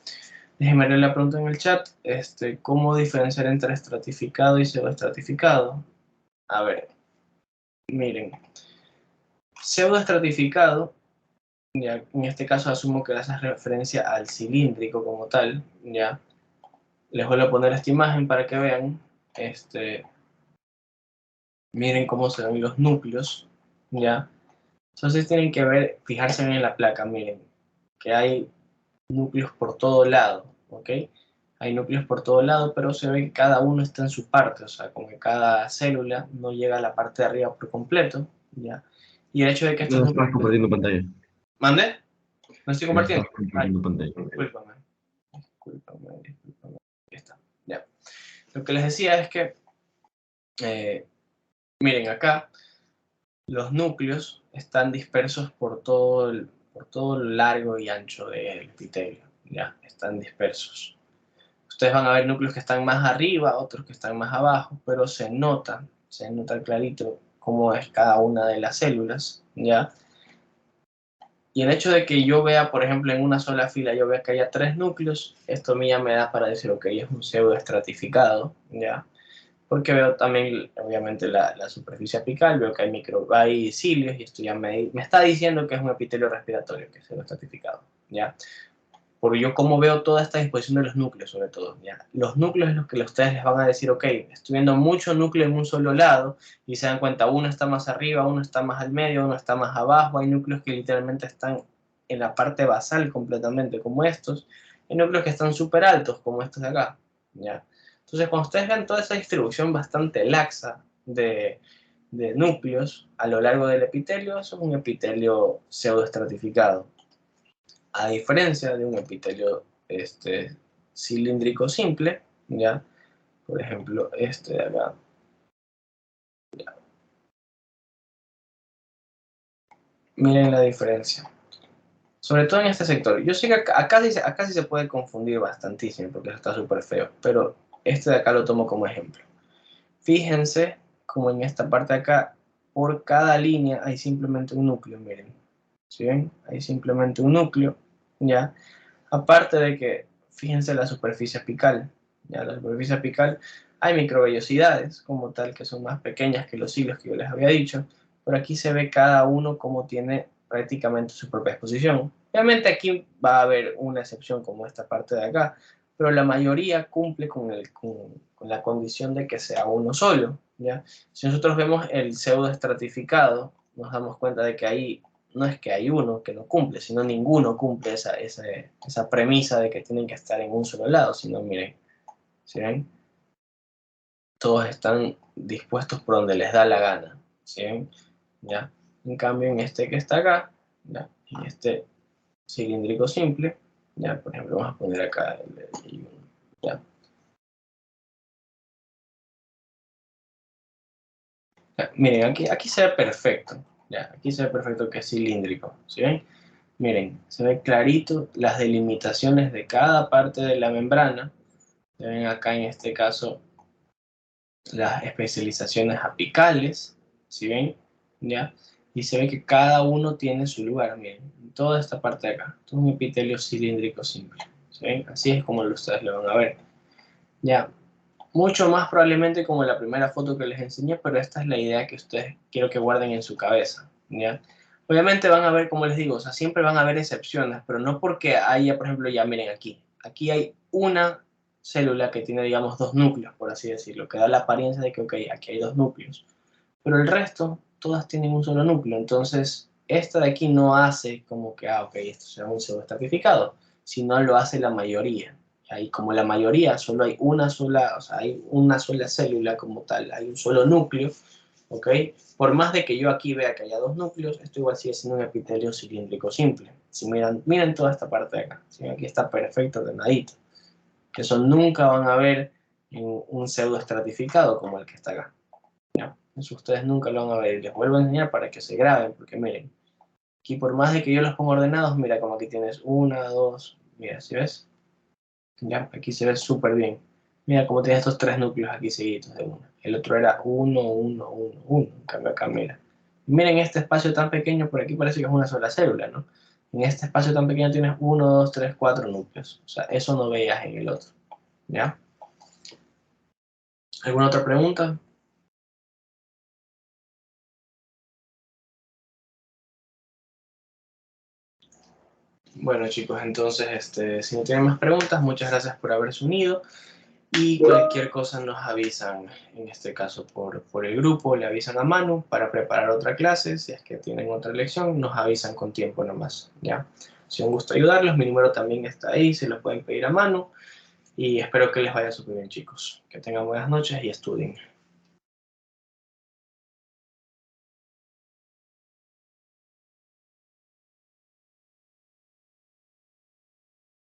Déjenme leer la pregunta en el chat. ¿Cómo diferenciar entre estratificado y pseudoestratificado? A ver, miren. Pseudoestratificado, ya, en este caso asumo que hace referencia al cilíndrico como tal, ¿ya? Les vuelvo a poner esta imagen para que vean. Miren cómo se ven los núcleos, ¿ya? Entonces tienen que ver, fijarse bien en la placa, miren, que hay núcleos por todo lado, ¿ok? Hay núcleos por todo lado, pero se ve que cada uno está en su parte, o sea, como que cada célula no llega a la parte de arriba por completo, ¿ya? Y el hecho de que estos No núcleos... estás compartiendo pantalla. ¿Mande? ¿No estoy No compartiendo? estás Ay, compartiendo pantalla. discúlpame. Discúlpame. Ahí está, ya. Lo que les decía es que, miren acá, los núcleos están dispersos por todo el largo y ancho del epitelio, ya, están dispersos. Ustedes van a ver núcleos que están más arriba, otros que están más abajo, pero se nota clarito cómo es cada una de las células, ya. Y el hecho de que yo vea, por ejemplo, en una sola fila, yo vea que haya 3 núcleos, esto a mí ya me da para decir, ok, es un pseudoestratificado, ya. Porque veo también, obviamente, la superficie apical, veo que hay cilios, y esto ya me está diciendo que es un epitelio respiratorio, que es pseudoestratificado, ya. Por yo cómo veo toda esta disposición de los núcleos, sobre todo, ya. Los núcleos es los que ustedes les van a decir, ok, estoy viendo mucho núcleo en un solo lado, y se dan cuenta, uno está más arriba, uno está más al medio, uno está más abajo, hay núcleos que literalmente están en la parte basal completamente, como estos, hay núcleos que están súper altos, como estos de acá, ya. Entonces, cuando ustedes ven toda esa distribución bastante laxa de núcleos a lo largo del epitelio, eso es un epitelio pseudoestratificado. A diferencia de un epitelio cilíndrico simple, ¿ya? Por ejemplo, este de acá. ¿Ya? Miren la diferencia. Sobre todo en este sector. Yo sé que acá sí se puede confundir bastantísimo porque eso está súper feo, pero este de acá lo tomo como ejemplo. Fíjense como en esta parte de acá, por cada línea hay simplemente un núcleo, miren. ¿Sí ven? Hay simplemente un núcleo, ¿ya? Aparte de que, fíjense la superficie apical, ¿ya? La superficie apical, hay microvellosidades como tal que son más pequeñas que los hilos que yo les había dicho, pero aquí se ve cada uno como tiene prácticamente su propia exposición. Obviamente aquí va a haber una excepción como esta parte de acá, pero la mayoría cumple con la condición de que sea uno solo, ¿ya? Si nosotros vemos el pseudoestratificado, nos damos cuenta de que ahí no es que hay uno que no cumple, sino ninguno cumple esa premisa de que tienen que estar en un solo lado, sino miren, ¿sí ven? Todos están dispuestos por donde les da la gana, ¿sí ven? ¿Ya? En cambio, en este que está acá, ¿ya? En este cilíndrico simple, ¿ya? Por ejemplo, vamos a poner acá el ¿ya? Miren, aquí se ve perfecto, ¿ya? Aquí se ve perfecto que es cilíndrico, ¿sí ven? Miren, se ve clarito las delimitaciones de cada parte de la membrana. Se ven acá en este caso las especializaciones apicales, ¿sí ven? ¿Ya? Y se ve que cada uno tiene su lugar, miren, en toda esta parte de acá. Esto es un epitelio cilíndrico simple, ¿sí ven? Así es como ustedes lo van a ver. Ya, mucho más probablemente como la primera foto que les enseñé, pero esta es la idea que ustedes quiero que guarden en su cabeza, ¿ya? Obviamente van a ver, como les digo, o sea, siempre van a haber excepciones, pero no porque haya, por ejemplo, ya miren aquí hay una célula que tiene, digamos, 2 núcleos, por así decirlo, que da la apariencia de que, ok, aquí hay 2 núcleos, pero el resto, todas tienen un solo núcleo, entonces esta de aquí no hace como que, ok, esto será un pseudoestratificado, sino lo hace la mayoría. Ahí como la mayoría, solo hay una sola, o sea, hay una sola célula como tal, hay un solo núcleo, ¿ok? Por más de que yo aquí vea que haya 2 núcleos, esto igual sigue siendo un epitelio cilíndrico simple. Si miren toda esta parte de acá, ¿sí? Aquí está perfecto ordenadito. Eso nunca van a ver en un pseudoestratificado como el que está acá, ¿ya? Eso ustedes nunca lo van a ver. Y les vuelvo a enseñar para que se graben, porque miren, aquí por más de que yo los ponga ordenados, mira como aquí tienes 1, 2, mira, ¿sí ves? Ya, aquí se ve súper bien. Mira cómo tiene estos 3 núcleos aquí seguidos de uno. El otro era 1, 1, 1, 1. En cambio acá, mira. Miren este espacio tan pequeño, por aquí parece que es una sola célula, ¿no? En este espacio tan pequeño tienes 1, 2, 3, 4 núcleos. O sea, eso no veías en el otro. ¿Ya? ¿Alguna otra pregunta? Bueno, chicos, entonces, si no tienen más preguntas, muchas gracias por haberse unido. Y cualquier cosa nos avisan, en este caso por el grupo, le avisan a Manu para preparar otra clase. Si es que tienen otra lección, nos avisan con tiempo nomás, ¿ya? Ha sido un gusto ayudarlos. Mi número también está ahí, se lo pueden pedir a Manu. Y espero que les vaya súper bien, chicos. Que tengan buenas noches y estudien.